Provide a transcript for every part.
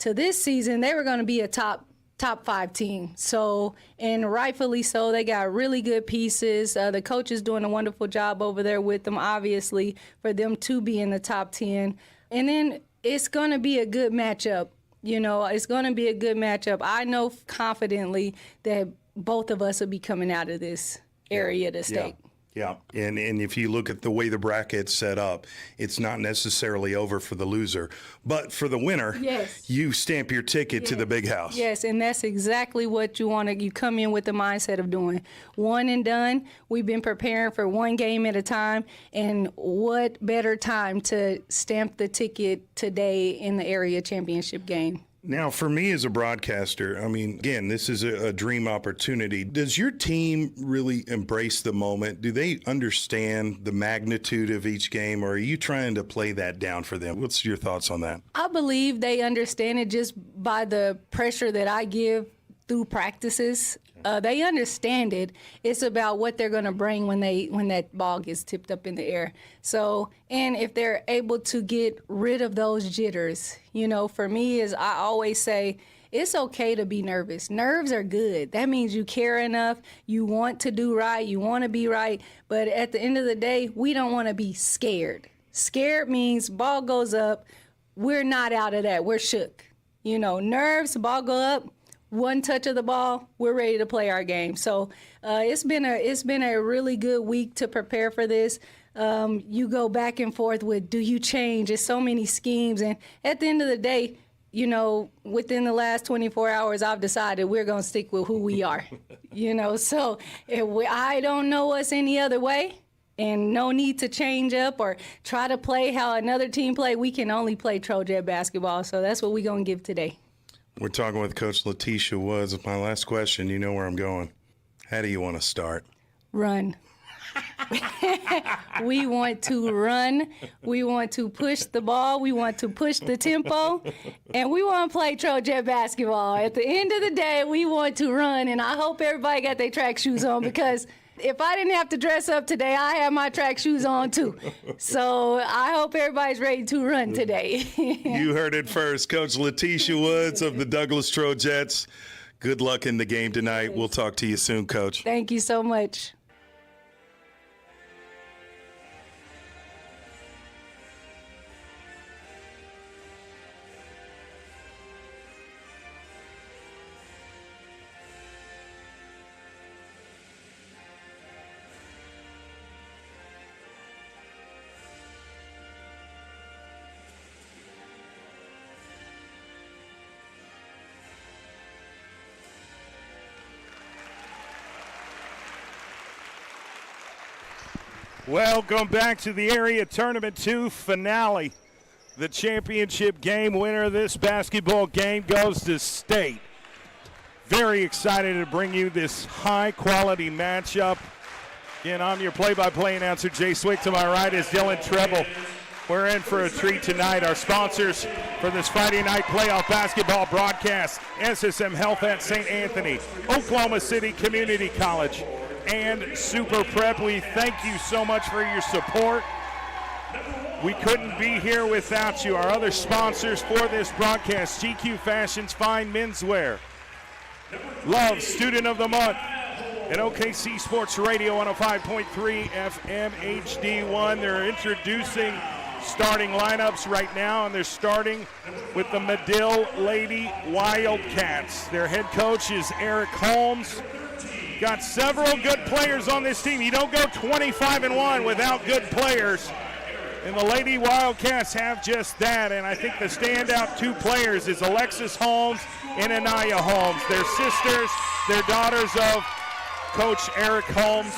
to this season, they were going to be a top 5 team. So, and rightfully so, they got really good pieces. The coach is doing a wonderful job over there with them, obviously, for them to be in the top 10. And then it's going to be a good matchup. You know, it's going to be a good matchup. I know confidently that both of us will be coming out of this area of the state. Yeah, and if you look at the way the bracket's set up, it's not necessarily over for the loser. But for the winner, yes, you stamp your ticket to the big house. Yes, and that's exactly what you want to, you come in with the mindset of doing. One and done. We've been preparing for one game at a time, and what better time to stamp the ticket today in the area championship game. Now, for me as a broadcaster, I mean, again, this is a dream opportunity. Does your team really embrace the moment? Do they understand the magnitude of each game, or are you trying to play that down for them? What's your thoughts on that? I believe they understand it just by the pressure that I give through practices. They understand it. It's about what they're going to bring when that ball gets tipped up in the air. So, and if they're able to get rid of those jitters, you know, for me, is I always say, it's okay to be nervous. Nerves are good. That means you care enough, you want to do right, you want to be right. But at the end of the day, we don't want to be scared. Scared means ball goes up, we're not out of that, we're shook. You know, nerves, ball go up, one touch of the ball, we're ready to play our game. So it's been a really good week to prepare for this. You go back and forth with, do you change? There's so many schemes. And at the end of the day, you know, within the last 24 hours, I've decided we're going to stick with who we are. You know, so I don't know us any other way. And no need to change up or try to play how another team play. We can only play Trojett basketball. So that's what we're going to give today. We're talking with Coach Letitia Woods. My last question, you know where I'm going. How do you want to start? Run. We want to run. We want to push the ball. We want to push the tempo. And we want to play Trojett basketball. At the end of the day, we want to run. And I hope everybody got their track shoes on, because if I didn't have to dress up today, I have my track shoes on too. So I hope everybody's ready to run today. You heard it first. Coach Letitia Woods of the Douglas Trojetts. Good luck in the game tonight. We'll talk to you soon, Coach. Thank you so much. Welcome back to the Area Tournament 2 finale. The championship game winner of this basketball game goes to state. Very excited to bring you this high-quality matchup. Again, I'm your play-by-play announcer, Jay Swick. To my right is Dylan Treble. We're in for a treat tonight. Our sponsors for this Friday night playoff basketball broadcast, SSM Health at St. Anthony, Oklahoma City Community College, and Super Prep. We thank you so much for your support. We couldn't be here without you. Our other sponsors for this broadcast, GQ Fashions Fine Menswear, Love Student of the Month, and OKC Sports Radio 105.3 FM HD1. They're introducing starting lineups right now, and they're starting with the Madill Lady Wildcats. Their head coach is Eric Holmes. Got several good players on this team. You don't go 25-1 without good players. And the Lady Wildcats have just that. And I think the standout two players is Alexis Holmes and Anaya Holmes. They're sisters. They're daughters of Coach Eric Holmes.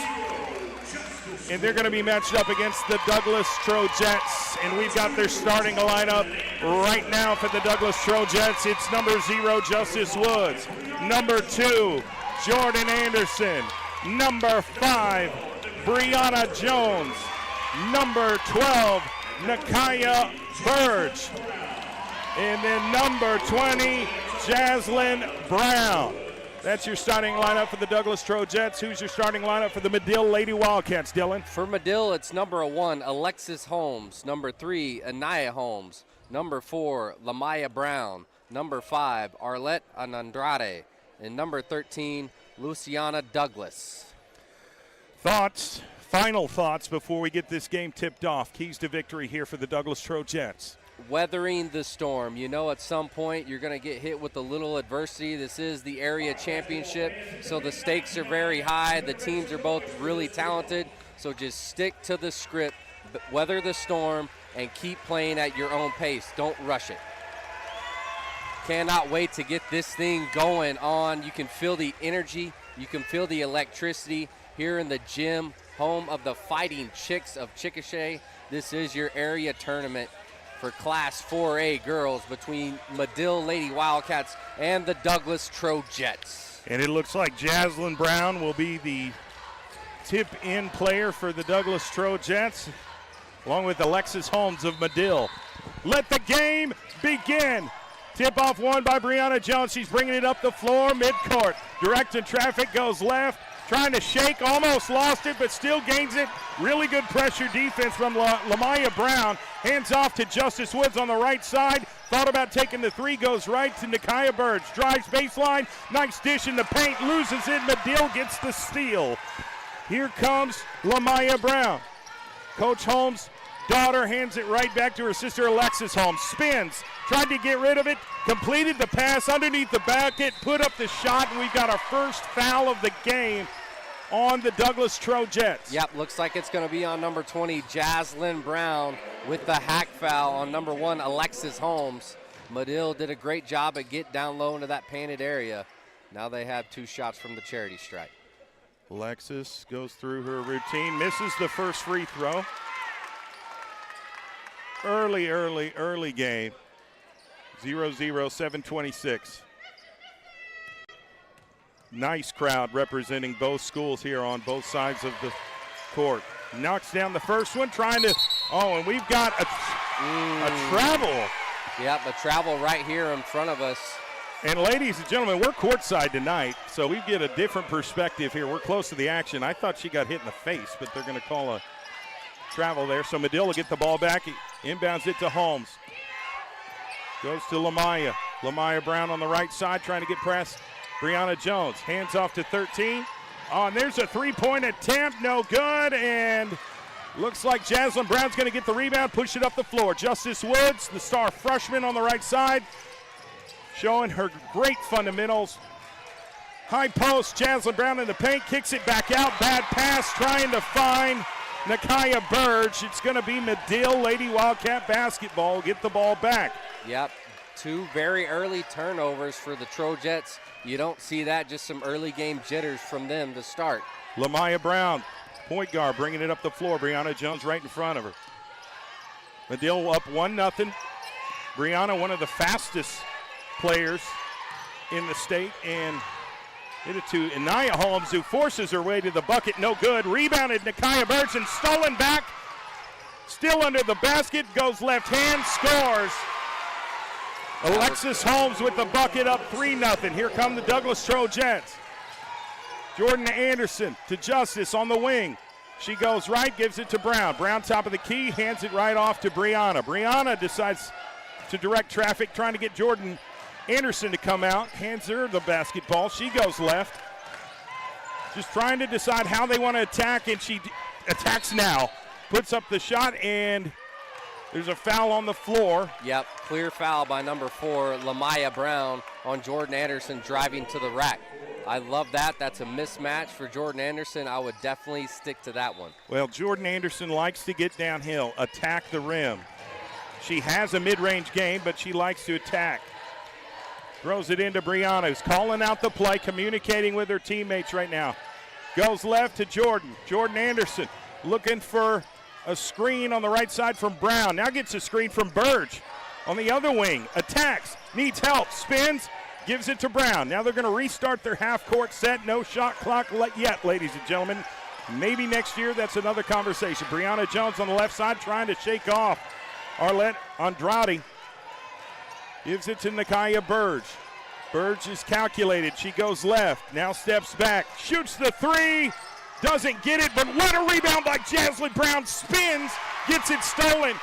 And they're going to be matched up against the Douglas Trojetts. And we've got their starting lineup right now for the Douglas Trojetts. It's number 0, Justice Woods. Number 2, Jordan Anderson. Number 5, Brianna Jones. Number 12, Nakaya Burge. And then number 20, Jaslyn Brown. That's your starting lineup for the Douglas Trojetts. Who's your starting lineup for the Madill Lady Wildcats, Dylan? For Madill, it's number 1, Alexis Holmes. Number 3, Anaya Holmes. Number 4, Lamaya Brown. number 5, Arlette Andrade, and number 13, Luciana Douglas. Thoughts, final thoughts before we get this game tipped off. Keys to victory here for the Douglas Trojetts. Weathering the storm. You know, at some point you're going to get hit with a little adversity. This is the area championship, so the stakes are very high. The teams are both really talented, so just stick to the script, weather the storm, and keep playing at your own pace. Don't rush it. Cannot wait to get this thing going on. You can feel the energy. You can feel the electricity here in the gym, home of the Fighting Chicks of Chickasha. This is your area tournament for Class 4A girls between Madill Lady Wildcats and the Douglas Trojetts. And it looks like Jaslyn Brown will be the tip-in player for the Douglas Trojetts, along with Alexis Holmes of Madill. Let the game begin. Tip-off won by Brianna Jones. She's bringing it up the floor, midcourt. Directing traffic, goes left. Trying to shake, almost lost it, but still gains it. Really good pressure defense from Lamaya Brown. Hands off to Justice Woods on the right side. Thought about taking the three, goes right to Nakia Burge. Drives baseline, nice dish in the paint, loses it. Madill gets the steal. Here comes Lamaya Brown. Coach Holmes' daughter hands it right back to her sister Alexis Holmes. Spins, tried to get rid of it, completed the pass underneath the bucket, put up the shot, and we've got our first foul of the game on the Douglas Trojetts. Yep, looks like it's going to be on number 20, Jaslyn Brown, with the hack foul on number 1, Alexis Holmes. Madill did a great job at get down low into that painted area. Now they have 2 shots from the charity stripe. Alexis goes through her routine, misses the first free throw. Early game. 0-0, 7:26. Nice crowd representing both schools here on both sides of the court. Knocks down the first one, trying to, and we've got a travel. Yep, a travel right here in front of us. And ladies and gentlemen, we're courtside tonight, so we get a different perspective here. We're close to the action. I thought she got hit in the face, but they're going to call a travel there. So Madill will get the ball back. He inbounds it to Holmes. Goes to Lamaya. Lamaya Brown on the right side trying to get pressed. Brianna Jones hands off to 13. And there's a three-point attempt. No good. And looks like Jaslyn Brown's going to get the rebound, push it up the floor. Justice Woods, the star freshman on the right side, showing her great fundamentals. High post, Jaslyn Brown in the paint, kicks it back out. Bad pass, trying to find Nakia Burge. It's going to be Madill Lady Wildcat basketball. Get the ball back. Yep, 2 very early turnovers for the Trojetts. You don't see that, just some early game jitters from them to start. Lamaya Brown, point guard, bringing it up the floor. Brianna Jones right in front of her. Madill up 1-0. Brianna, one of the fastest players in the state, and hit it to Anaya Holmes, who forces her way to the bucket. No good. Rebounded Nakia Burge and stolen back. Still under the basket. Goes left hand. Scores. Alexis Holmes with the bucket, up 3-0. Here come the Douglas Trojetts. Jordan Anderson to Justice on the wing. She goes right, gives it to Brown. Brown top of the key, hands it right off to Brianna. Brianna decides to direct traffic, trying to get Jordan Anderson to come out, hands her the basketball. She goes left. Just trying to decide how they want to attack, and she attacks now. Puts up the shot, and there's a foul on the floor. Yep, clear foul by number 4, Lamaya Brown, on Jordan Anderson driving to the rack. I love that. That's a mismatch for Jordan Anderson. I would definitely stick to that one. Well, Jordan Anderson likes to get downhill, attack the rim. She has a mid-range game, but she likes to attack. Throws it into Brianna, who's calling out the play, communicating with her teammates right now. Goes left to Jordan. Jordan Anderson looking for a screen on the right side from Brown. Now gets a screen from Burge on the other wing. Attacks, needs help, spins, gives it to Brown. Now they're going to restart their half-court set. No shot clock yet, ladies and gentlemen. Maybe next year, that's another conversation. Brianna Jones on the left side trying to shake off Arlette Andrade. Gives it to Nakia Burge. Burge is calculated. She goes left. Now steps back. Shoots the three. Doesn't get it, but what a rebound by Jaslyn Brown. Spins. Gets it stolen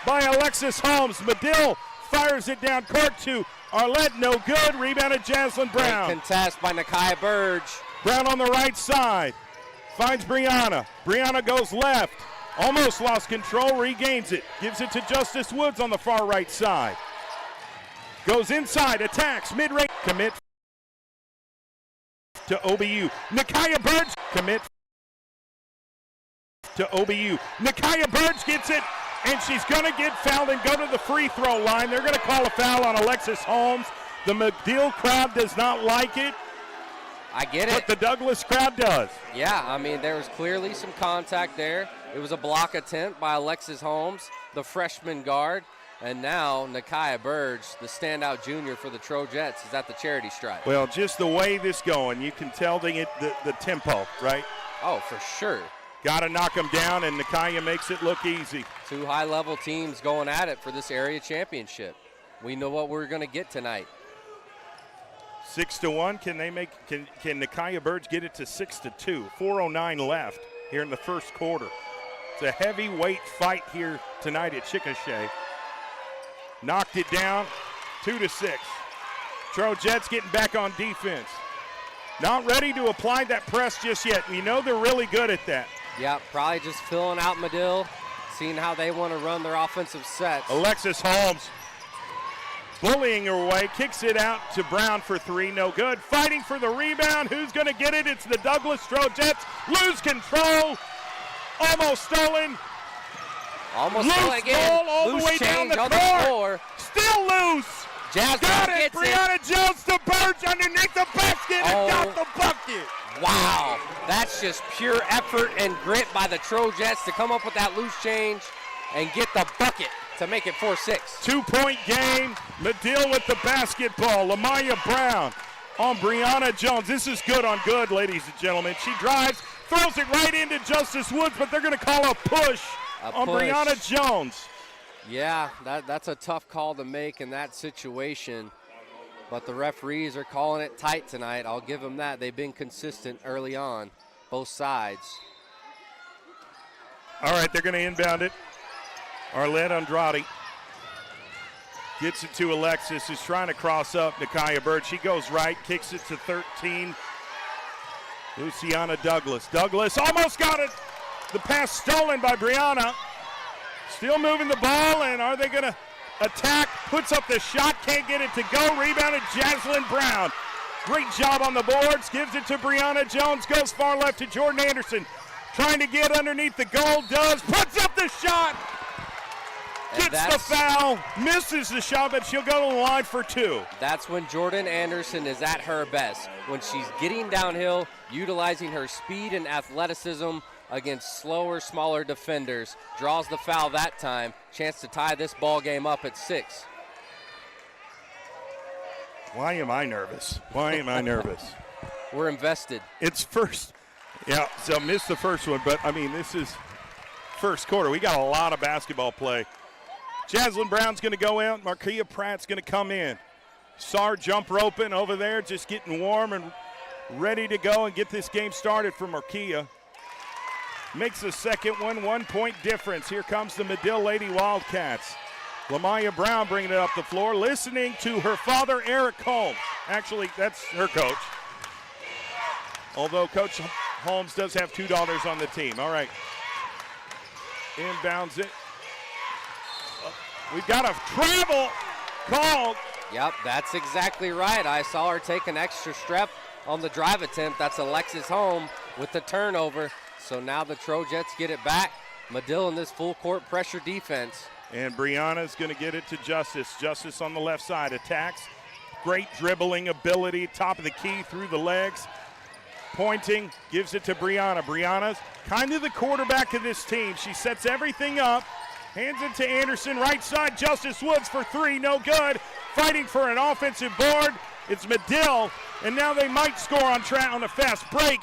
by Alexis Holmes. Madill fires it down court to Arlette, no good. Rebounded Jaslyn Brown. Great contest by Nakia Burge. Brown on the right side. Finds Brianna. Brianna goes left. Almost lost control, regains it. Gives it to Justice Woods on the far right side. Goes inside, attacks, mid-range. Commit to OBU. Nakia Burge commit to OBU. Nakia Burge gets it, and she's going to get fouled and go to the free throw line. They're going to call a foul on Alexis Holmes. The Madill crowd does not like it. I get it. But the Douglas crowd does. Yeah, I mean, there was clearly some contact there. It was a block attempt by Alexis Holmes, the freshman guard. And now Nakia Burge, the standout junior for the Trojetts, is at the charity stripe. Well, just the way this going, you can tell the tempo, right? Oh, for sure. Got to knock them down, and Nakia makes it look easy. Two high-level teams going at it for this area championship. We know what we're going to get tonight. 6-1. Can Nakia Burge get it to 6-2? 4:09 left here in the first quarter. It's a heavyweight fight here tonight at Chickasha. Knocked it down, 2-6. Trojetts getting back on defense. Not ready to apply that press just yet. We know they're really good at that. Yeah, probably just filling out Madill, seeing how they want to run their offensive sets. Alexis Holmes bullying her way, kicks it out to Brown for three, no good. Fighting for the rebound, who's going to get it? It's the Douglas Trojetts. Lose control, almost stolen. Almost Loose stolen again. ball all the Loose way down change the on court. the floor. Still loose. Jasmine Got it, gets Brianna Jones to Burge underneath the basket and got the bucket. Wow, that's just pure effort and grit by the Trojetts to come up with that loose change and get the bucket to make it 4-6. 2-point game. Madill with the basketball. Lamaya Brown on Brianna Jones. This is good on good, ladies and gentlemen. She drives, throws it right into Justice Woods, but they're going to call a push on Brianna Jones. Yeah, that's a tough call to make in that situation. But the referees are calling it tight tonight. I'll give them that. They've been consistent early on, both sides. All right, they're going to inbound it. Arlette Andrade gets it to Alexis, who's trying to cross up Nakia Burge. She goes right, kicks it to 13. Luciana Douglas. Douglas almost got it. The pass stolen by Brianna. Still moving the ball, and are they going to attack? Puts up the shot, can't get it to go. Rebounded Jaslyn Brown. Great job on the boards. Gives it to Brianna Jones. Goes far left to Jordan Anderson. Trying to get underneath the goal. Does. Puts up the shot. Gets the foul. Misses the shot, but she'll go to the line for two. That's when Jordan Anderson is at her best. When she's getting downhill, utilizing her speed and athleticism against slower, smaller defenders. Draws the foul that time. Chance to tie this ball game up at 6. Why am I nervous? Why am I nervous? We're invested. It's first. Yeah, so missed the first one, but, I mean, this is first quarter. We got a lot of basketball play. Jaslyn Brown's going to go out. Markia Pratt's going to come in. Sar jump roping over there, just getting warm and ready to go and get this game started for Markia. Makes the second one, 1 point difference. Here comes the Madill Lady Wildcats. Lamaya Brown bringing it up the floor, listening to her father, Eric Holmes. Actually, that's her coach. Although Coach Holmes does have two daughters on the team. All right. Inbounds it. We've got a travel called. Yep, that's exactly right. I saw her take an extra step on the drive attempt. That's Alexis Holmes with the turnover. So now the Trojetts get it back. Madill in this full court pressure defense. And Brianna's going to get it to Justice. Justice on the left side attacks. Great dribbling ability, top of the key through the legs. Pointing, gives it to Brianna. Brianna's kind of the quarterback of this team. She sets everything up. Hands it to Anderson, right side. Justice Woods for three, no good. Fighting for an offensive board. It's Madill, and now they might score on a fast break.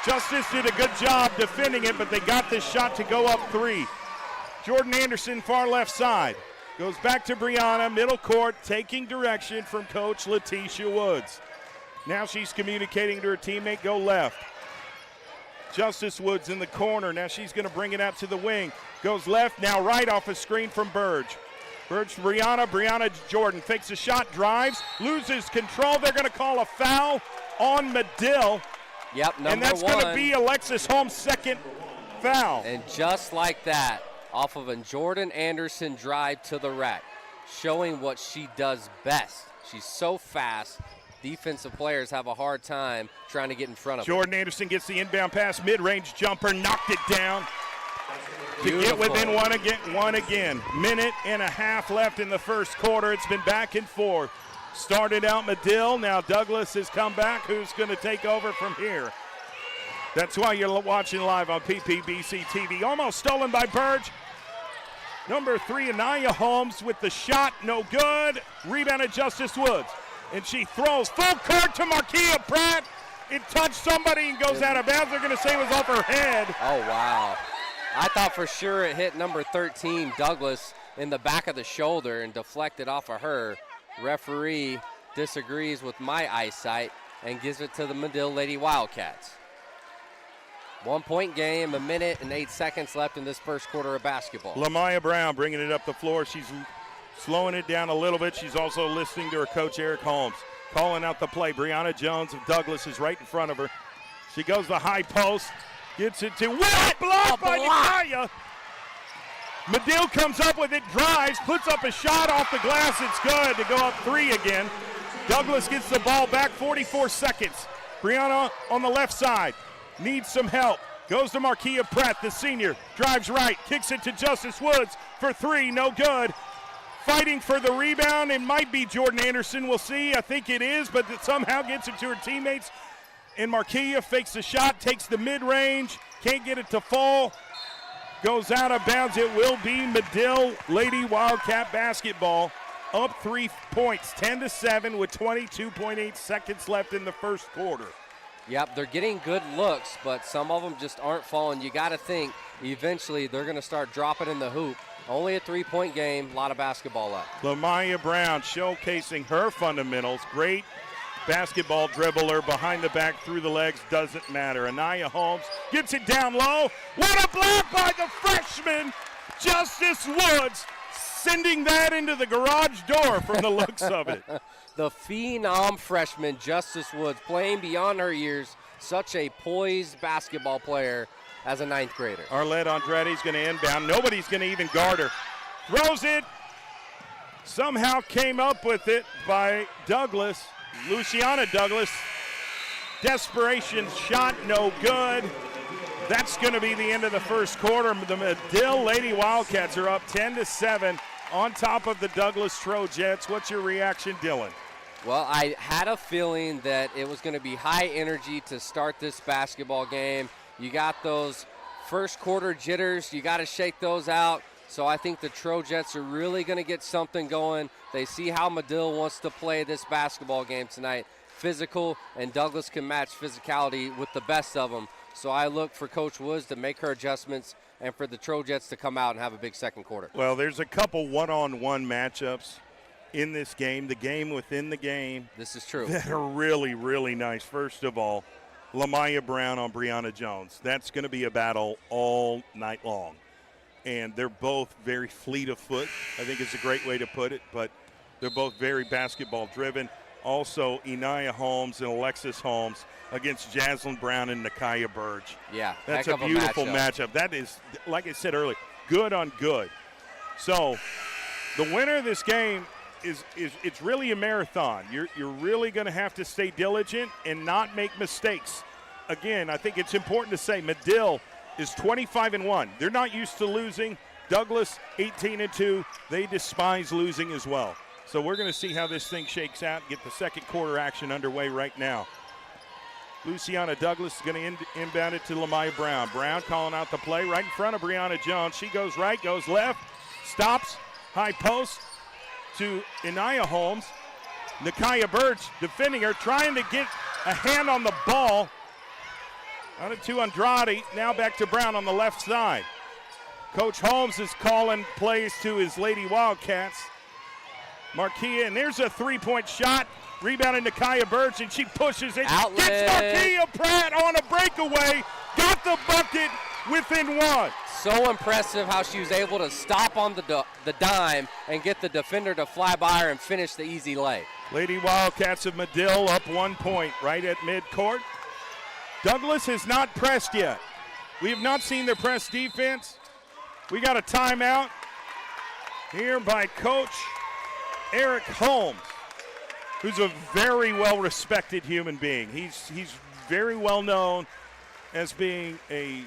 Justice did a good job defending it, but they got this shot to go up three. Jordan Anderson, far left side. Goes back to Brianna, middle court, taking direction from Coach Letitia Woods. Now she's communicating to her teammate, go left. Justice Woods in the corner. Now she's going to bring it out to the wing. Goes left, now right off a screen from Burge. Birch, Brianna Jordan fakes a shot, drives, loses control. They're going to call a foul on Madill. Yep, number 1. And that's going to be Alexis Holmes' second foul. And just like that, off of a Jordan Anderson drive to the rack, showing what she does best. She's so fast. Defensive players have a hard time trying to get in front of her. Jordan Anderson gets the inbound pass, mid-range jumper, knocked it down. Beautiful. To get within one again. Minute and a half left in the first quarter. It's been back and forth. Started out Madill. Now Douglas has come back. Who's going to take over from here? That's why you're watching live on PPBC TV. Almost stolen by Burge. Number 3, Anaya Holmes with the shot. No good. Rebounded Justice Woods. And she throws full court to Markia Pratt. It touched somebody and goes out of bounds. They're going to say it was off her head. Oh, wow. I thought for sure it hit number 13, Douglas, in the back of the shoulder and deflected off of her. Referee disagrees with my eyesight and gives it to the Madill Lady Wildcats. 1 point game, 1 minute and 8 seconds left in this first quarter of basketball. Lamaya Brown bringing it up the floor. She's slowing it down a little bit. She's also listening to her coach, Eric Holmes, calling out the play. Brianna Jones of Douglas is right in front of her. She goes the high post, gets it to blocked by Nikaya. Madill comes up with it, drives, puts up a shot off the glass. It's good to go up 3 again. Douglas gets the ball back, 44 seconds. Brianna on the left side needs some help. Goes to Markia Pratt, the senior. Drives right, kicks it to Justice Woods for 3, no good. Fighting for the rebound, it might be Jordan Anderson, we'll see. I think it is, but it somehow gets it to her teammates. And Markia fakes the shot, takes the mid-range, can't get it to fall. Goes out of bounds. It will be Madill Lady Wildcat basketball. Up 3 points, 10-7 with 22.8 seconds left in the first quarter. Yep, they're getting good looks, but some of them just aren't falling. You got to think eventually they're going to start dropping in the hoop. Only a 3-point game, a lot of basketball left. Lamaya Brown showcasing her fundamentals. Great basketball dribbler, behind the back, through the legs, doesn't matter. Anaya Holmes gets it down low. What a block by the freshman, Justice Woods, sending that into the garage door from the looks of it. The phenom freshman, Justice Woods, playing beyond her years. Such a poised basketball player as a 9th grader. Arlette Andretti's going to inbound. Nobody's going to even guard her. Throws it. Somehow came up with it by Douglas. Luciana Douglas. Desperation shot, no good. That's going to be the end of the first quarter. The Madill Lady Wildcats are up 10-7 on top of the Douglas Trojetts. What's your reaction, Dylan? Well, I had a feeling that it was going to be high energy to start this basketball game. You got those first quarter jitters. You got to shake those out. So I think the Trojetts are really going to get something going. They see how Madill wants to play this basketball game tonight. Physical, and Douglas can match physicality with the best of them. So I look for Coach Woods to make her adjustments and for the Trojetts to come out and have a big second quarter. Well, there's a couple one-on-one matchups in this game, the game within the game. This is true. That are really, really nice. First of all, Lamaya Brown on Brianna Jones. That's going to be a battle all night long. And they're both very fleet of foot, I think is a great way to put it, but they're both very basketball driven. Also, Anaya Holmes and Alexis Holmes against Jaslyn Brown and Nikaya Burge. Yeah, that's a beautiful matchup. That is, like I said earlier, good on good. So the winner of this game is it's really a marathon. You're really going to have to stay diligent and not make mistakes. Again, I think it's important to say Madill is 25-1. They're not used to losing. Douglas 18-2. They despise losing as well. So we're going to see how this thing shakes out, get the second quarter action underway right now. Luciana Douglas is going to inbound it to Lamaya Brown. Brown calling out the play right in front of Brianna Jones. She goes right, goes left, stops, high post to Anaya Holmes. Nikaya Birch defending her, trying to get a hand on the ball. Out it to Andrade, now back to Brown on the left side. Coach Holmes is calling plays to his Lady Wildcats. Markia, and there's a three-point shot. Rebounded Nikaya Birch, and she pushes it. Outlet. Gets Markia Pratt on a breakaway. Got the bucket. within one. So impressive how she was able to stop on the dime and get the defender to fly by her and finish the easy lay. Lady Wildcats of Madill up 1 point right at midcourt. Douglas has not pressed yet. We have not seen their press defense. We got a timeout here by Coach Eric Holmes, who's a very well-respected human being. He's very well known as being a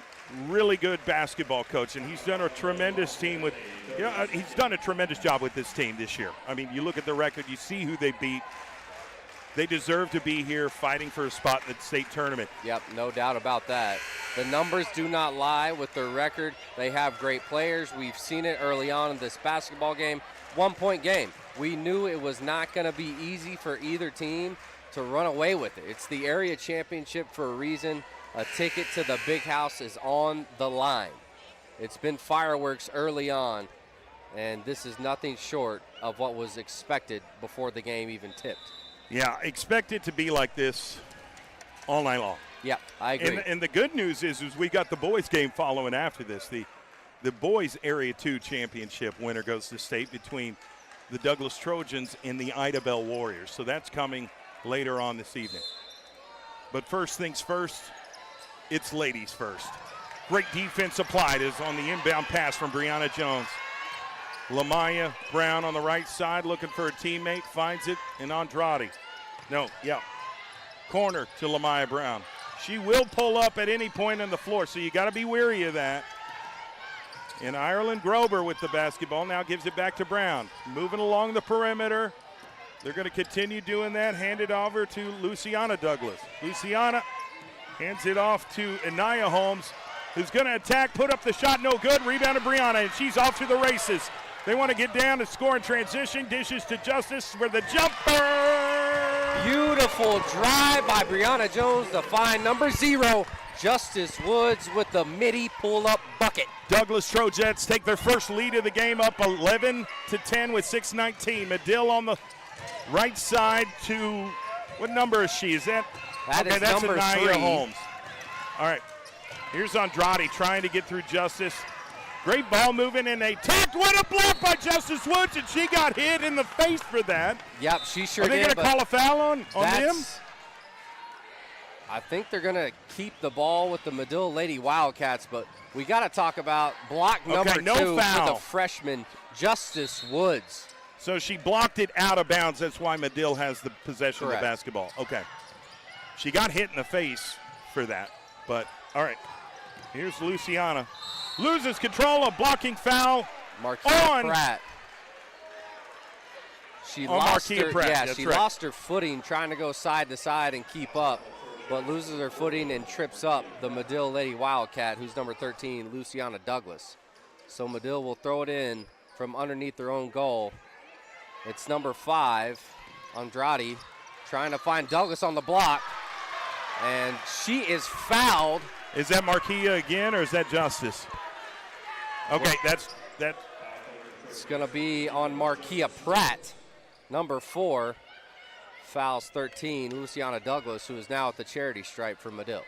really good basketball coach, and he's done a tremendous he's done a tremendous job with this team this year. I mean, you look at the record, you see who they beat. They deserve to be here fighting for a spot in the state tournament. Yep, no doubt about that. The numbers do not lie with their record. They have great players. We've seen it early on in this basketball game. 1 point game. We knew it was not going to be easy for either team to run away with it. It's the area championship for a reason. A ticket to the big house is on the line. It's been fireworks early on, and this is nothing short of what was expected before the game even tipped. Yeah, expect it to be like this all night long. Yeah, I agree. And the good news is we got the boys game following after this. The boys Area 2 championship winner goes to state between the Douglas Trojans and the Ida Bell Warriors. So that's coming later on this evening. But first things first, it's ladies first. Great defense applied is on the inbound pass from Brianna Jones. Lamaya Brown on the right side looking for a teammate, finds it in Andrade. Corner to Lamaya Brown. She will pull up at any point on the floor, so you got to be wary of that. And Ireland Grober with the basketball now gives it back to Brown. Moving along the perimeter. They're going to continue doing that. Hand it over to Luciana Douglas. Luciana hands it off to Anaya Holmes, who's going to attack, put up the shot, no good. Rebound to Brianna, and she's off to the races. They want to get down to score in transition. Dishes to Justice with the jumper. Beautiful drive by Brianna Jones to find number 0, Justice Woods with the midi pull-up bucket. Douglas Trojetts take their first lead of the game up 11-10 with 6:19. Madill on the right side to, what number is she? Is that? That's number Anaya 3. Holmes. All right, here's Andrade trying to get through Justice. Great ball moving, and they tapped. What a block by Justice Woods, and she got hit in the face for that. Yep, she sure did. Are they going to call a foul on him? I think they're going to keep the ball with the Madill Lady Wildcats, but we got to talk about block number 2 foul. for the freshman, Justice Woods. So she blocked it out of bounds. That's why Madill has the possession Correct. of the basketball. Okay. She got hit in the face for that, but all right. Here's Luciana. Loses control, a blocking foul Marquia Pratt. She lost Marquia her, Pratt. yeah, That's she right. lost her footing trying to go side to side and keep up, but loses her footing and trips up the Madill Lady Wildcat, who's number 13, Luciana Douglas. So Madill will throw it in from underneath their own goal. It's number 5, Andrade, trying to find Douglas on the block, and she is fouled. Is that Marquia again, or is that Justice? Okay, that's that. It's going to be on Marquia Pratt, number 4, fouls 13, Luciana Douglas, who is now at the charity stripe for Madill.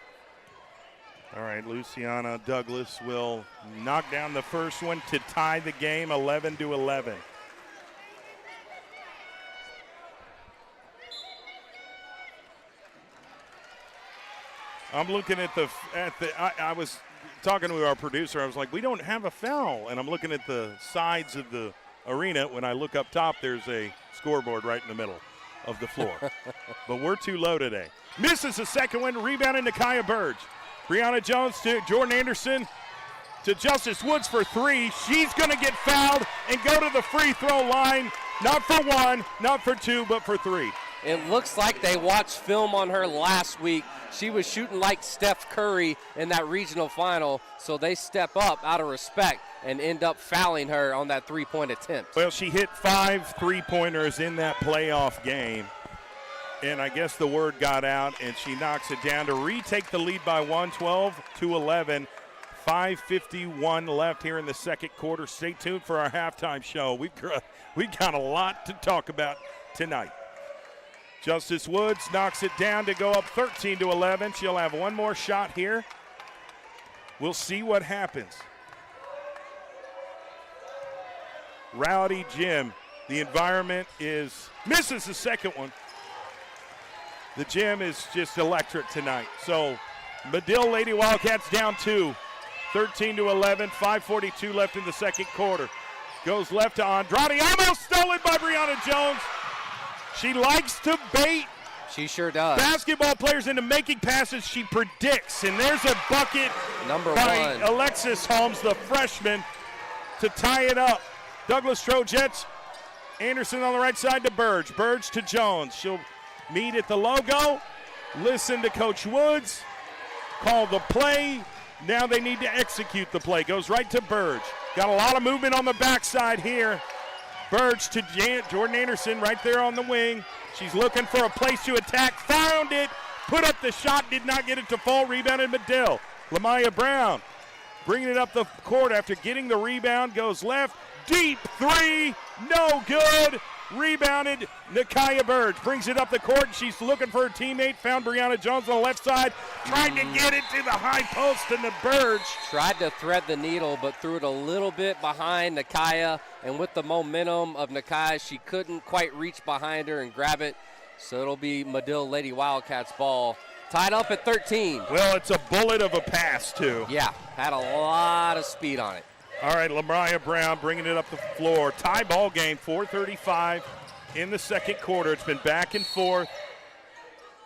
All right, Luciana Douglas will knock down the first one to tie the game 11-11. I'm looking at I was talking to our producer. I was like, we don't have a foul. And I'm looking at the sides of the arena. When I look up top, there's a scoreboard right in the middle of the floor. But we're too low today. Misses the second one, rebounding to Kaya Burge. Brianna Jones to Jordan Anderson to Justice Woods for 3. She's going to get fouled and go to the free throw line. Not for 1, not for 2, but for 3. It looks like they watched film on her last week. She was shooting like Steph Curry in that regional final, so they step up out of respect and end up fouling her on that three-point attempt. Well, she hit 5 3-pointers in that playoff game, and I guess the word got out, and she knocks it down to retake the lead by 1, 12-11. 5:51 left here in the second quarter. Stay tuned for our halftime show. We got a lot to talk about tonight. Justice Woods knocks it down to go up 13-11. She'll have one more shot here. We'll see what happens. Rowdy gym. The environment misses the second one. The gym is just electric tonight. So Madill Lady Wildcats down 2, 13-11, 5:42 left in the second quarter. Goes left to Andrade, almost stolen by Brianna Jones. She likes to bait She sure does. basketball players into making passes she predicts. And there's a bucket Number by 1. Alexis Holmes, the freshman, to tie it up. Douglas Trojetts, Anderson on the right side to Burge. Burge to Jones. She'll meet at the logo. Listen to Coach Woods. Call the play. Now they need to execute the play. Goes right to Burge. Got a lot of movement on the backside here. Burge to Jordan Anderson right there on the wing. She's looking for a place to attack. Found it. Put up the shot. Did not get it to fall. Rebounded Madill. Lamaya Brown bringing it up the court after getting the rebound. Goes left. Deep three. No good. Rebounded Nakaya Burge. Brings it up the court. She's looking for her teammate. Found Brianna Jones on the left side. Trying to get it to the high post and the Burge. Tried to thread the needle, but threw it a little bit behind Nakaya. And with the momentum of Nakaya, she couldn't quite reach behind her and grab it. So it'll be Madill Lady Wildcats ball. Tied up at 13. Well, it's a bullet of a pass, too. Yeah, had a lot of speed on it. All right, Lamaya Brown bringing it up the floor. Tie ball game, 4:35 in the second quarter. It's been back and forth.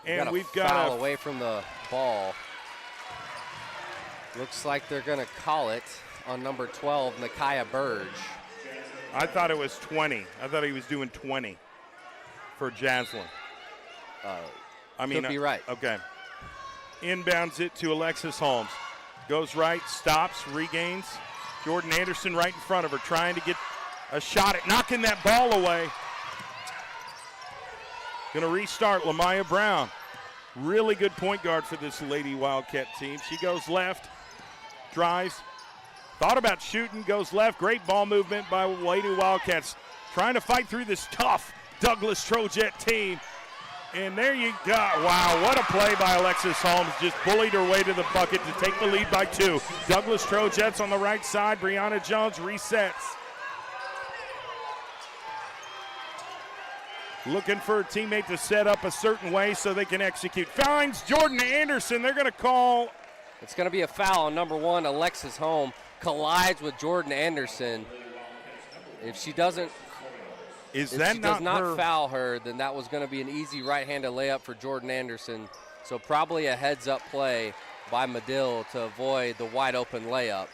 And we've got foul away from the ball. Looks like they're going to call it on number 12, Nakaya Burge. I thought it was 20. I thought he was doing 20 for Jaslyn. Could be right. Okay. Inbounds it to Alexis Holmes. Goes right, stops, regains. Jordan Anderson right in front of her, trying to get a shot at knocking that ball away. Going to restart Lamaya Brown. Really good point guard for this Lady Wildcat team. She goes left, drives, thought about shooting, goes left. Great ball movement by Lady Wildcats. Trying to fight through this tough Douglas Trojett team. And there you go. Wow, what a play by Alexis Holmes. Just bullied her way to the bucket to take the lead by 2. Douglas Trojetts on the right side. Brianna Jones resets. Looking for a teammate to set up a certain way so they can execute. Finds Jordan Anderson. They're going to call. It's going to be a foul on number 1, Alexis Holmes. Collides with Jordan Anderson. If she doesn't If she does not foul her, then that was going to be an easy right-handed layup for Jordan Anderson. So probably a heads-up play by Madill to avoid the wide-open layup.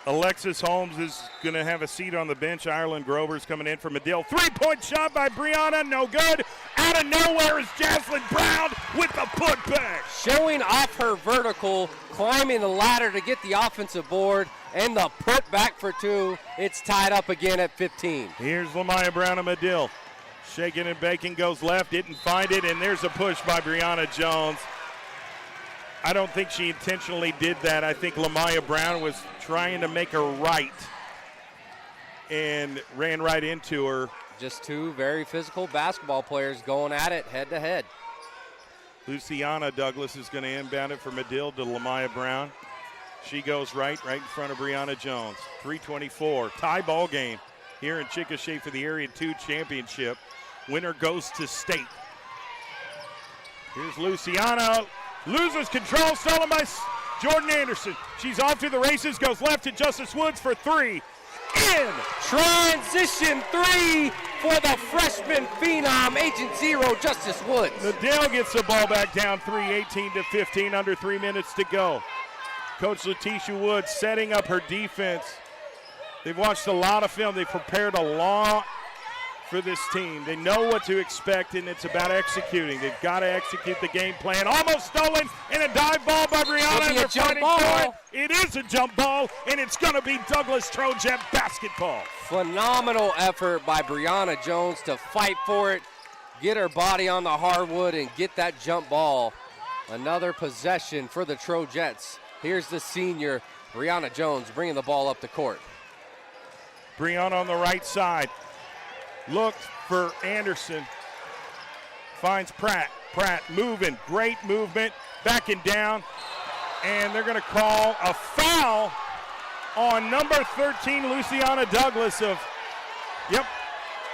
Alexis Holmes is going to have a seat on the bench. Ireland Grover's coming in for Madill. 3-point shot by Brianna, no good. Out of nowhere is Jaslyn Brown with the putback. Showing off her vertical, climbing the ladder to get the offensive board, and the putback for 2. It's tied up again at 15. Here's Lamaya Brown and Madill. Shaking and baking, goes left, didn't find it, and there's a push by Brianna Jones. I don't think she intentionally did that. I think Lamaya Brown was trying to make her right and ran right into her. Just 2 very physical basketball players going at it head-to-head. Luciana Douglas is going to inbound it for Madill to Lamaya Brown. She goes right in front of Brianna Jones. 3:24, tie ball game here in Chickasha for the Area 2 championship. Winner goes to state. Here's Luciana. Loses control, stolen by Jordan Anderson. She's off to the races, goes left to Justice Woods for 3. In! Transition 3 for the freshman phenom, Agent Zero, Justice Woods. Madill gets the ball back down 3, 18-15, under 3 minutes to go. Coach Letitia Woods setting up her defense. They've watched a lot of film. They've prepared a lot for this team. They know what to expect, and it's about executing. They've got to execute the game plan. Almost stolen, and a dive ball by Brianna. It'll be a jump ball. It is a jump ball, and it's going to be Douglas Trojett basketball. Phenomenal effort by Brianna Jones to fight for it, get her body on the hardwood, and get that jump ball. Another possession for the Trojetts. Here's the senior, Brianna Jones, bringing the ball up the court. Brianna on the right side. Looks for Anderson. Finds Pratt. Pratt moving. Great movement. Backing down. And they're going to call a foul on number 13, Luciana Douglas of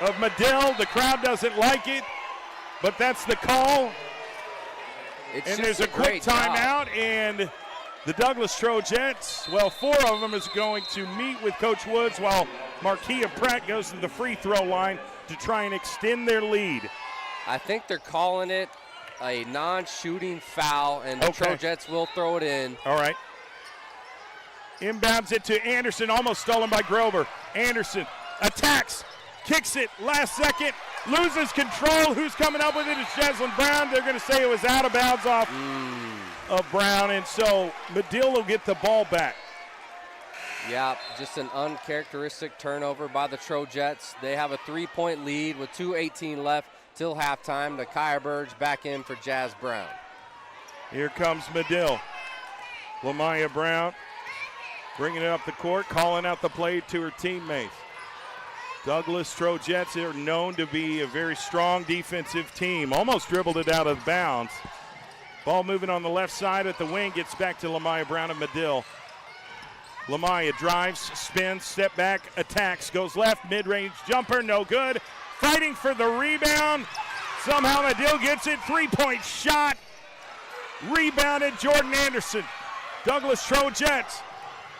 Madill. The crowd doesn't like it, but that's the call. And there's a quick timeout, and the Douglas Trojetts, well, 4 of them is going to meet with Coach Woods, while Marquia Pratt goes to the free throw line to try and extend their lead. I think they're calling it a non-shooting foul, and the Trojetts will throw it in. All right. Inbounds it to Anderson, almost stolen by Grover. Anderson attacks, kicks it last second, loses control. Who's coming up with it is Jeslyn Brown. They're going to say it was out of bounds off of Brown, and so Madill will get the ball back. Yeah, just an uncharacteristic turnover by the Trojetts. They have a 3-point lead with 2:18 left till halftime. Nakia Burge back in for Jazz Brown. Here comes Madill. Lamaya Brown bringing it up the court, calling out the play to her teammates. Douglas Trojetts are known to be a very strong defensive team. Almost dribbled it out of bounds. Ball moving on the left side at the wing, gets back to Lamaya Brown and Madill. Lamaya drives, spins, step back, attacks, goes left, mid-range jumper, no good. Fighting for the rebound. Somehow Madill gets it, 3-point shot. Rebounded Jordan Anderson. Douglas Trojetts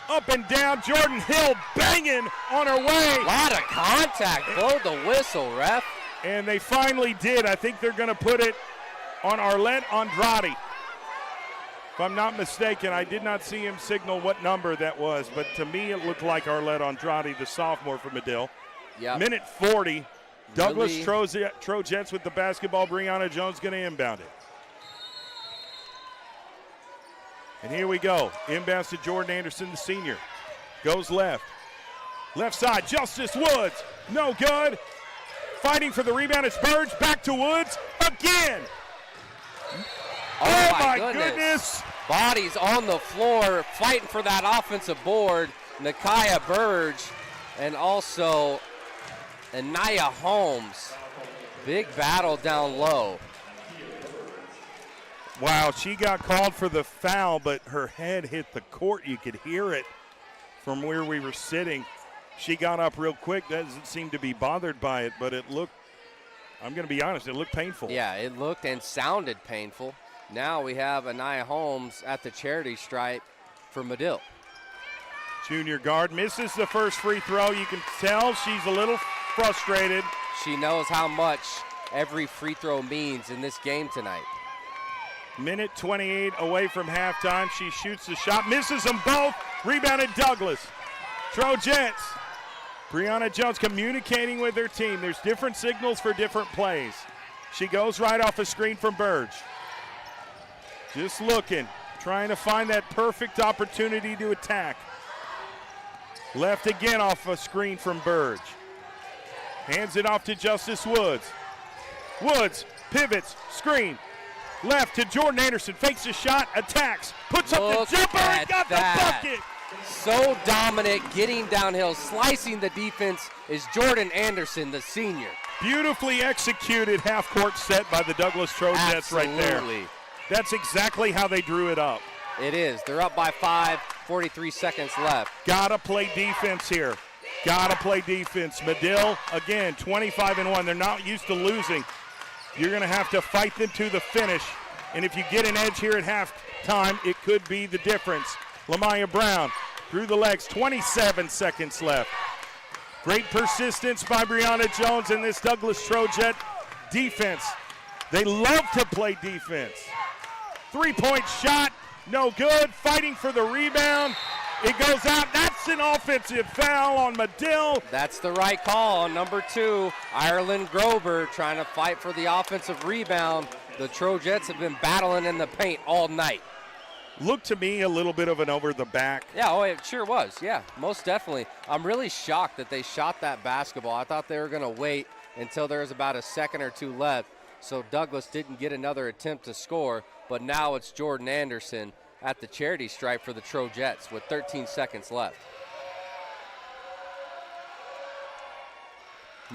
up and down. Jordan Hill banging on her way. A lot of contact. Blow the whistle, ref. And they finally did. I think they're going to put it on Arlette Andrade. If I'm not mistaken, I did not see him signal what number that was, but to me it looked like Arlette Andrade, the sophomore from Madill. Yep. Minute 40. Douglas Really? Trojetts with the basketball. Brianna Jones going to inbound it. And here we go. Inbounds to Jordan Anderson, the senior. Goes left. Left side, Justice Woods. No good. Fighting for the rebound, it's Burge. Back to Woods again. Oh my goodness. Bodies on the floor, fighting for that offensive board. Nakia Burge and also Anaya Holmes. Big battle down low. Wow, she got called for the foul, but her head hit the court. You could hear it from where we were sitting. She got up real quick. Doesn't seem to be bothered by it, but it looked, I'm going to be honest, it looked painful. Yeah, it looked and sounded painful. Now we have Anaya Holmes at the charity stripe for Madill. Junior guard misses the first free throw. You can tell she's a little frustrated. She knows how much every free throw means in this game tonight. Minute 28 away from halftime. She shoots the shot, misses them both. Rebounded Douglas. Trojetts. Brianna Jones communicating with her team. There's different signals for different plays. She goes right off a screen from Burge. Just looking, trying to find that perfect opportunity to attack. Left again off a screen from Burge. Hands it off to Justice Woods. Woods pivots, screen. Left to Jordan Anderson, fakes a shot, attacks, puts up the jumper, and got the bucket. So dominant, getting downhill, slicing the defense is Jordan Anderson, the senior. Beautifully executed half-court set by the Douglas Trojetts right there. That's exactly how they drew it up. It is. They're up by 5, 43 seconds left. Gotta play defense here. Gotta play defense. Madill, again, 25-1. They're not used to losing. You're going to have to fight them to the finish. And if you get an edge here at halftime, it could be the difference. Lamaya Brown through the legs, 27 seconds left. Great persistence by Brianna Jones and this Douglas Trojett defense. They love to play defense. 3-point shot, no good. Fighting for the rebound. It goes out. That's an offensive foul on Madill. That's the right call on number 2, Ireland Grover, trying to fight for the offensive rebound. The Trojetts have been battling in the paint all night. Looked to me a little bit of an over the back. Yeah, oh, it sure was. Yeah, most definitely. I'm really shocked that they shot that basketball. I thought they were going to wait until there was about a second or two left, so Douglas didn't get another attempt to score, but now it's Jordan Anderson at the charity stripe for the Trojetts with 13 seconds left.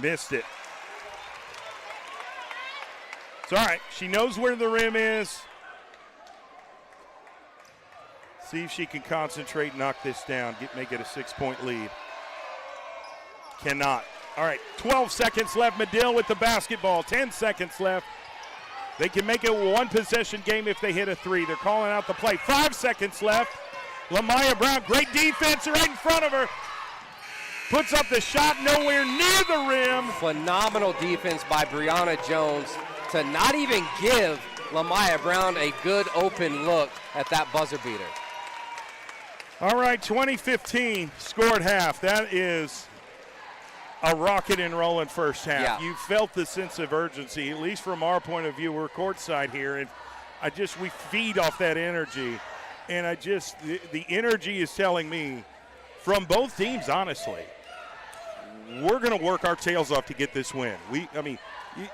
Missed it. It's all right. She knows where the rim is. See if she can concentrate and knock this down, make it a 6-point lead. Cannot. All right, 12 seconds left. Madill with the basketball. 10 seconds left. They can make it a one-possession game if they hit a three. They're calling out the play. 5 seconds left. Lamaya Brown, great defense right in front of her. Puts up the shot nowhere near the rim. Phenomenal defense by Brianna Jones to not even give Lamaya Brown a good open look at that buzzer beater. All right, 2015 scored half. That is a rocket and rolling first half. Yeah. You felt the sense of urgency, at least from our point of view. We're courtside here, and we feed off that energy. And the energy is telling me from both teams, honestly, we're going to work our tails off to get this win.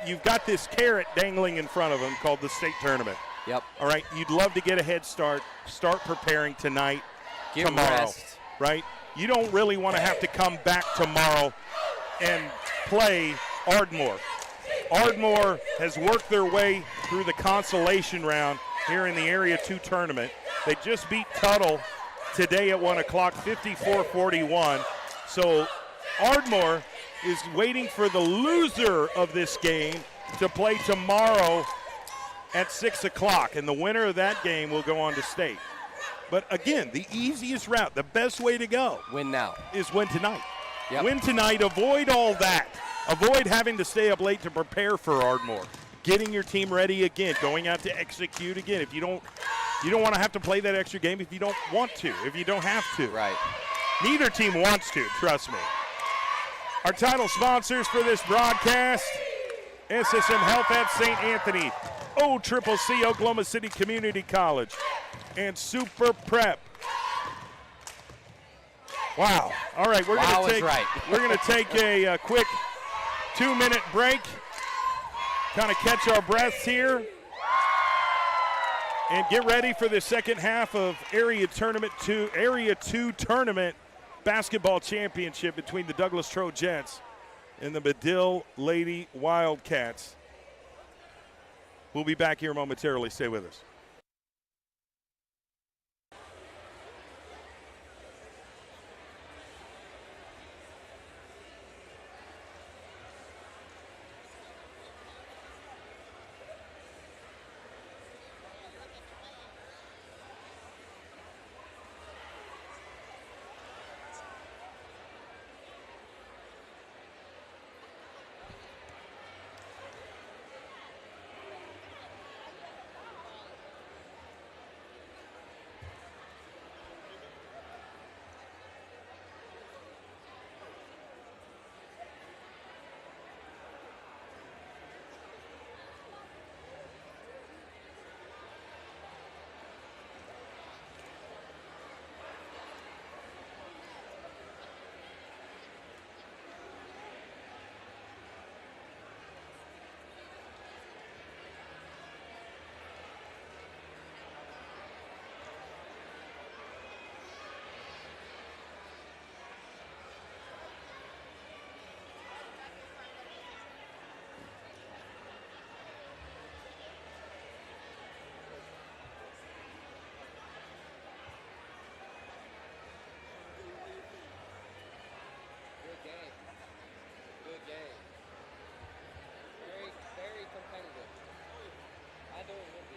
You've got this carrot dangling in front of them called the state tournament. Yep. All right, you'd love to get a head start preparing tonight, Get tomorrow, rest. right? You don't really want to have to come back tomorrow and play Ardmore. Ardmore has worked their way through the consolation round here in the Area 2 tournament. They just beat Tuttle today at 1 o'clock, 54-41. So Ardmore is waiting for the loser of this game to play tomorrow at 6 o'clock, and the winner of that game will go on to state. But again, the easiest route, the best way to go, Win now. is win tonight. Yep. Win tonight, avoid all that. Avoid having to stay up late to prepare for Ardmore. Getting your team ready again, going out to execute again. If you don't want to have to play that extra game if you don't want to, if you don't have to. Right. Neither team wants to, trust me. Our title sponsors for this broadcast, SSM Health at St. Anthony, OCCC Oklahoma City Community College, and Super Prep. Wow. All right, we're going to take a quick 2-minute break, kind of catch our breaths here, and get ready for the second half of Area 2 tournament basketball championship between the Douglas Trojetts and the Madill Lady Wildcats. We'll be back here momentarily. Stay with us. Good game. Very competitive. I knew it would be.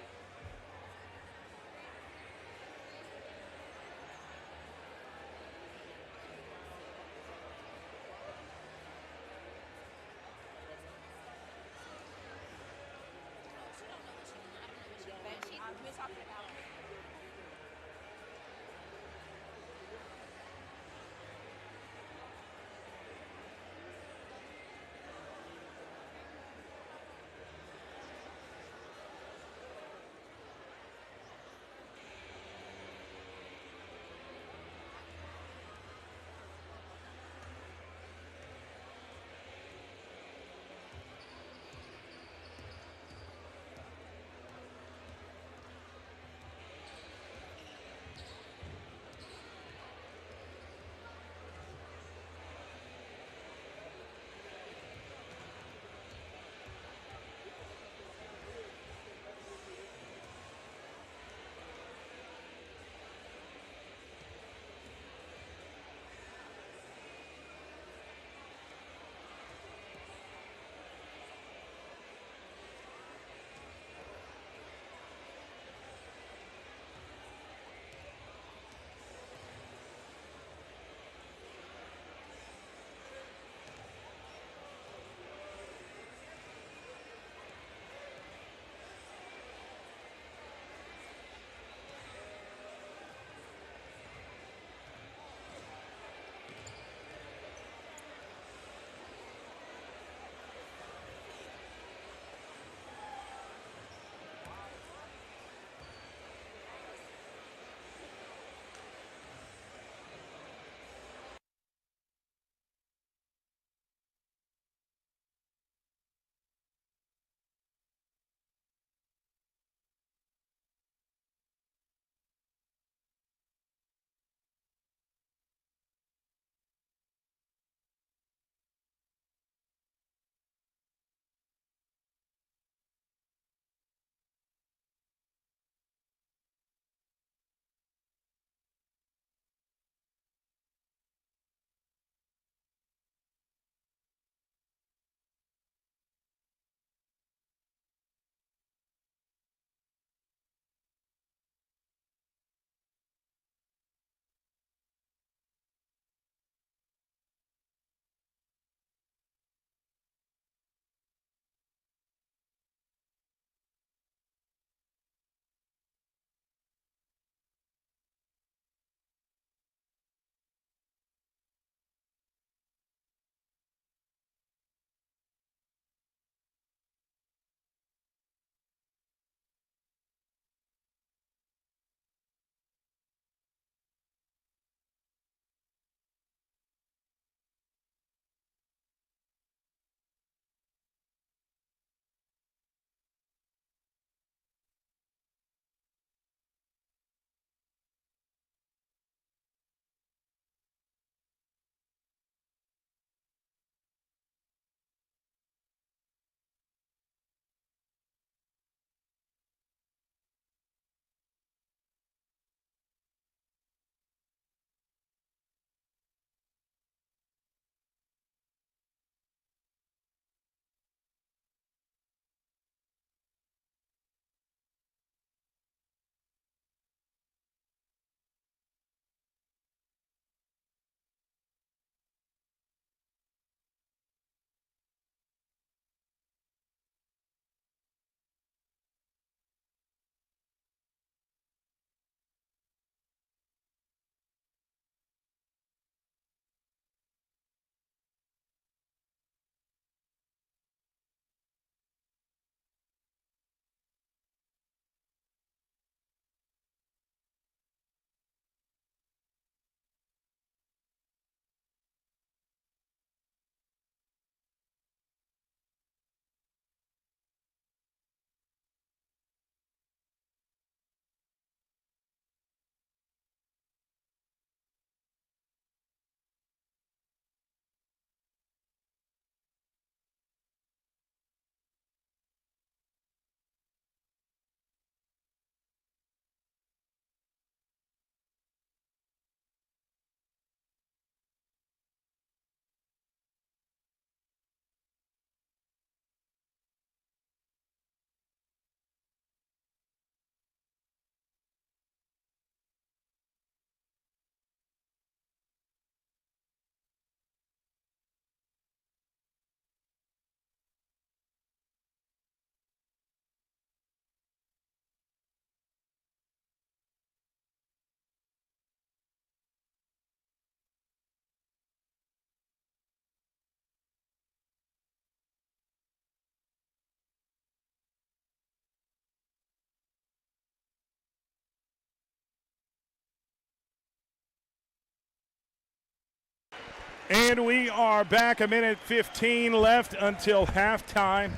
And we are back, a minute 15 left until halftime.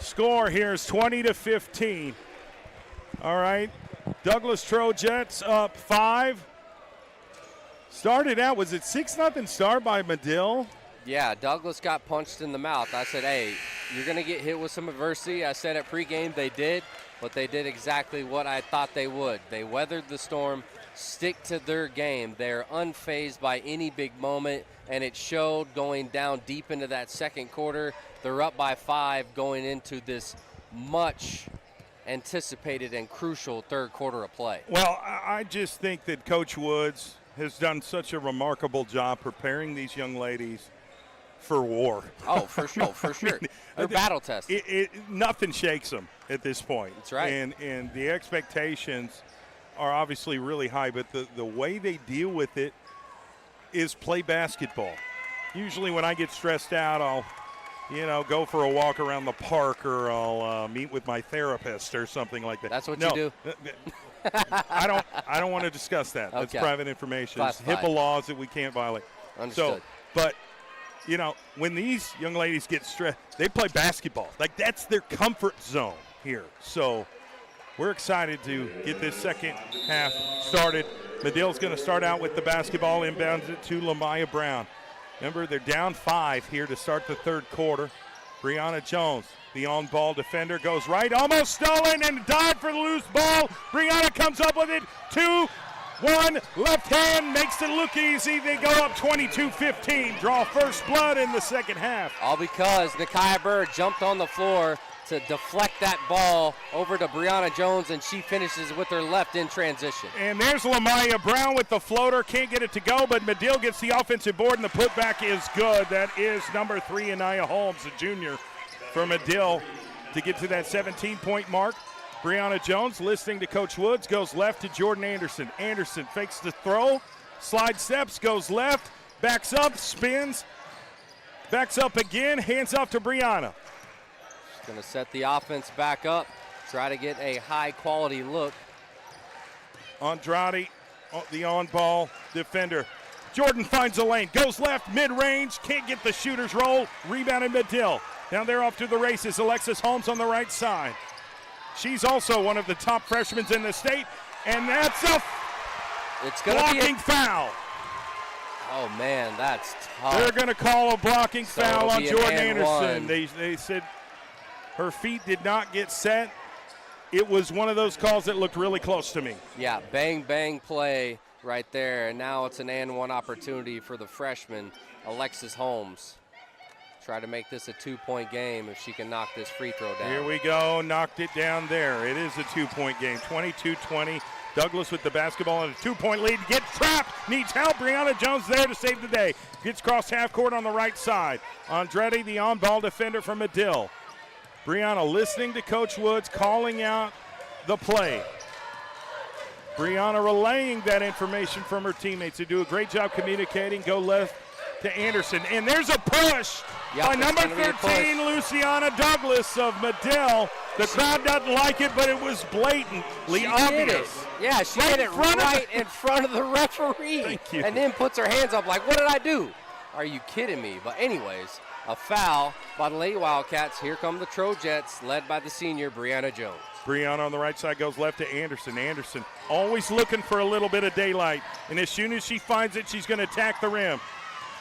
Score here is 20-15. All right, Douglas Trojetts up 5. Started out, was it 6-0 start by Madill? Yeah, Douglas got punched in the mouth. I said, hey, you're going to get hit with some adversity. I said at pregame they did, but they did exactly what I thought they would. They weathered the storm, stick to their game. They're unfazed by any big moment, and it showed going down deep into that second quarter. They're up by 5 going into this much anticipated and crucial third quarter of play. Well, I just think that Coach Woods has done such a remarkable job preparing these young ladies for war. Oh, for sure, for sure. They're battle tested. Nothing shakes them at this point. That's right. And the expectations are obviously really high, but the way they deal with it is play basketball. Usually when I get stressed out, I'll go for a walk around the park, or I'll meet with my therapist or something like that. That's what you do? I don't want to discuss that. That's Okay. private information. It's Classified. HIPAA laws that we can't violate. Understood. But when these young ladies get stressed, they play basketball. Like, that's their comfort zone here. So we're excited to get this second half started. Madill's going to start out with the basketball, inbounds it to Lamaya Brown. Remember, they're down 5 here to start the third quarter. Brianna Jones, the on-ball defender, goes right, almost stolen, and dive for the loose ball. Brianna comes up with it. 2-1, left hand, makes it look easy. They go up 22-15, draw first blood in the second half. All because Nakia Bird jumped on the floor to deflect that ball over to Brianna Jones, and she finishes with her left in transition. And there's Lamaya Brown with the floater. Can't get it to go, but Madill gets the offensive board, and the putback is good. That is number 3, Anaya Holmes, a junior for Madill, to get to that 17-point mark. Brianna Jones, listening to Coach Woods, goes left to Jordan Anderson. Anderson fakes the throw, slide steps, goes left, backs up, spins, backs up again, hands off to Brianna. Going to set the offense back up, try to get a high-quality look. Andrade, the on-ball defender. Jordan finds a lane, goes left, mid-range, can't get the shooter's roll. Rebounded Madill. Now they're off to the races. Alexis Holmes on the right side. She's also one of the top freshmen in the state, and that's a blocking foul. Oh, man, that's tough. They're going to call a blocking foul on Jordan Anderson. One. They said her feet did not get set. It was one of those calls that looked really close to me. Yeah, bang, bang play right there. And now it's an and one opportunity for the freshman, Alexis Holmes. Try to make this a 2-point game if she can knock this free throw down. Here we go, knocked it down there. It is a 2-point game, 22-20. Douglas with the basketball and a 2-point lead. Gets trapped, needs help. Brianna Jones there to save the day. Gets crossed half court on the right side. Andrade, the on-ball defender from Madill. Brianna listening to Coach Woods, calling out the play. Brianna relaying that information from her teammates who do a great job communicating. Go left to Anderson. And there's a push by number 13, Luciana Douglas of Madill. The crowd doesn't like it, but it was blatantly obvious. Yeah, she hit it right in front of the referee. Thank you. And then puts her hands up like, what did I do? Are you kidding me? But anyways, a foul by the Lady Wildcats. Here come the Trojetts, led by the senior, Brianna Jones. Brianna on the right side goes left to Anderson. Anderson always looking for a little bit of daylight. And as soon as she finds it, she's going to attack the rim.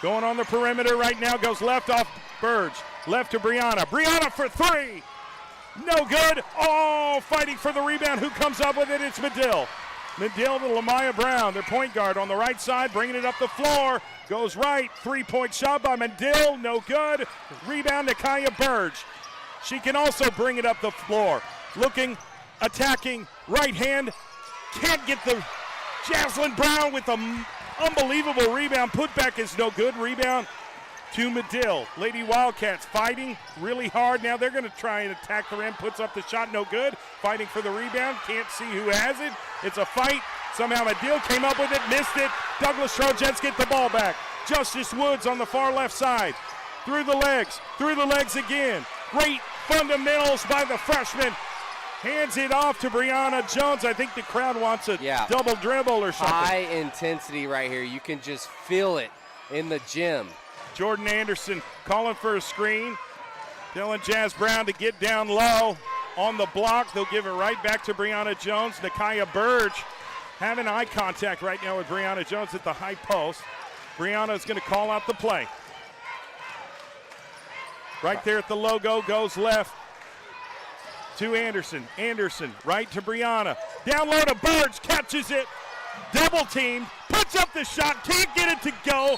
Going on the perimeter right now, goes left off Burge. Left to Brianna. Brianna for 3. No good. Oh, fighting for the rebound. Who comes up with it? It's Madill. Madill to Lamaya Brown, their point guard on the right side, bringing it up the floor. Goes right. 3-point shot by Madill. No good. Rebound to Kaya Burge. She can also bring it up the floor. Looking, attacking, right hand. Can't get the Jaslyn Brown with an unbelievable rebound. Putback is no good. Rebound to Madill. Lady Wildcats fighting really hard. Now they're going to try and attack the rim. Puts up the shot, no good. Fighting for the rebound. Can't see who has it. It's a fight. Somehow Madill came up with it, missed it. Douglas Trojetts get the ball back. Justice Woods on the far left side. Through the legs again. Great fundamentals by the freshman. Hands it off to Brianna Jones. I think the crowd wants a double dribble or something. High intensity right here. You can just feel it in the gym. Jordan Anderson calling for a screen. Telling Jazz Brown to get down low on the block. They'll give it right back to Brianna Jones. Nakia Burge having eye contact right now with Brianna Jones at the high post. Brianna is going to call out the play. Right there at the logo, goes left to Anderson. Anderson right to Brianna. Down low to Burge, catches it. Double teamed, puts up the shot, can't get it to go.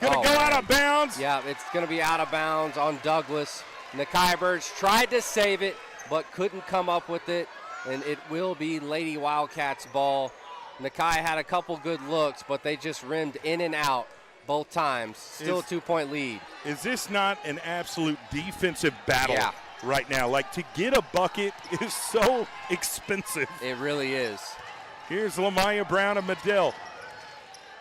Gonna go out of bounds. Yeah, it's gonna be out of bounds on Douglas. Nakia Burge tried to save it, but couldn't come up with it, and it will be Lady Wildcats ball. Nakia had a couple good looks, but they just rimmed in and out both times. Still a 2-point lead. Is this not an absolute defensive battle right now? Like, to get a bucket is so expensive. It really is. Here's Lamaya Brown of Madill.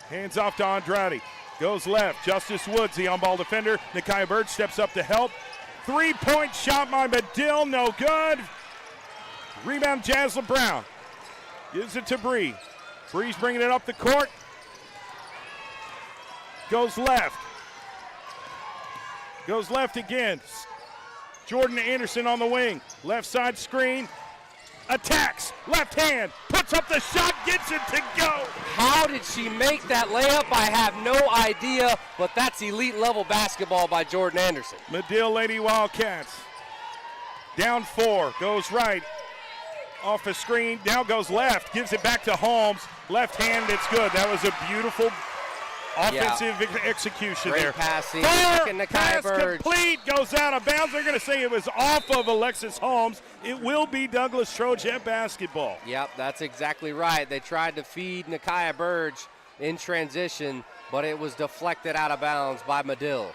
Hands off to Andrade. Goes left. Justice Woods, the on-ball defender. Nakia Burge steps up to help. 3-point shot by Madill, no good. Rebound, Jaslyn Brown. Gives it to Bree. Bree's bringing it up the court. Goes left. Goes left again. Jordan Anderson on the wing. Left side screen. Attacks. Left hand. Puts up the shot. Gets it to go. How did she make that layup? I have no idea, but that's elite level basketball by Jordan Anderson. Madill Lady Wildcats. Down 4. Goes right. Off a screen. Now goes left. Gives it back to Holmes. Left hand. It's good. That was a beautiful offensive execution Great there. passing. Pass Burge. complete. Goes out of bounds. They're going to say it was off of Alexis Holmes. It will be Douglas Trojett basketball. Yep, that's exactly right. They tried to feed Nakia Burge in transition, but it was deflected out of bounds by Madill.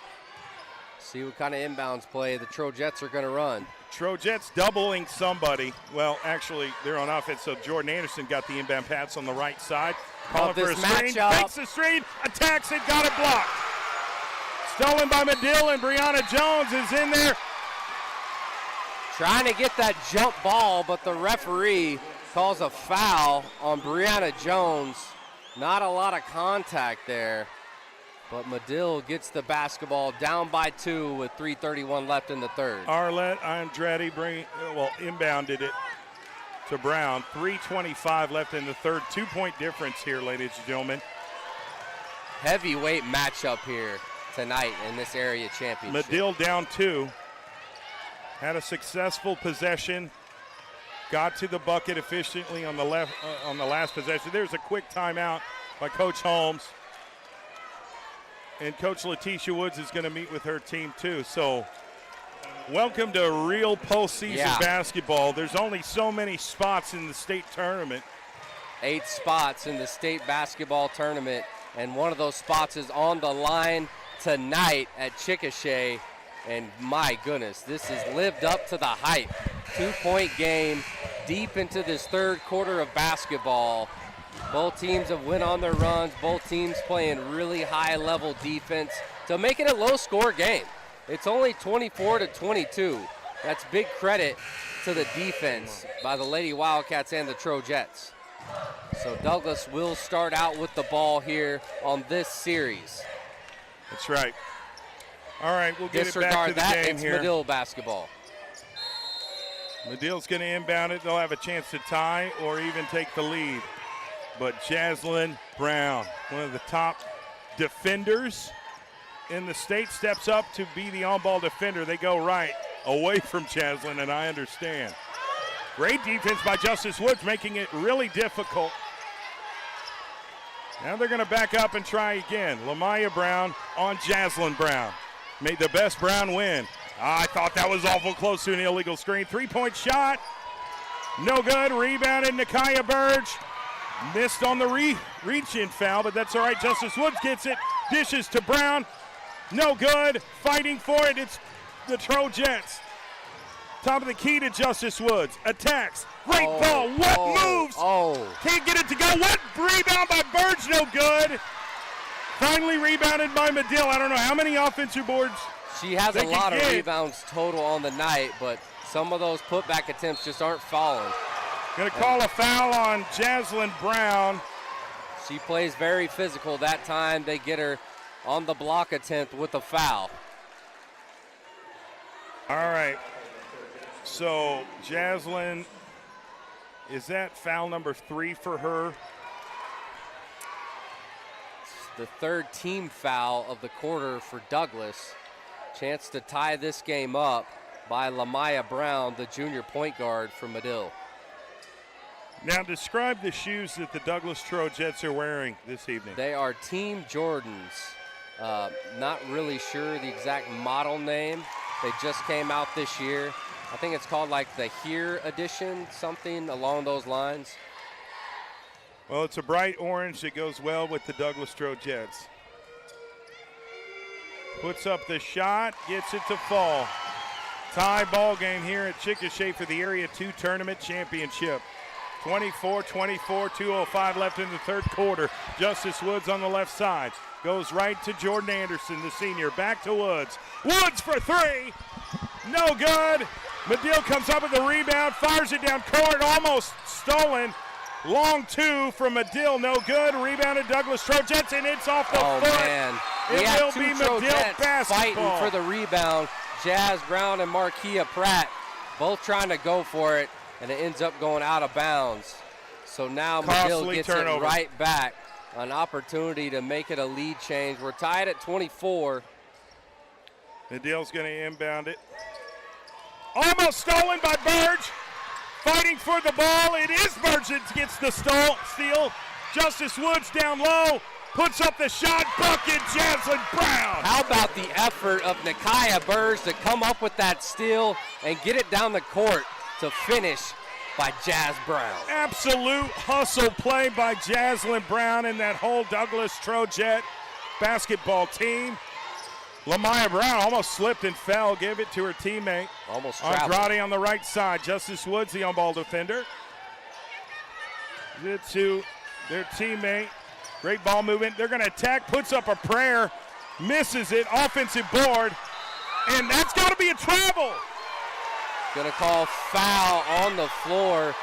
See what kind of inbounds play the Trojetts are going to run. Trojetts doubling somebody. Well, actually, they're on offense, so Jordan Anderson got the inbound pass on the right side. Calling for a screen, fakes the screen, attacks it, got it blocked. Stolen by Madill, and Brianna Jones is in there. Trying to get that jump ball, but the referee calls a foul on Brianna Jones. Not a lot of contact there, but Madill gets the basketball down by 2 with 3:31 left in the third. Arlette Andrade inbounded it to Brown. 3:25 left in the third. 2-point difference here, ladies and gentlemen. Heavyweight matchup here tonight in this area championship. Madill down 2. Had a successful possession. Got to the bucket efficiently on the left on the last possession. There's a quick timeout by Coach Holmes. And Coach Letitia Woods is going to meet with her team too. So welcome to real postseason basketball. There's only so many spots in the state tournament. 8 spots in the state basketball tournament, and one of those spots is on the line tonight at Chickasha. And my goodness, this has lived up to the hype. 2-point game deep into this third quarter of basketball. Both teams have went on their runs. Both teams playing really high-level defense to make it a low-score game. It's only 24-22. That's big credit to the defense by the Lady Wildcats and the Trojetts. So Douglas will start out with the ball here on this series. That's right. All right, we'll get Disregard it back to the game it's here. Madill basketball. Madill's going to inbound it. They'll have a chance to tie or even take the lead. But Jaslyn Brown, one of the top defenders in the state, steps up to be the on-ball defender. They go right away from Jaslyn, and I understand. Great defense by Justice Woods, making it really difficult. Now they're going to back up and try again. Lamaya Brown on Jaslyn Brown. Made the best Brown win. I thought that was awful close to an illegal screen. 3-point shot. No good. Rebounded Nakia Burge. Missed on the reach-in foul, but that's all right. Justice Woods gets it. Dishes to Brown. No good. Fighting for it. It's the Trojetts. Top of the key to Justice Woods. Attacks. Great ball. What moves? Can't get it to go. What rebound by Burge? No good. Finally rebounded by Madill. I don't know how many offensive boards. She has a lot of rebounds total on the night, but some of those putback attempts just aren't falling. Going to call a foul on Jaslyn Brown. She plays very physical that time. They get her on the block attempt with a foul. All right. So, Jaslyn, is that foul number 3 for her? It's the third team foul of the quarter for Douglas. Chance to tie this game up by Lamaya Brown, the junior point guard for Madill. Now describe the shoes that the Douglas Trojetts are wearing this evening. They are Team Jordans. Not really sure the exact model name. They just came out this year. I think it's called like the Here edition, something along those lines. Well, it's a bright orange that goes well with the Douglas Trojetts. Puts up the shot, gets it to fall. Tie ball game here at Chickasha for the Area 2 Tournament Championship. 24-24, 2:05 left in the third quarter. Justice Woods on the left side. Goes right to Jordan Anderson, the senior. Back to Woods. Woods for 3. No good. Madill comes up with the rebound, fires it down court, almost stolen. Long 2 from Madill, no good. Rebounded Douglas Trojetts, and it's off the foot. Man. It We will have be two Madill Trojetts basketball. fighting for the rebound. Jazz Brown and Marquia Pratt both trying to go for it, and it ends up going out of bounds. So now Madill Costly gets turnover. it right back. An opportunity to make it a lead change. We're tied at 24. Madill's going to inbound it. Almost stolen by Burge. Fighting for the ball. It is Burge that gets the steal. Justice Woods down low. Puts up the shot. Bucket, Jaslyn Brown. How about the effort of Nakia Burge to come up with that steal and get it down the court to finish by Jazz Brown. Absolute hustle play by Jaslyn Brown and that whole Douglas Trojett basketball team. Lamaya Brown almost slipped and fell, gave it to her teammate. Almost traveled. Andrade on the right side. Justice Woods, the on-ball defender. Give it to their teammate. Great ball movement. They're going to attack, puts up a prayer, misses it, offensive board, and that's got to be a travel. Gonna call foul on the floor.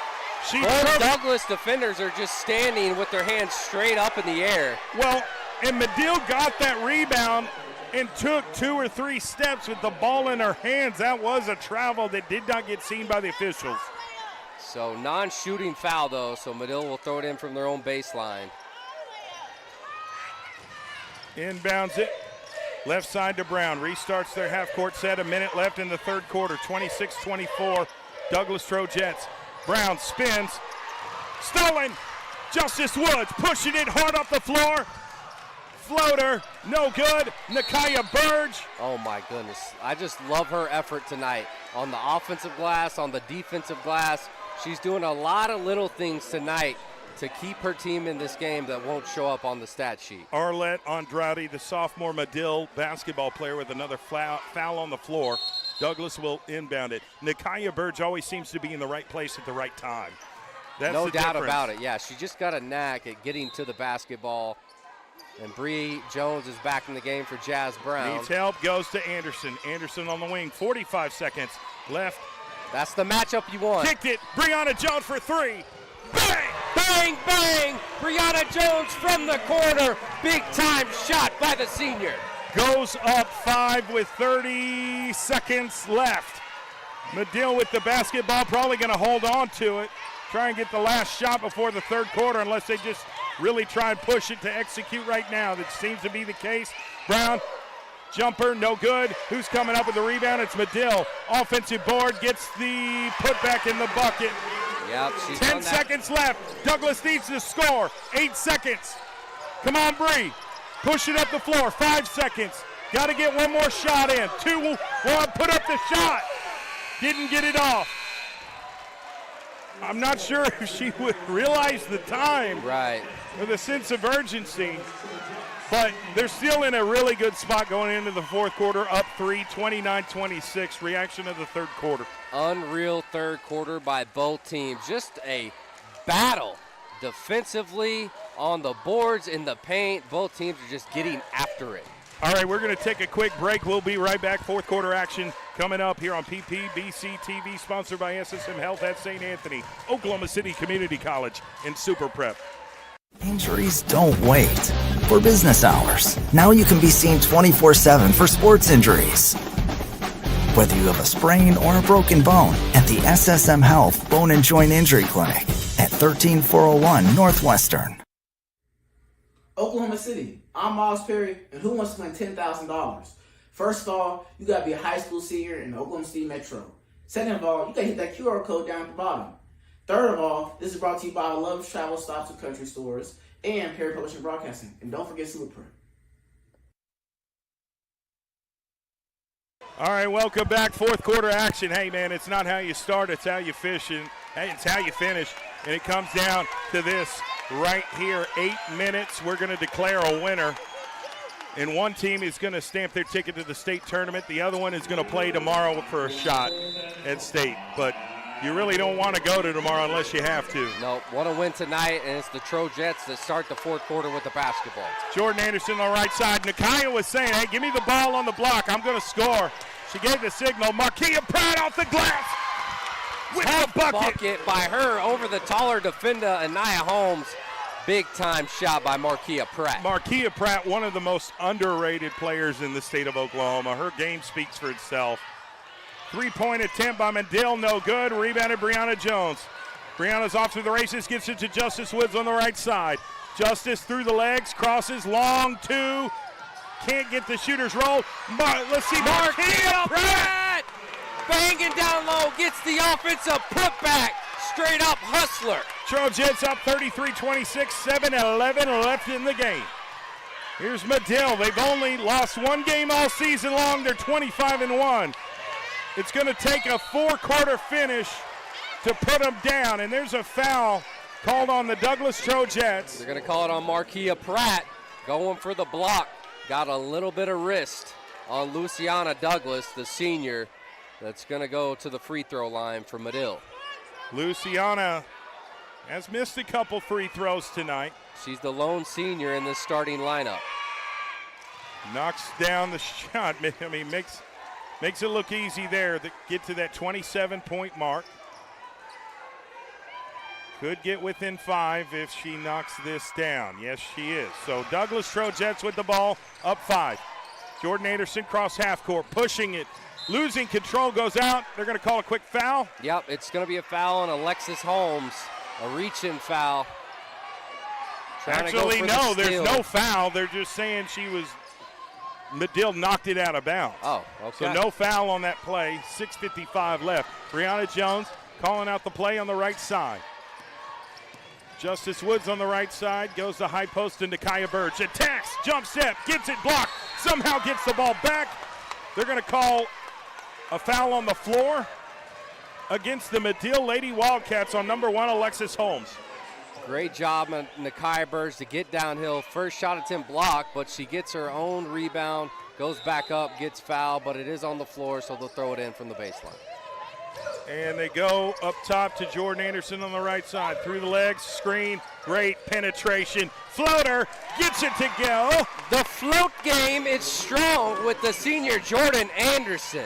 Both Douglas defenders are just standing with their hands straight up in the air. Well, and Madill got that rebound and took 2 or 3 steps with the ball in her hands. That was a travel that did not get seen by the officials. So non-shooting foul though, so Madill will throw it in from their own baseline. Inbounds it. Left side to Brown. Restarts their half-court set. A minute left in the third quarter. 26-24. Douglas Trojetts. Brown spins. Stolen. Justice Woods pushing it hard up the floor. Floater. No good. Nakia Burge. Oh my goodness. I just love her effort tonight. On the offensive glass, on the defensive glass. She's doing a lot of little things tonight to keep her team in this game that won't show up on the stat sheet. Arlette Andrade, the sophomore Madill basketball player, with another foul on the floor. Douglas will inbound it. Nakia Burge always seems to be in the right place at the right time. That's no the doubt difference. about it. Yeah, she just got a knack at getting to the basketball. And Bree Jones is back in the game for Jazz Brown. Needs help, goes to Anderson. Anderson on the wing, 45 seconds left. That's the matchup you want. Kicked it, Brianna Jones for 3. Bang! Bang, bang! Brianna Jones from the corner. Big time shot by the senior. Goes up 5 with 30 seconds left. Madill with the basketball, probably going to hold on to it. Try and get the last shot before the third quarter, unless they just really try and push it to execute right now. That seems to be the case. Brown, jumper, no good. Who's coming up with the rebound? It's Madill. Offensive board, gets the putback in the bucket. Yep, she's 10 done that. seconds left. Douglas needs to score. 8 seconds. Come on, Bree. Push it up the floor. 5 seconds. Got to get one more shot in. 2 will put up the shot. Didn't get it off. I'm not sure if she would realize the time. Right. With a sense of urgency. But they're still in a really good spot going into the fourth quarter, up 3, 29-26. Reaction of the third quarter. Unreal third quarter by both teams. Just a battle defensively, on the boards, in the paint. Both teams are just getting after it. All right, we're going to take a quick break. We'll be right back. Fourth quarter action coming up here on PPBC TV, sponsored by SSM Health at St. Anthony, Oklahoma City Community College, and Super Prep. Injuries don't wait. for business hours. Now you can be seen 24/7 for sports injuries. Whether you have a sprain or a broken bone, at the SSM Health Bone and Joint Injury Clinic at 13401 Northwestern. Oklahoma City, I'm Miles Perry, and who wants to win $10,000? First of all, you gotta be a high school senior in the Oklahoma City Metro. Second of all, you gotta hit that QR code down at the bottom. Third of all, this is brought to you by Love's Travel Stops and Country Stores and Perry Publishing Broadcasting. And don't forget Superprint. All right, welcome back. Fourth quarter action. Hey, man, it's not how you start, it's how you finish. It's how you finish. And it comes down to this right here. 8 minutes. We're going to declare a winner. And one team is going to stamp their ticket to the state tournament. The other one is going to play tomorrow for a shot at state. But you really don't want to go to tomorrow unless you have to. No, want to win tonight, and it's the Trojetts that start the fourth quarter with the basketball. Jordan Anderson on the right side. Nakaya was saying, hey, give me the ball on the block. I'm going to score. She gave the signal. Markia Pratt off the glass with the bucket. By her over the taller defender, Anaya Holmes. Big-time shot by Markia Pratt. Markia Pratt, one of the most underrated players in the state of Oklahoma. Her game speaks for itself. Three-point attempt by Madill, no good. Rebounded Brianna Jones. Brianna's off to the races, gets it to Justice Woods on the right side. Justice through the legs, crosses, long two. Can't get the shooter's roll. Let's see, Markia Pratt! Banging down low, gets the offensive putback. Straight up hustler. Trojetts up 33-26, 7-11 left in the game. Here's Madill. They've only lost one game all season long. They're 25-1. It's going to take a four-quarter finish to put them down, and there's a foul called on the Douglas Trojetts. They're going to call it on Markia Pratt, going for the block. Got a little bit of wrist on Luciana Douglas, the senior, that's going to go to the free throw line for Madill. Luciana has missed a couple free throws tonight. She's the lone senior in this starting lineup. Knocks down the shot. I mean, makes it look easy there to get to that 27-point mark. Could get within 5 if she knocks this down. Yes, she is. So Douglas Trojetts with the ball, up 5. Jordan Anderson cross half court, pushing it. Losing control, goes out. They're going to call a quick foul. Yep, it's going to be a foul on Alexis Holmes. A reach-in foul. Actually, no, there's no foul. They're just saying Madill knocked it out of bounds. Oh, okay. So no foul on that play. 6:55 left. Brianna Jones calling out the play on the right side. Justice Woods on the right side, goes to high post into Kaya Burge. Attacks, jump step, gets it blocked, somehow gets the ball back. They're going to call a foul on the floor against the Madill Lady Wildcats on number 1, Alexis Holmes. Great job on Nakia Burge to get downhill. First shot attempt blocked, but she gets her own rebound, goes back up, gets fouled, but it is on the floor, so they'll throw it in from the baseline. And they go up top to Jordan Anderson on the right side. Through the legs, screen, great penetration. Floater, gets it to go. The float game is strong with the senior Jordan Anderson.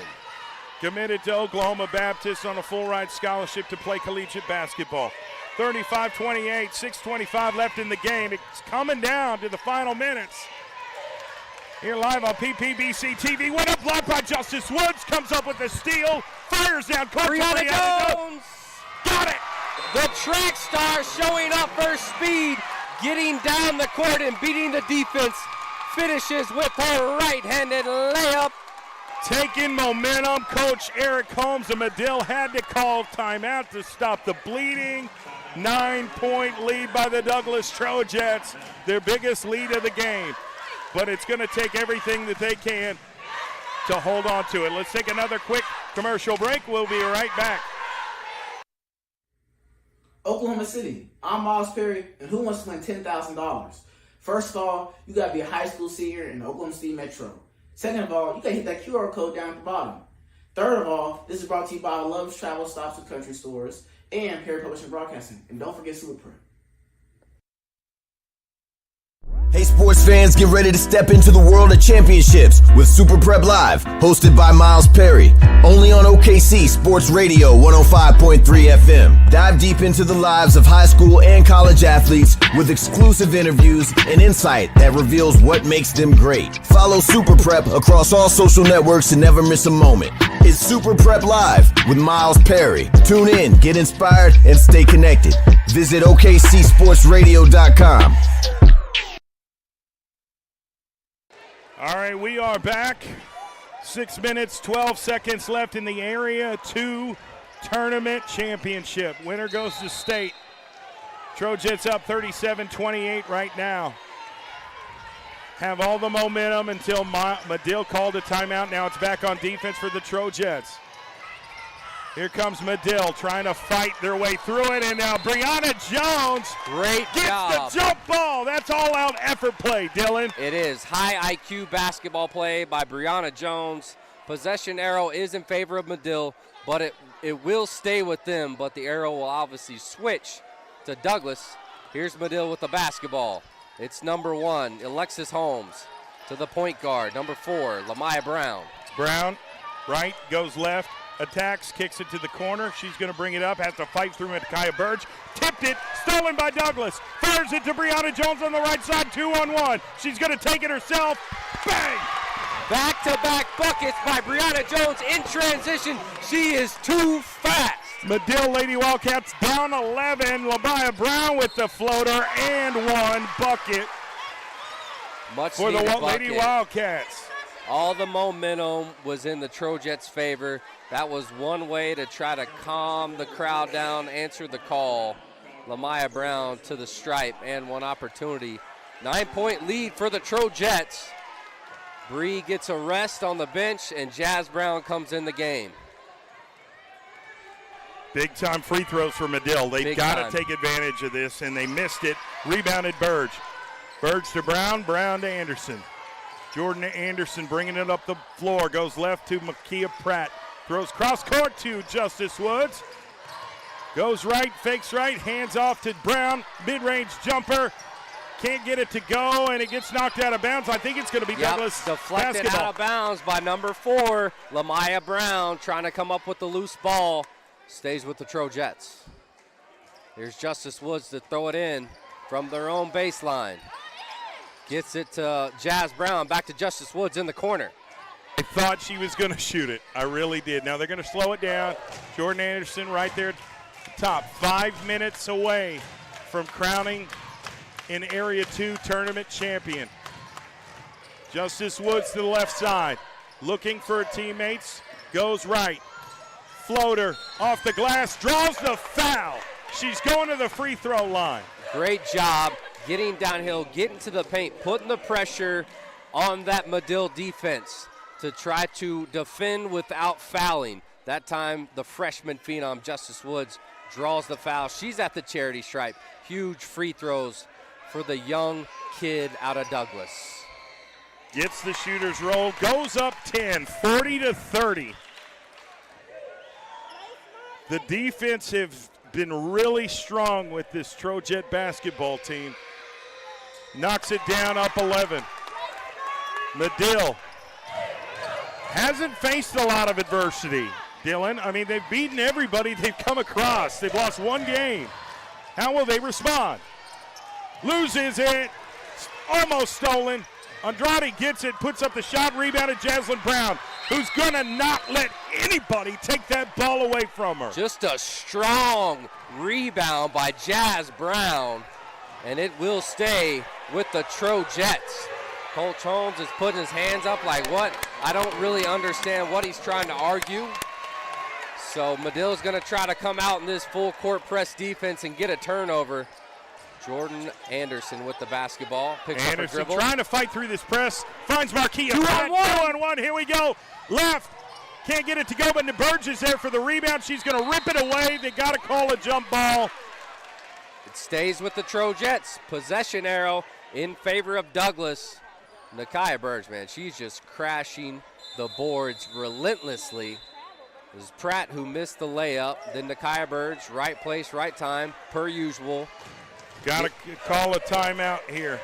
Committed to Oklahoma Baptist on a full ride scholarship to play collegiate basketball. 35-28, 6:25 left in the game. It's coming down to the final minutes. Here live on PPBC TV. What a block by Justice Woods. Comes up with a steal. Fires down court. Brianna Jones. Got it. The track star showing up her speed, getting down the court and beating the defense. Finishes with her right-handed layup. Taking momentum, Coach Eric Holmes of Madill had to call timeout to stop the bleeding. 9-point lead by the Douglas Trojetts, their biggest lead of the game. But it's going to take everything that they can to hold on to it. Let's take another quick commercial break. We'll be right back. Oklahoma City, I'm Miles Perry, and who wants to win $10,000? First of all, you got to be a high school senior in the Oklahoma City Metro. Second of all, you got to hit that QR code down at the bottom. Third of all, this is brought to you by Love's Travel Stops and Country Stores and Perry Publishing Broadcasting. And don't forget Superprint. Hey sports fans, get ready to step into the world of championships with Super Prep Live, hosted by Miles Perry. Only on OKC Sports Radio 105.3 FM. Dive deep into the lives of high school and college athletes with exclusive interviews and insight that reveals what makes them great. Follow Super Prep across all social networks to never miss a moment. It's Super Prep Live with Miles Perry. Tune in, get inspired, and stay connected. Visit OKCSportsRadio.com. All right, we are back. 6 minutes, 12 seconds left in the Area 2 Tournament Championship. Winner goes to state. Trojetts up 37-28 right now. Have all the momentum until Madill called a timeout. Now it's back on defense for the Trojetts. Here comes Madill trying to fight their way through it, and now Brianna Jones gets the jump ball. That's all-out effort play, Dylan. It is high IQ basketball play by Brianna Jones. Possession arrow is in favor of Madill, but it will stay with them, but the arrow will obviously switch to Douglas. Here's Madill with the basketball. It's number 1, Alexis Holmes, to the point guard. Number 4, Lamaya Brown. Brown, right, goes left. Attacks, kicks it to the corner. She's going to bring it up, has to fight through Micaiah Burge. Tipped it, stolen by Douglas. Fires it to Brianna Jones on the right side, 2-on-1. She's going to take it herself. Bang! Back-to-back buckets by Brianna Jones in transition. She is too fast. Madill Lady Wildcats down 11. Lamaya Brown with the floater and 1 bucket for the Lady Wildcats. All the momentum was in the Trojetts' favor. That was one way to try to calm the crowd down, answer the call. Lamaya Brown to the stripe and 1 opportunity. 9-point lead for the Trojetts. Bree gets a rest on the bench, and Jazz Brown comes in the game. Big-time free throws for Madill. They've got to take advantage of this, and they missed it. Rebounded Burge. Burge to Brown, Brown to Anderson. Jordan Anderson bringing it up the floor. Goes left to Makia Pratt. Throws cross court to Justice Woods. Goes right, fakes right, hands off to Brown. Mid-range jumper. Can't get it to go, and it gets knocked out of bounds. I think it's going to be Douglas deflected basketball. Out of bounds by number 4, Lamaya Brown, trying to come up with the loose ball. Stays with the Trojetts. Here's Justice Woods to throw it in from their own baseline. Gets it to Jazz Brown, back to Justice Woods in the corner. I thought she was going to shoot it. I really did. Now they're going to slow it down. Jordan Anderson right there at the top. 5 minutes away from crowning an Area 2 tournament champion. Justice Woods to the left side. Looking for her teammates. Goes right. Floater off the glass. Draws the foul. She's going to the free throw line. Great job getting downhill, getting to the paint, putting the pressure on that Madill defense to try to defend without fouling. That time, the freshman phenom, Justice Woods, draws the foul. She's at the charity stripe. Huge free throws for the young kid out of Douglas. Gets the shooter's roll, goes up 10, 40-30. The defense have been really strong with this Trojett basketball team. Knocks it down, up 11. Madill hasn't faced a lot of adversity, Dylan. I mean, they've beaten everybody they've come across. They've lost 1 game. How will they respond? Loses it. Almost stolen. Andrade gets it, puts up the shot, rebounded Jaslyn Brown, who's going to not let anybody take that ball away from her. Just a strong rebound by Jazz Brown, and it will stay with the Trojetts. Coach Holmes is putting his hands up like, what? I don't really understand what he's trying to argue. So Madill's going to try to come out in this full court press defense and get a turnover. Jordan Anderson with the basketball. Picks Anderson up a dribble. trying to fight through this press. Finds Marquia. 2-on-1. Here we go. Left. Can't get it to go, but Burge is there for the rebound. She's going to rip it away. They got to call a jump ball. It stays with the Trojetts. Possession arrow in favor of Douglas. Nakia Burge, man, she's just crashing the boards relentlessly. It was Pratt who missed the layup. Then Nakia Burge, right place, right time, per usual. Got to call a timeout here.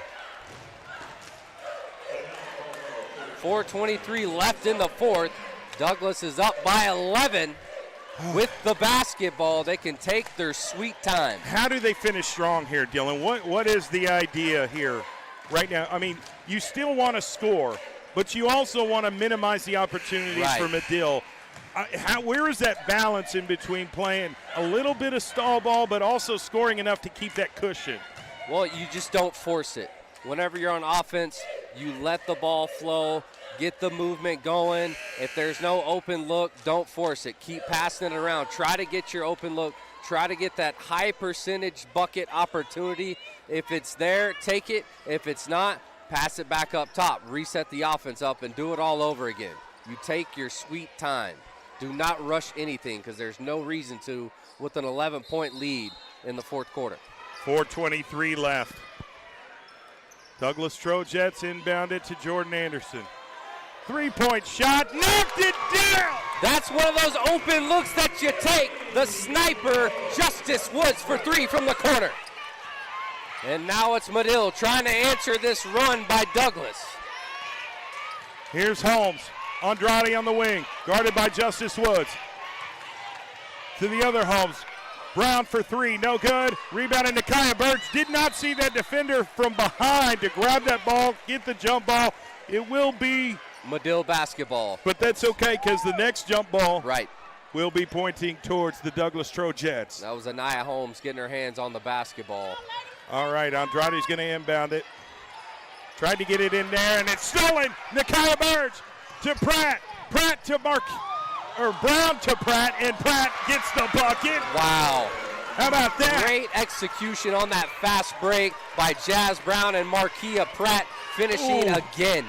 4:23 left in the fourth. Douglas is up by 11 with the basketball. They can take their sweet time. How do they finish strong here, Dylan? What is the idea here right now? I mean, you still want to score, but you also want to minimize the opportunities for Madill. Where is that balance in between playing a little bit of stall ball but also scoring enough to keep that cushion? Well, you just don't force it. Whenever you're on offense, you let the ball flow, get the movement going. If there's no open look, don't force it. Keep passing it around. Try to get your open look. Try to get that high percentage bucket opportunity. If it's there, take it. If it's not, pass it back up top. Reset the offense up and do it all over again. You take your sweet time. Do not rush anything because there's no reason to with an 11-point lead in the fourth quarter. 4:23 left. Douglas Trojetts inbounded to Jordan Anderson. Three-point shot, knocked it down! That's one of those open looks that you take. The sniper, Justice Woods for three from the corner. And now it's Madill trying to answer this run by Douglas. Here's Holmes. Andrade on the wing, guarded by Justice Woods. To the other Holmes. Brown for three, no good. Rebounded Nakia Birch. Did not see that defender from behind to grab that ball, get the jump ball. It will be Madill basketball. But that's okay because the next jump ball right will be pointing towards the Douglas Trojetts. That was Anaya Holmes getting her hands on the basketball. All right, Andrade's going to inbound it. Tried to get it in there, and it's stolen. Nakia Birch to Pratt. Pratt to Brown to Pratt, and Pratt gets the bucket. Wow. How about that? Great execution on that fast break by Jazz Brown and Markia Pratt finishing again.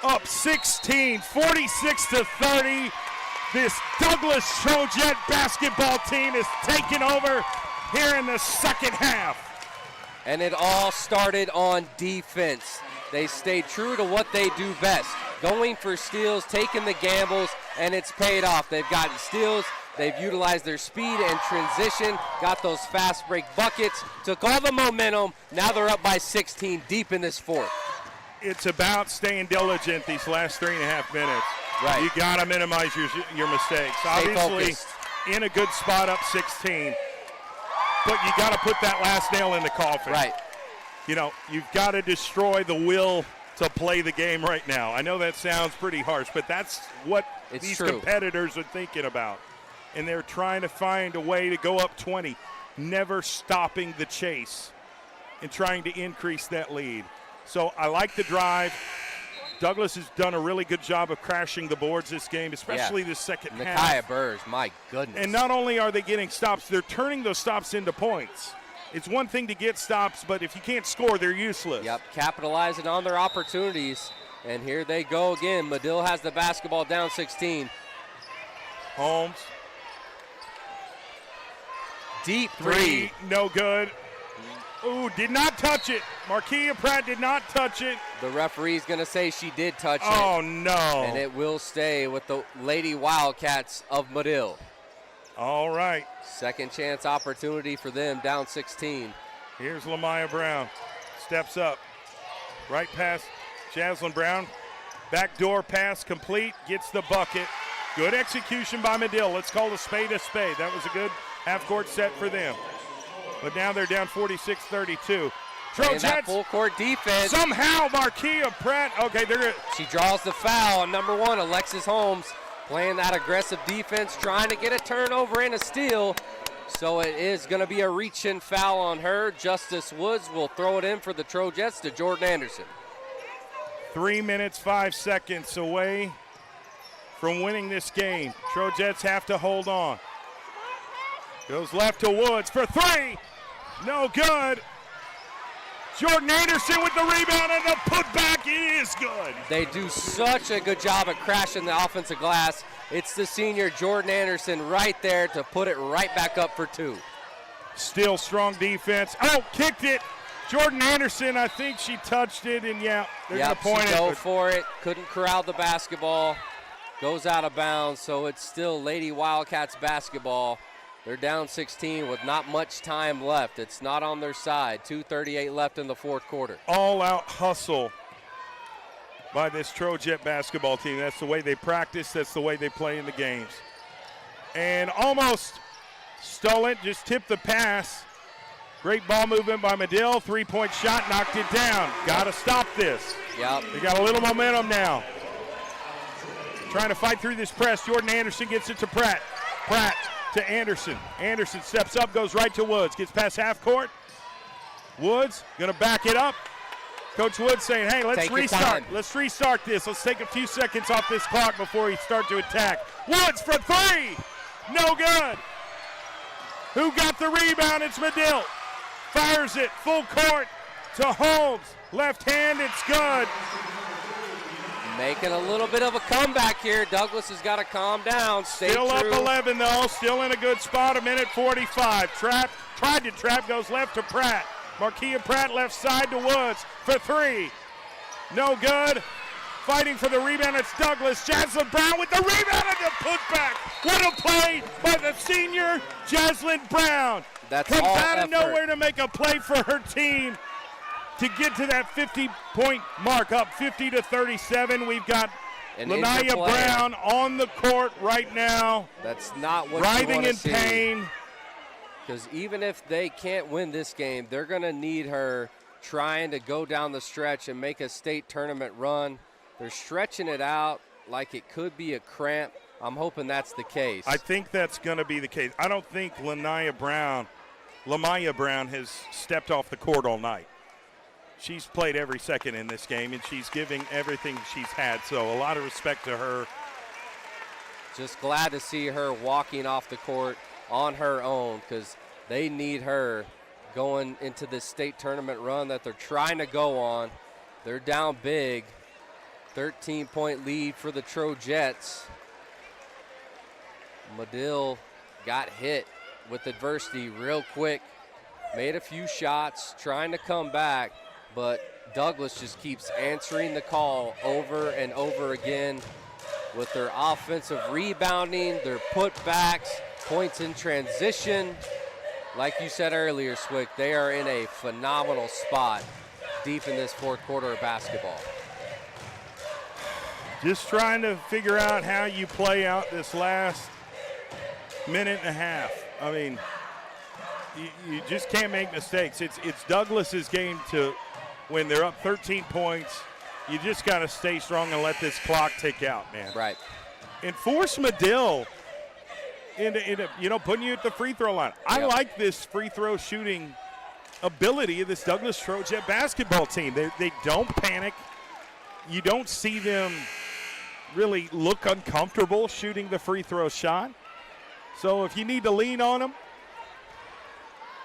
Up 16, 46-30. This Douglas Trojett basketball team is taking over here in the second half. And it all started on defense. They stayed true to what they do best, going for steals, taking the gambles, and it's paid off. They've gotten steals, they've utilized their speed and transition, got those fast break buckets, took all the momentum. Now they're up by 16 deep in this fourth. It's about staying diligent these last 3.5 minutes. Right. You got to minimize your mistakes. Stay Obviously, focused. in a good spot up 16, but you got to put that last nail in the coffin. Right. You know, you've got to destroy the will to play the game right now. I know that sounds pretty harsh, but that's what these competitors are thinking about. And they're trying to find a way to go up 20, never stopping the chase and trying to increase that lead. So I like the drive. Douglas has done a really good job of crashing the boards this game, especially the second half. Nakia Burge, my goodness. And not only are they getting stops, they're turning those stops into points. It's one thing to get stops, but if you can't score, they're useless. Yep, capitalizing on their opportunities. And here they go again. Madill has the basketball down 16. Holmes. Deep three. No good. Ooh, did not touch it. Markia Pratt did not touch it. The referee's going to say she did touch it. Oh, no. And it will stay with the Lady Wildcats of Madill. All right. Second chance opportunity for them, down 16. Here's Lamaya Brown. Steps up. Right pass, Jaslyn Brown. Backdoor pass complete, gets the bucket. Good execution by Madill. Let's call a spade a spade. That was a good half-court set for them. But now they're down 46-32. Trojetts full court defense. Somehow Markia Pratt. Okay, she draws the foul on number one, Alexis Holmes, playing that aggressive defense, trying to get a turnover and a steal. So it is going to be a reach-in foul on her. Justice Woods will throw it in for the Trojetts to Jordan Anderson. 3 minutes, 5 seconds away from winning this game. Trojetts have to hold on. Goes left to Woods for three. No good. Jordan Anderson with the rebound and the putback. It is good. They do such a good job at crashing the offensive glass. It's the senior Jordan Anderson right there to put it right back up for two. Still strong defense. Oh, kicked it. Jordan Anderson, I think she touched it, and they're going to point it. Go for it. Couldn't corral the basketball. Goes out of bounds, so it's still Lady Wildcats basketball. They're down 16 with not much time left. It's not on their side. 2:38 left in the fourth quarter. All-out hustle by this Trojett basketball team. That's the way they practice. That's the way they play in the games. And almost stole it, just tipped the pass. Great ball movement by Madill. Three-point shot, knocked it down. Got to stop this. Yep. They got a little momentum now. Trying to fight through this press. Jordan Anderson gets it to Pratt. Pratt to Anderson. Anderson steps up, goes right to Woods. Gets past half court. Woods going to back it up. Coach Woods saying, hey, let's restart. Let's restart this. Let's take a few seconds off this clock before we start to attack. Woods for three. No good. Who got the rebound? It's Madill. Fires it full court to Holmes. Left hand, it's good. Making a little bit of a comeback here. Douglas has got to calm down. Stay Still true. up 11, though. Still in a good spot. A minute 45. Trap, tried to trap, goes left to Pratt. Markeia Pratt left side to Woods for three. No good. Fighting for the rebound, it's Douglas. Jaslyn Brown with the rebound and the putback. What a play by the senior Jaslyn Brown. That's comes all out of effort. nowhere to make a play for her team to get to that 50-point mark, up 50-37. We've got Lanaya Brown on the court right now. That's not what writhing you want to in see. pain. Because even if they can't win this game, they're going to need her trying to go down the stretch and make a state tournament run. They're stretching it out like it could be a cramp. I'm hoping that's the case. I think that's going to be the case. I don't think Lamaya Brown has stepped off the court all night. She's played every second in this game, and she's giving everything she's had. So a lot of respect to her. Just glad to see her walking off the court on her own, because they need her going into this state tournament run that they're trying to go on. They're down big. 13-point lead for the Trojetts. Madill got hit with adversity real quick. Made a few shots, trying to come back, but Douglas just keeps answering the call over and over again with their offensive rebounding, their putbacks, points in transition. Like you said earlier, Swick, they are in a phenomenal spot deep in this fourth quarter of basketball. Just trying to figure out how you play out this last minute and a half. I mean, you just can't make mistakes. It's Douglas's game to, when they're up 13 points, you just got to stay strong and let this clock tick out, man. Right. And force Madill into putting you at the free throw line. I like this free throw shooting ability of this Douglas Trojett basketball team. They don't panic. You don't see them really look uncomfortable shooting the free throw shot. So if you need to lean on them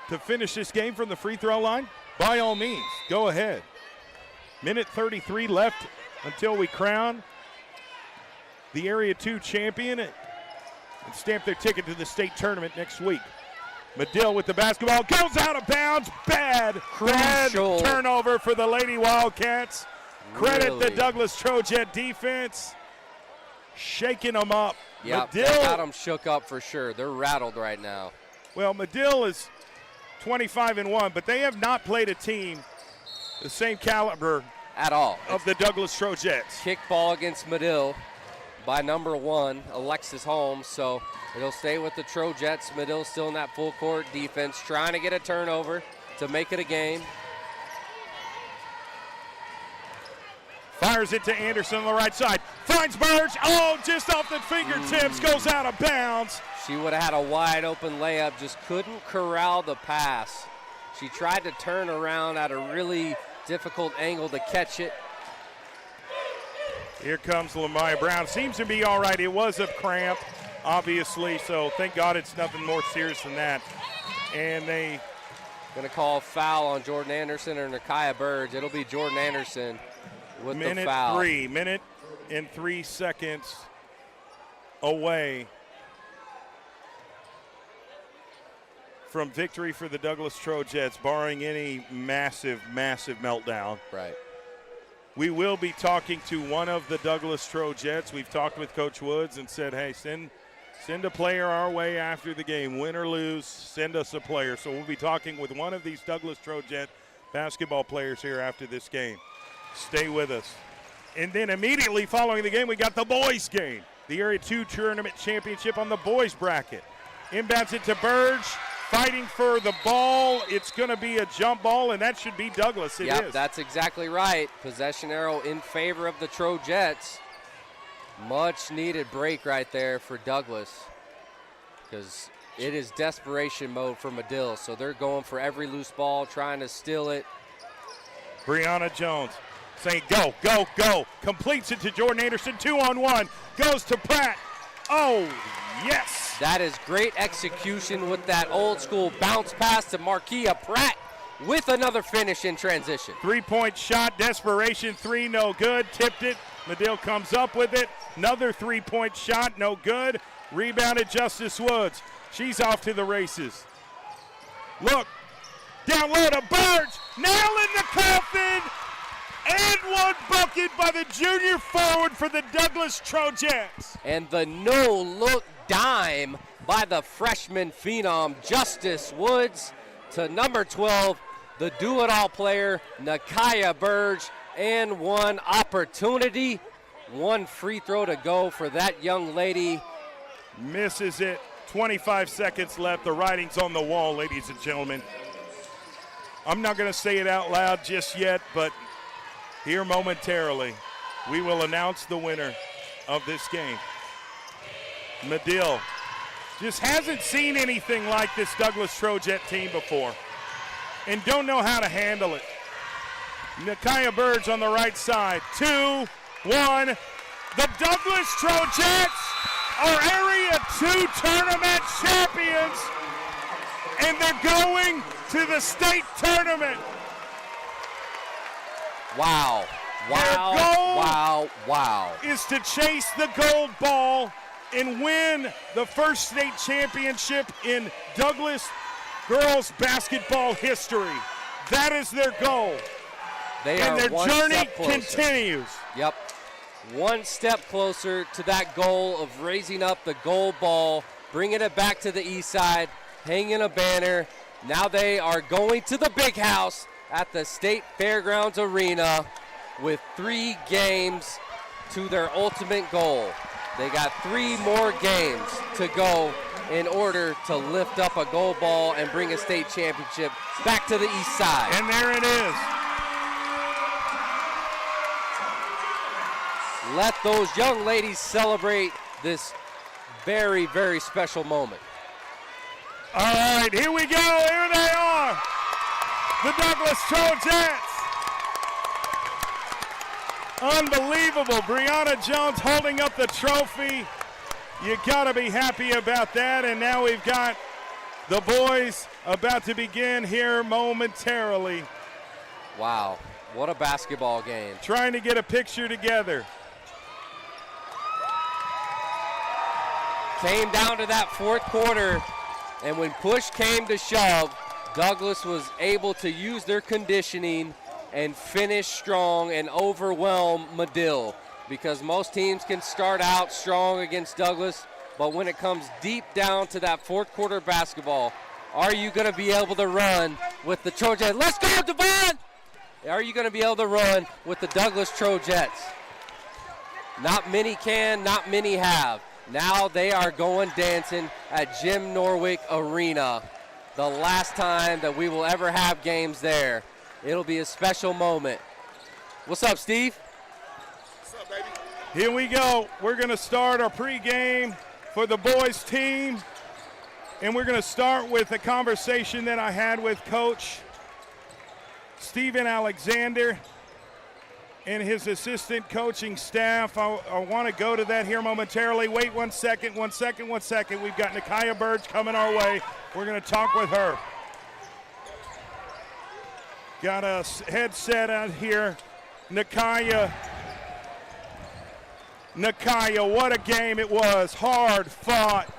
to finish this game from the free throw line, by all means, go ahead. Minute 33 left until we crown the Area 2 champion and stamp their ticket to the state tournament next week. Madill with the basketball, goes out of bounds. Bad turnover for the Lady Wildcats. Credit the Douglas Trojett defense. Shaking them up. Yeah, they got them shook up for sure. They're rattled right now. Well, Madill is 25-1, but they have not played a team the same caliber at all of the Douglas Trojetts. Kickball against Madill by number 1, Alexis Holmes. So it'll stay with the Trojetts. Madill still in that full court defense, trying to get a turnover to make it a game. Fires it to Anderson on the right side. Finds Burge. Oh, just off the fingertips. Goes out of bounds. She would have had a wide open layup. Just couldn't corral the pass. She tried to turn around at a really difficult angle to catch it. Here comes Lamaya Brown. Seems to be all right. It was a cramp, obviously, so thank God it's nothing more serious than that. And they going to call a foul on Jordan Anderson or Nakia Burge. It'll be Jordan Anderson with the foul. Minute and 3 seconds away from victory for the Douglas Trojetts, barring any massive meltdown. Right. We will be talking to one of the Douglas Trojetts. We've talked with Coach Woods and said, hey, send a player our way after the game. Win or lose, send us a player. So we'll be talking with one of these Douglas Trojett basketball players here after this game. Stay with us. And then immediately following the game, we got the boys game. The Area 2 Tournament Championship on the boys bracket. Inbounds it to Burge, fighting for the ball. It's going to be a jump ball, and that should be Douglas. It Yep, is. that's exactly right. Possession arrow in favor of the Trojetts. Much needed break right there for Douglas, because it is desperation mode for Madill. So they're going for every loose ball, trying to steal it. Brianna Jones saying go, go, go. Completes it to Jordan Anderson, 2-on-1. Goes to Pratt. Oh, yes. That is great execution with that old school bounce pass to Marquia Pratt with another finish in transition. 3-point shot, desperation three, no good. Tipped it. Madill comes up with it. Another 3-point shot, no good. Rebounded Justice Woods. She's off to the races. Look, down low to Burge. Nail in the coffin. And one bucket by the junior forward for the Douglas Trojetts. And the no-look dime by the freshman phenom Justice Woods to number 12, the do-it-all player Nakaya Burge, and one opportunity, one free throw to go for that young lady. Misses it. 25 seconds left. The writing's on the wall, ladies and gentlemen. I'm not going to say it out loud just yet, but here momentarily, we will announce the winner of this game. Madill just hasn't seen anything like this Douglas Trojett team before and don't know how to handle it. Nakaya Burge on the right side. 2-1. The Douglas Trojetts are Area 2 tournament champions, and they're going to the state tournament. Wow, wow, Their goal wow, wow. is to chase the gold ball and win the first state championship in Douglas girls basketball history. That is their goal. They And are their one journey step closer. continues. Yep. One step closer to that goal of raising up the gold ball, bringing it back to the east side, hanging a banner. Now they are going to the big house at the State Fairgrounds Arena with 3 games to their ultimate goal. They got 3 more games to go in order to lift up a gold ball and bring a state championship back to the east side. And there it is. Let those young ladies celebrate this very, very special moment. All right, here we go. Here they are. The Douglas Trojetts. Unbelievable. Brianna Jones holding up the trophy. You got to be happy about that. And now we've got the boys about to begin here momentarily. Wow, what a basketball game. Trying to get a picture together. Came down to that fourth quarter, and when push came to shove, Douglas was able to use their conditioning and finish strong and overwhelm Madill, because most teams can start out strong against Douglas, but when it comes deep down to that fourth quarter basketball, are you going to be able to run with the Trojetts? Let's go, Devon! Are you going to be able to run with the Douglas Trojetts? Not many can, not many have. Now they are going dancing at Jim Norwick Arena. The last time that we will ever have games there. It'll be a special moment. What's up, Steve? What's up, baby? Here we go. We're going to start our pregame for the boys team. And we're going to start with a conversation that I had with Coach Steven Alexander and his assistant coaching staff. I want to go to that here momentarily. Wait 1 second. We've got Nakaya Burge coming our way. We're going to talk with her. Got a headset out here. Nakaya, what a game it was. Hard fought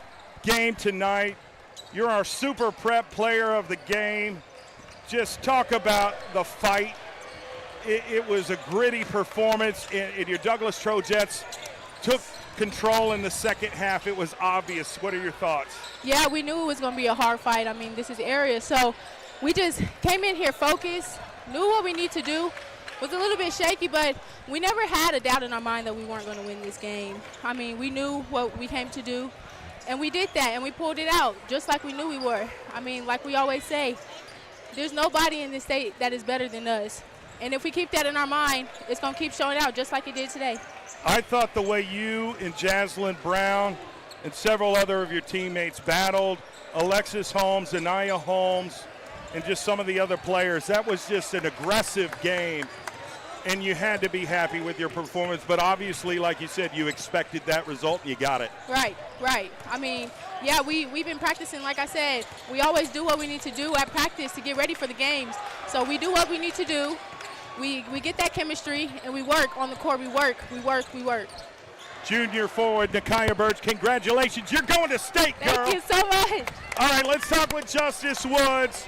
game tonight. You're our super prep player of the game. Just talk about the fight. It was a gritty performance, and your Douglas Trojetts took control in the second half. It was obvious. What are your thoughts? Yeah, we knew it was going to be a hard fight. This is area, so we just came in here focused, knew what we need to do, was a little bit shaky, but we never had a doubt in our mind that we weren't going to win this game. I mean, we knew what we came to do, and we did that, and we pulled it out just like we knew we were. I mean, like we always say, there's nobody in this state that is better than us. And if we keep that in our mind, it's going to keep showing out just like it did today. I thought the way you and Jaslyn Brown and several other of your teammates battled, Alexis Holmes, Anaya Holmes, and just some of the other players, that was just an aggressive game, and you had to be happy with your performance. But obviously, like you said, you expected that result, and you got it. Right. I mean, yeah, we've been practicing. Like I said, we always do what we need to do at practice to get ready for the games. So we do what we need to do. We get that chemistry, and we work on the court. We work. Junior forward Nakaya Birch, congratulations. You're going to state, girl. Thank you so much. All right, let's talk with Justice Woods,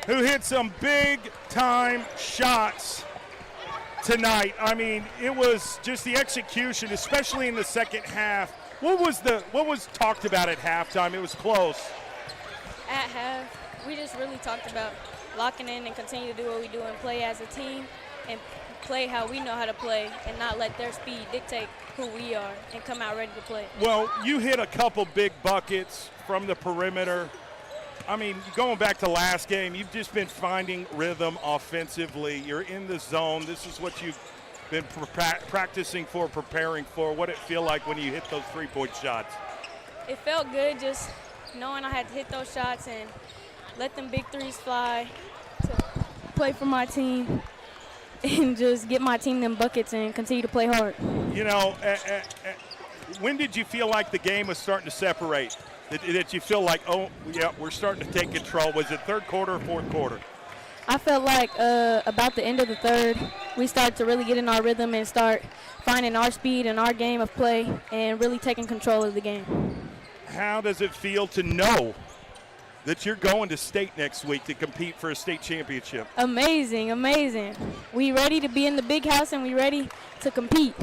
who hit some big-time shots tonight. I mean, it was just the execution, especially in the second half. What was talked about at halftime? It was close. At half, we just really talked about locking in and continue to do what we do and play as a team and play how we know how to play and not let their speed dictate who we are and come out ready to play. Well, you hit a couple big buckets from the perimeter. I mean, going back to last game, you've just been finding rhythm offensively. You're in the zone. This is what you've been practicing for, preparing for. What did it feel like when you hit those three-point shots? It felt good just knowing I had to hit those shots and let them big threes fly to play for my team and just get my team them buckets and continue to play hard. You know, when did you feel like the game was starting to separate? That you feel like, oh, yeah, we're starting to take control? Was it third quarter or fourth quarter? I felt like about the end of the third, we started to really get in our rhythm and start finding our speed and our game of play and really taking control of the game. How does it feel to know that you're going to state next week to compete for a state championship? Amazing. We ready to be in the big house and we ready to compete.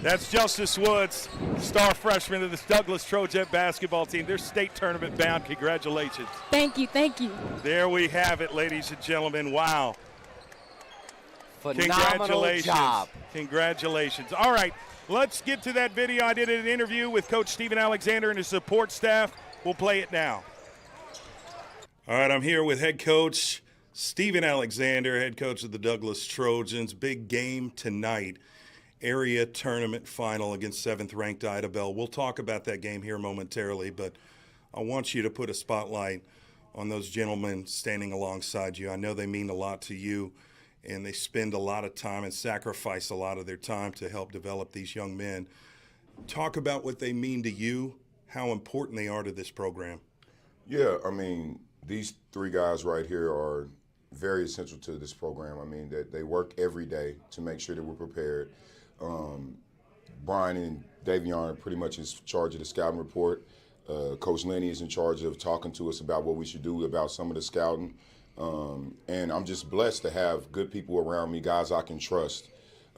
That's Justice Woods, star freshman of this Douglas Trojett basketball team. They're state tournament bound. Congratulations. Thank you. There we have it, ladies and gentlemen. Wow. Phenomenal job. Congratulations. All right, let's get to that video. I did an interview with Coach Stephen Alexander and his support staff. We'll play it now. All right, I'm here with head coach Stephen Alexander, head coach of the Douglas Trojans. Big game tonight. Area tournament final against 7th-ranked Ida Bell. We'll talk about that game here momentarily, but I want you to put a spotlight on those gentlemen standing alongside you. I know they mean a lot to you, and they spend a lot of time and sacrifice a lot of their time to help develop these young men. Talk about what they mean to you, how important they are to this program. Yeah, I mean, these three guys right here are very essential to this program. I mean, that they work every day to make sure that we're prepared. Brian and Davion are pretty much in charge of the scouting report. Coach Lenny is in charge of talking to us about what we should do about some of the scouting. And I'm just blessed to have good people around me, guys I can trust.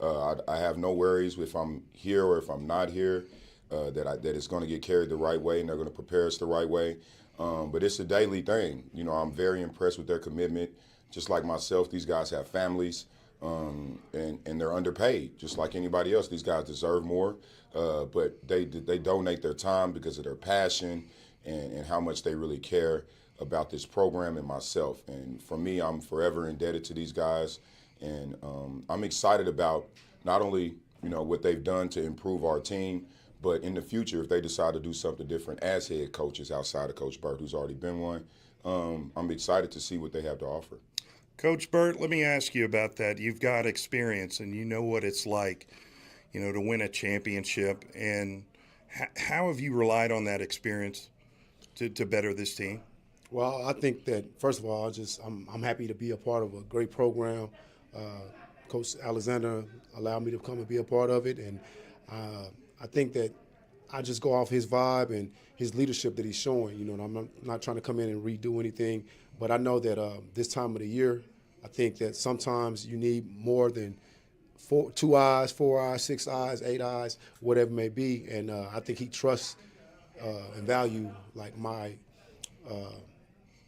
I have no worries if I'm here or if I'm not here, that it's going to get carried the right way and they're going to prepare us the right way. But it's a daily thing. You know, I'm very impressed with their commitment. Just like myself, these guys have families. And they're underpaid, just like anybody else. These guys deserve more, but they donate their time because of their passion and how much they really care about this program and myself. And for me, I'm forever indebted to these guys, and I'm excited about not only what they've done to improve our team, but in the future, if they decide to do something different as head coaches outside of Coach Burt, who's already been one, I'm excited to see what they have to offer. Coach Burt, let me ask you about that. You've got experience and you know what it's like, to win a championship. And how have you relied on that experience to better this team? Well, I think that, first of all, I'm happy to be a part of a great program. Coach Alexander allowed me to come and be a part of it. And I think that I just go off his vibe and his leadership that he's showing. And I'm not trying to come in and redo anything. But I know that this time of the year, I think that sometimes you need more than 2 eyes, 4 eyes, 6 eyes, 8 eyes, whatever it may be. And I think he trusts and value like my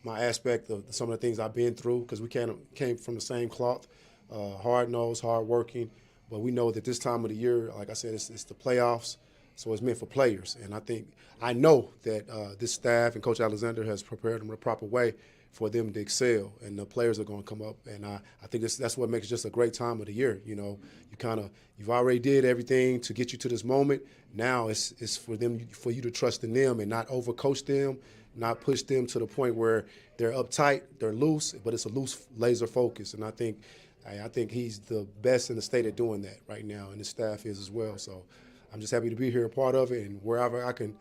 aspect of some of the things I've been through, because we came from the same cloth. hard-nosed, hard-working. But we know that this time of the year, like I said, it's the playoffs, so it's meant for players. And I know that this staff and Coach Alexander has prepared them the proper way for them to excel, and the players are going to come up. And I think that's what makes it just a great time of the year. You know, you've already did everything to get you to this moment. Now it's for you to trust in them and not overcoach them, not push them to the point where they're uptight, they're loose, but it's a loose laser focus. And I think he's the best in the state at doing that right now, and the staff is as well. So I'm just happy to be here, a part of it, and wherever I can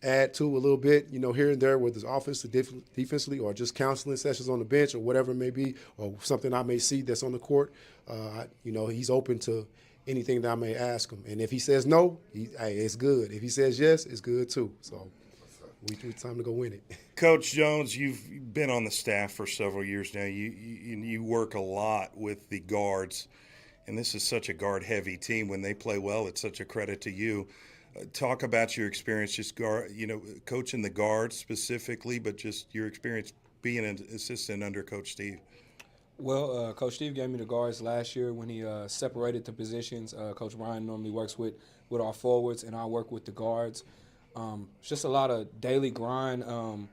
add to a little bit, you know, here and there, whether it's offensively, defensively, or just counseling sessions on the bench or whatever it may be, or something I may see that's on the court. You know, he's open to anything that I may ask him. And if he says no, it's good. If he says yes, it's good too. So it's time to go win it. Coach Jones, you've been on the staff for several years now. You work a lot with the guards, and this is such a guard-heavy team. When they play well, it's such a credit to you. Talk about your experience, just coaching the guards specifically, but just your experience being an assistant under Coach Steve. Well, Coach Steve gave me the guards last year when he separated the positions. Coach Ryan normally works with our forwards, and I work with the guards. It's just a lot of daily grind. I'm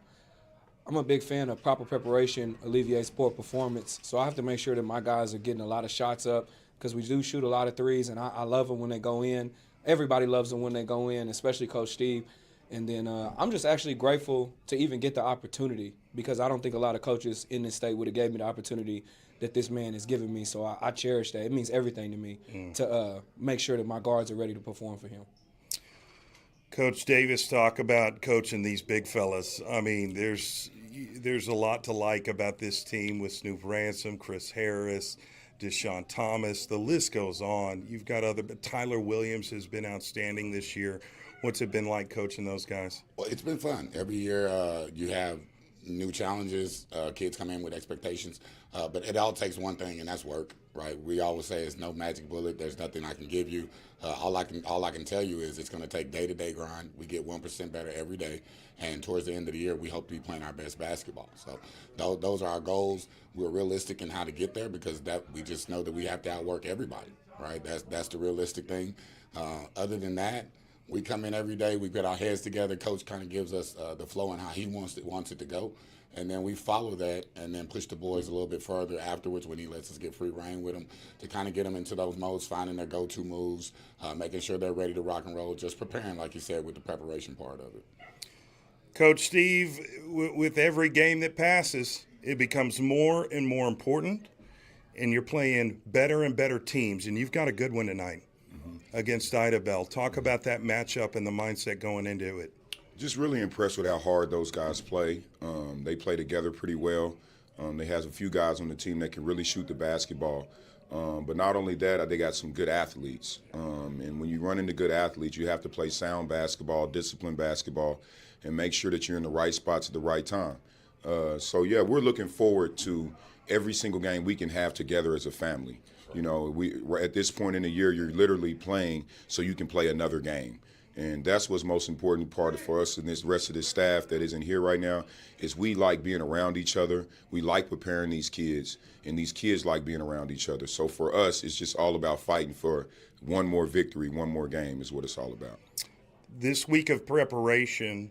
a big fan of proper preparation alleviates poor performance, so I have to make sure that my guys are getting a lot of shots up because we do shoot a lot of threes, and I love them when they go in. Everybody loves them when they go in, especially Coach Steve. And then I'm just actually grateful to even get the opportunity because I don't think a lot of coaches in this state would have gave me the opportunity that this man has given me. So I cherish that. It means everything to me to make sure that my guards are ready to perform for him. Coach Davis, talk about coaching these big fellas. I mean, there's a lot to like about this team with Snoop Ransom, Chris Harris, Deshaun Thomas. The list goes on. You've got but Tyler Williams has been outstanding this year. What's it been like coaching those guys? Well, it's been fun. Every year you have new challenges. Kids come in with expectations. But it all takes one thing, and that's work, right? We always say it's no magic bullet. There's nothing I can give you. All I can tell you is it's going to take day-to-day grind. We get 1% better every day. And towards the end of the year, we hope to be playing our best basketball. So those are our goals. We're realistic in how to get there because we just know that we have to outwork everybody, right? That's the realistic thing. Other than that, we come in every day, we put our heads together. Coach kind of gives us the flow and how he wants it to go. And then we follow that and then push the boys a little bit further afterwards when he lets us get free reign with them to kind of get them into those modes, finding their go-to moves, making sure they're ready to rock and roll, just preparing, like you said, with the preparation part of it. Coach Steve, with every game that passes, it becomes more and more important, and you're playing better and better teams, and you've got a good one tonight against Ida Bell. Talk about that matchup and the mindset going into it. Just really impressed with how hard those guys play. They play together pretty well. They have a few guys on the team that can really shoot the basketball. But not only that, they got some good athletes. And when you run into good athletes, you have to play sound basketball, disciplined basketball, and make sure that you're in the right spots at the right time. So, yeah, we're looking forward to every single game we can have together as a family. You know, at this point in the year, you're literally playing so you can play another game. And that's what's most important part for us and this rest of the staff that isn't here right now is we like being around each other. We like preparing these kids, and these kids like being around each other. So for us, it's just all about fighting for one more victory, one more game is what it's all about. This week of preparation,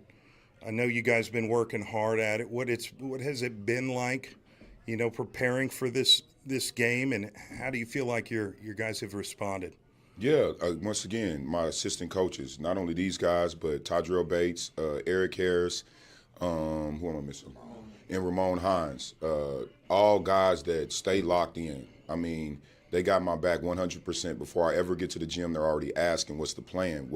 I know you guys have been working hard at it. What has it been like, you know, preparing for this game, and how do you feel like your guys have responded? Yeah, once again, my assistant coaches, not only these guys, but Tadrell Bates, Eric Harris, who am I missing? And Ramon Hines, all guys that stay locked in. I mean, they got my back 100%. Before I ever get to the gym, they're already asking what's the plan,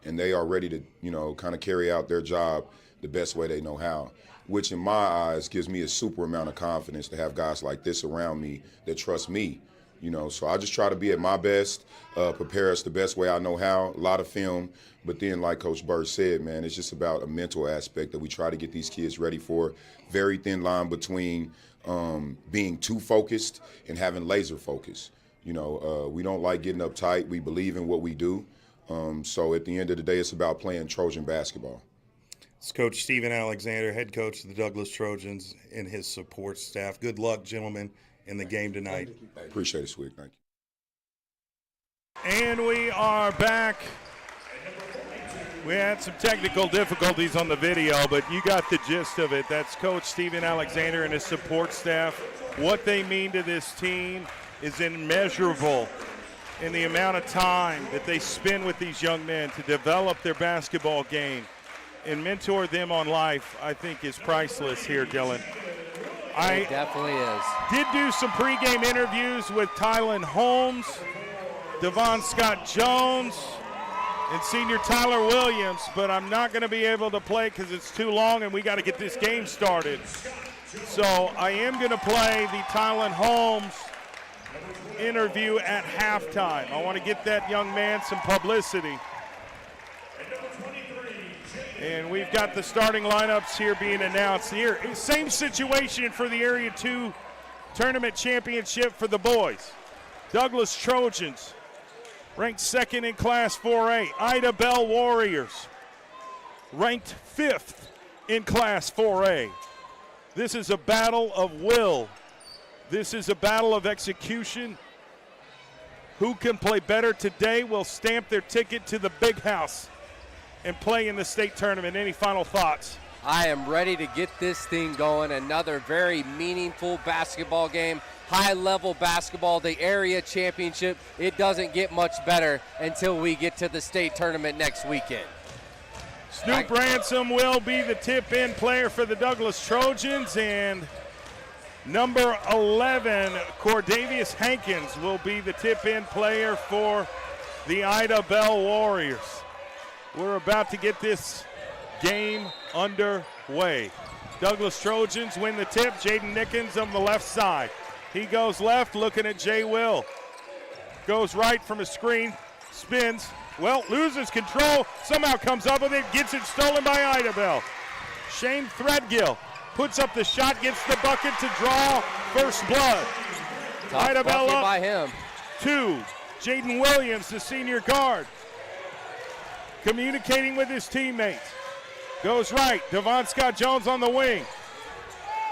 and they are ready to, you know, kind of carry out their job the best way they know how, which in my eyes gives me a super amount of confidence to have guys like this around me that trust me. You know, so I just try to be at my best, prepare us the best way I know how, a lot of film. But then, like Coach Bird said, man, it's just about a mental aspect that we try to get these kids ready for. Very thin line between being too focused and having laser focus. You know, we don't like getting uptight. We believe in what we do. So at the end of the day, it's about playing Trojan basketball. It's Coach Steven Alexander, head coach of the Douglas Trojans, and his support staff. Good luck, gentlemen, in the game tonight. Appreciate it, Swig. Thank you. And we are back. We had some technical difficulties on the video, but you got the gist of it. That's Coach Steven Alexander and his support staff. What they mean to this team is immeasurable in the amount of time that they spend with these young men to develop their basketball game and mentor them on life, I think is priceless here, Dylan. It definitely is. Did do some pregame interviews with Tylan Holmes, Devon Scott-Jones, and senior Tyler Williams, but I'm not going to be able to play because it's too long and we got to get this game started. So I am going to play the Tylan Holmes interview at halftime. I want to get that young man some publicity. And we've got the starting lineups here being announced here. Same situation for the Area 2 Tournament Championship for the boys. Douglas Trojans, ranked second in Class 4A. Ida Bell Warriors, ranked fifth in Class 4A. This is a battle of will. This is a battle of execution. Who can play better today will stamp their ticket to the big house and play in the state tournament. Any final thoughts? I am ready to get this thing going. Another very meaningful basketball game. High-level basketball, the area championship. It doesn't get much better until we get to the state tournament next weekend. Snoop Ransom will be the tip-in player for the Douglas Trojans, and number 11, Cordavius Hankins, will be the tip-in player for the Ida Bell Warriors. We're about to get this game underway. Douglas Trojans win the tip. Jaden Nickens on the left side. He goes left, looking at Jay Will. Goes right from a screen, spins. Well, loses control, somehow comes up with it, gets it stolen by Ida Bell. Shane Threadgill puts up the shot, gets the bucket to draw first blood. Ida Bell up by him. 2. Jaden Williams, the senior guard, communicating with his teammates. Goes right, Devon Scott-Jones on the wing.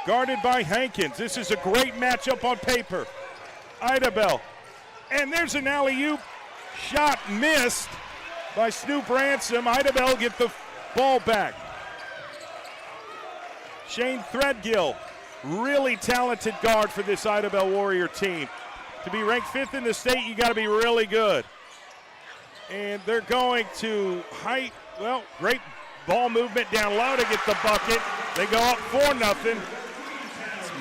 Guarded by Hankins. This is a great matchup on paper. Ida Bell. And there's an alley-oop shot missed by Snoop Ransom. Ida Bell get the ball back. Shane Threadgill, really talented guard for this Ida Bell Warrior team. To be ranked 5th in the state, you got to be really good. And they're going to height, well, great ball movement down low to get the bucket. They go up 4-0.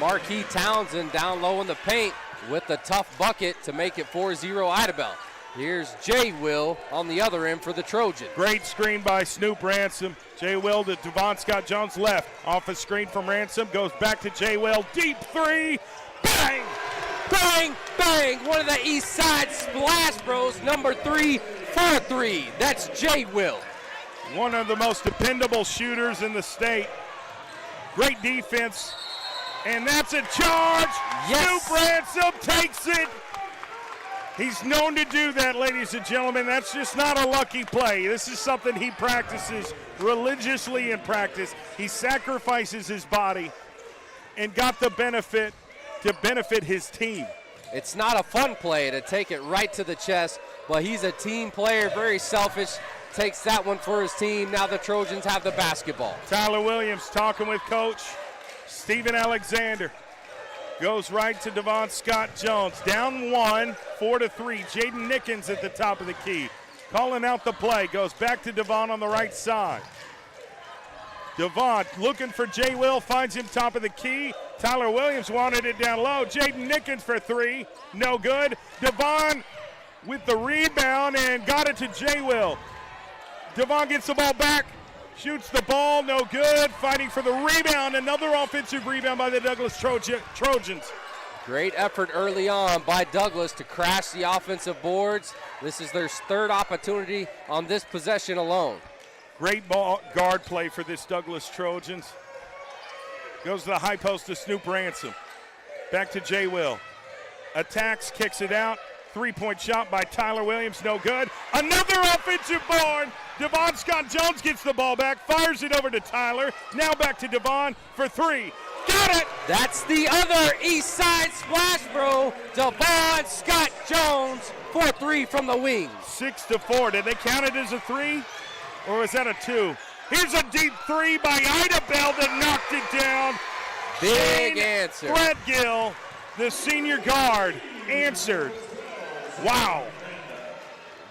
Marquis Townsend down low in the paint with the tough bucket to make it 4-0 Ida Bell. Here's Jay Will on the other end for the Trojans. Great screen by Snoop Ransom. Jay Will to Devon Scott-Jones left. Off a screen from Ransom, goes back to Jay Will. Deep three, bang! Bang, bang! One of the East Side Splash Bros, number 3 for 3. That's Jay Will. One of the most dependable shooters in the state. Great defense. And that's a charge. Yes. Snoop Ransom takes it. He's known to do that, ladies and gentlemen. That's just not a lucky play. This is something he practices religiously in practice. He sacrifices his body and got the benefit to benefit his team. It's not a fun play to take it right to the chest, but he's a team player, very selfish. Takes that one for his team. Now the Trojans have the basketball. Tyler Williams talking with Coach Steven Alexander. Goes right to Devon Scott-Jones. Down 1, 4-3. Jaden Nickens at the top of the key. Calling out the play. Goes back to Devon on the right side. Devon looking for Jay Will. Finds him top of the key. Tyler Williams wanted it down low. Jaden Nickens for 3. No good. Devon with the rebound and got it to Jay Will. Devon gets the ball back. Shoots the ball, no good. Fighting for the rebound. Another offensive rebound by the Douglas Trojans. Great effort early on by Douglas to crash the offensive boards. This is their 3rd opportunity on this possession alone. Great ball guard play for this Douglas Trojans. Goes to the high post to Snoop Ransom. Back to Jay Will. Attacks, kicks it out. 3-point shot by Tyler Williams, no good. Another offensive board. Devon Scott-Jones gets the ball back, fires it over to Tyler. Now back to Devon for 3. got it! That's the other East Side Splash Bro, Devon Scott Jones, 4-3 from the wing. 6-4. Did they count it as a 3? Or was that a 2? Here's a deep 3 by Ida Bell that knocked it down. Big Shane answer. Threadgill, the senior guard, answered. Wow.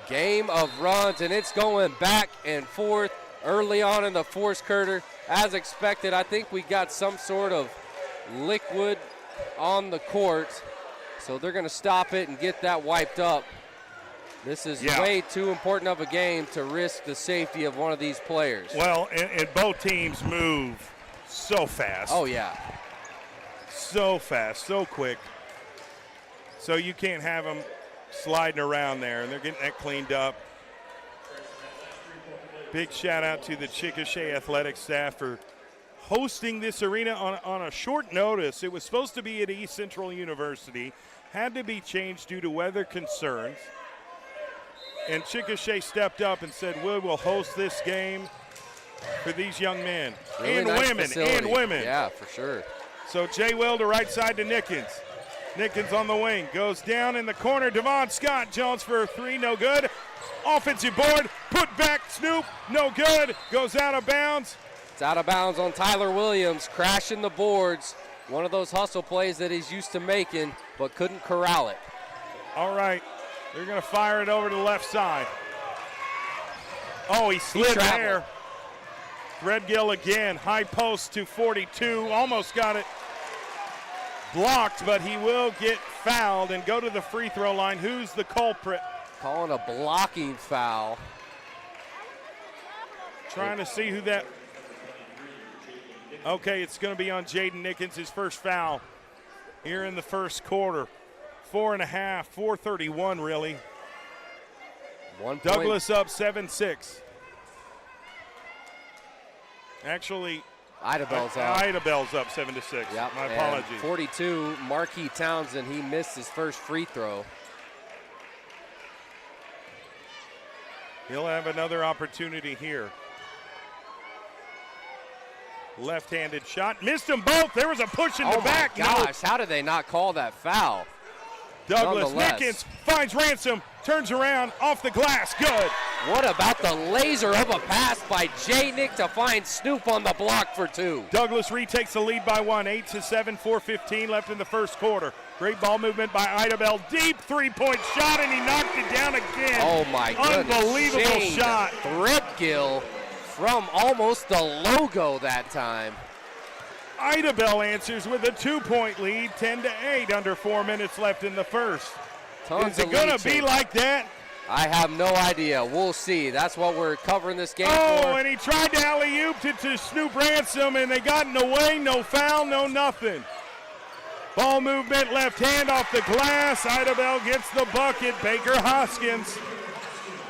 Game of runs, and it's going back and forth early on in the fourth quarter. As expected, I think we got some sort of liquid on the court, so they're going to stop it and get that wiped up. This is way too important of a game to risk the safety of one of these players. Well, and both teams move so fast. Oh, yeah. So fast, so quick. So you can't have them sliding around there, and they're getting that cleaned up. Big shout out to the Chickasha athletic staff for hosting this arena on a short notice. It was supposed to be at East Central University, had to be changed due to weather concerns. And Chickasha stepped up and said, we will host this game for these young men. Really and nice women, facility. and women. Yeah, for sure. So Jay Will to right side to Nickens. Nickens on the wing, goes down in the corner. Devon Scott Jones for a 3, no good. Offensive board, put back Snoop, no good. Goes out of bounds. It's out of bounds on Tyler Williams, crashing the boards. One of those hustle plays that he's used to making, but couldn't corral it. All right, they're going to fire it over to the left side. Oh, he slid there. Threadgill again, high post to 42, almost got it blocked, but he will get fouled and go to the free throw line. Who's the culprit? Calling a blocking foul. Trying to see who that. Okay, it's going to be on Jaden Nickens, his first foul here in the first quarter. 4.5, 4:31 really. 1 point. Douglas up 7-6. Actually, Ida Bell's up. Ida Bell's up 7-6. Yep. My and apologies. 42, Marquis Townsend, he missed his first free throw. He'll have another opportunity here. Left-handed shot. Missed them both. There was a push in the back. Oh, my gosh. How did they not call that foul? Douglas Nickens finds Ransom. Turns around. Off the glass. Good. What about the laser of a pass by J. Nick to find Snoop on the block for 2? Douglas retakes the lead by 1. 8-7, 4:15 left in the first quarter. Great ball movement by Ida Bell. Deep three-point shot, and he knocked it down again. Oh, my goodness. Unbelievable Shane shot. Threadgill from almost the logo that time. Ida Bell answers with a 2-point lead, 10-8, under 4 minutes left in the first. Is it going to be like that? I have no idea. We'll see. That's what we're covering this game for. Oh, and he tried to alley-oop it to Snoop Ransom, and they got in the way. No foul, no nothing. Ball movement, left hand off the glass. Ida Bell gets the bucket. Baker Hoskins.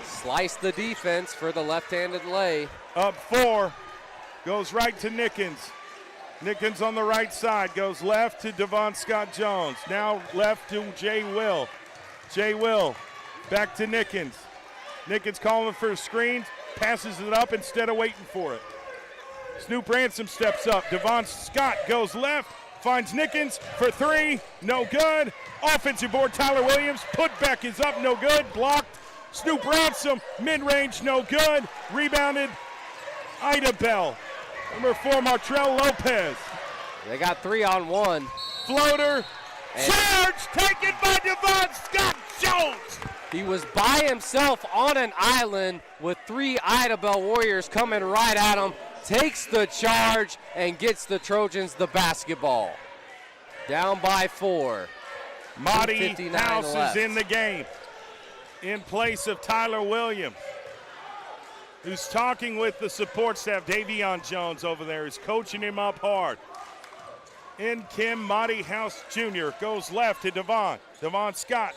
Slice the defense for the left-handed lay. Up 4. Goes right to Nickens. Nickens on the right side. Goes left to Devon Scott Jones. Now left to Jay Will. Jay Will back to Nickens. Nickens calling for screens. Passes it up instead of waiting for it. Snoop Ransom steps up. Devon Scott goes left. Finds Nickens for 3. No good. Offensive board, Tyler Williams. Putback is up. No good. Blocked. Snoop Ransom. Mid-range. No good. Rebounded. Ida Bell. Number 4, Martrell Lopez. They got 3-on-1. Floater. Charge taken by Devon Scott Jones. He was by himself on an island with 3 Ida Bell Warriors coming right at him. Takes the charge and gets the Trojans the basketball. Down by 4. Madill House left. is in the game in place of Tyler Williams, who's talking with the support staff. Davion Jones over there is coaching him up hard. In Kim Madill House Jr. goes left to Devon. Devon Scott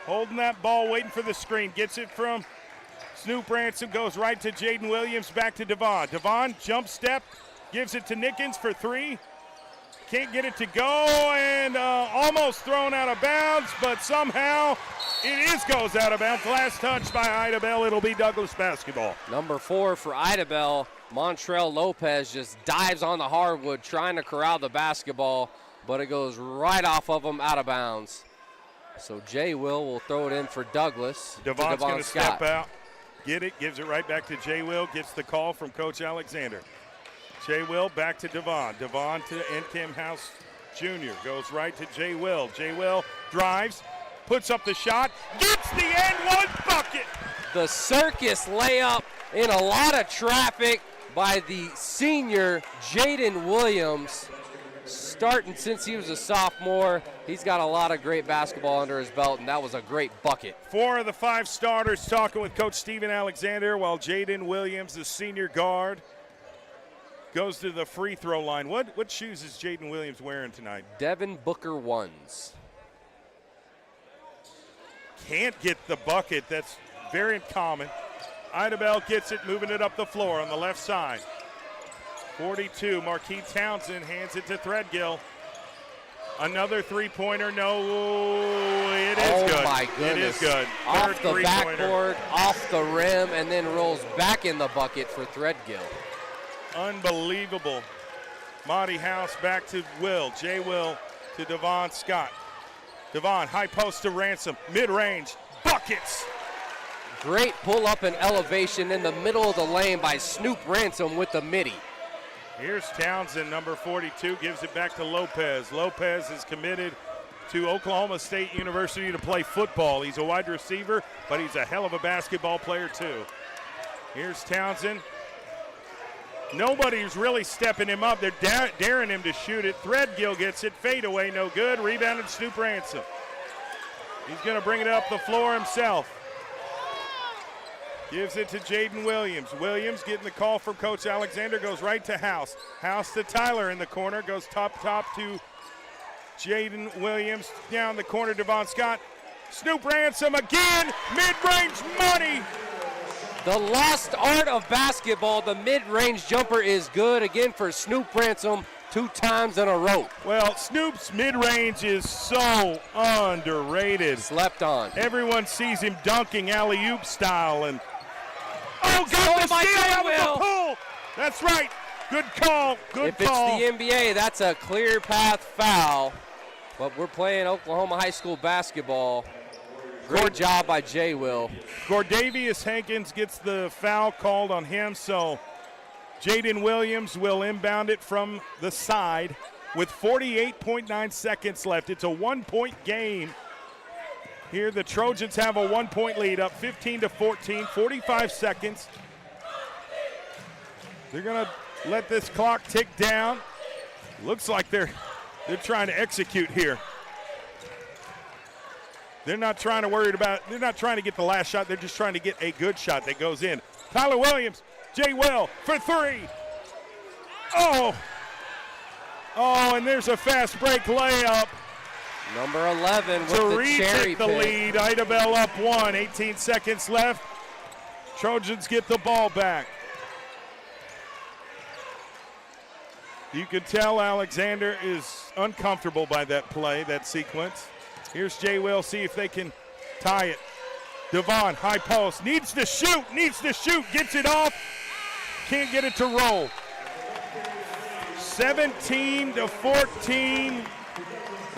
holding that ball, waiting for the screen. Gets it from Snoop Ransom, goes right to Jaden Williams, back to Devon. Devon, jump step, gives it to Nickens for 3. Can't get it to go, and almost thrown out of bounds, but somehow it goes out of bounds. Last touch by Ida Bell. It'll be Douglas basketball. Number 4 for Ida Bell. Montrell Lopez just dives on the hardwood trying to corral the basketball, but it goes right off of him out of bounds. So Jay will throw it in for Douglas. Devon's going to Scott. step out, get it, gives it right back to Jay Will, gets the call from Coach Alexander. Jay Will back to Devon. Devon to Encam House Jr. Goes right to Jay Will. Jay Will drives, puts up the shot, gets the N1 bucket. The circus layup in a lot of traffic by the senior Jaden Williams. Starting since he was a sophomore, he's got a lot of great basketball under his belt, and that was a great bucket. 4 of the 5 starters talking with Coach Steven Alexander, while Jaden Williams, the senior guard, goes to the free throw line. What shoes is Jaden Williams wearing tonight? Devin Booker 1s. Can't get the bucket. That's very uncommon. Idabel gets it, moving it up the floor on the left side. 42, Marquis Townsend hands it to Threadgill. Another three-pointer, no, it is good. Oh my goodness. It is good. Off the backboard, off the rim, and then rolls back in the bucket for Threadgill. Unbelievable. Monty House back to Will. Jay Will to Devon Scott. Devon, high post to Ransom. Mid-range, buckets. Great pull-up and elevation in the middle of the lane by Snoop Ransom with the midi. Here's Townsend, number 42, gives it back to Lopez. Lopez is committed to Oklahoma State University to play football. He's a wide receiver, but he's a hell of a basketball player too. Here's Townsend. Nobody's really stepping him up. They're daring him to shoot it. Threadgill gets it, fade away, no good. Rebounded Snoop Ransom. He's going to bring it up the floor himself. Gives it to Jaden Williams. Williams getting the call from Coach Alexander, goes right to House. House to Tyler in the corner, goes top to Jaden Williams. Down the corner, Devon Scott. Snoop Ransom again, mid-range money. The lost art of basketball, the mid-range jumper is good again for Snoop Ransom 2 times in a row. Well, Snoop's mid-range is so underrated. Slept on. Everyone sees him dunking alley-oop style, and got the steal out of the pull. That's right. Good call. Good call. If it's the NBA, that's a clear path foul. But we're playing Oklahoma high school basketball. Great job by Jay Will. Gordavius Hankins gets the foul called on him, so Jaden Williams will inbound it from the side with 48.9 seconds left. It's a 1-point game. Here the Trojans have a 1-point lead, up 15-14, 45 seconds. They're going to let this clock tick down. Looks like they're trying to execute here. They're not trying to get the last shot. They're just trying to get a good shot that goes in. Tyler Williams, Jay Will for 3. Oh, and there's a fast break layup. Number 11 with to the cherry retake the lead. Idabel up 1, 18 seconds left. Trojans get the ball back. You can tell Alexander is uncomfortable by that play, that sequence. Here's Jay Will, see if they can tie it. Devon, high post, needs to shoot, gets it off, can't get it to roll. 17-14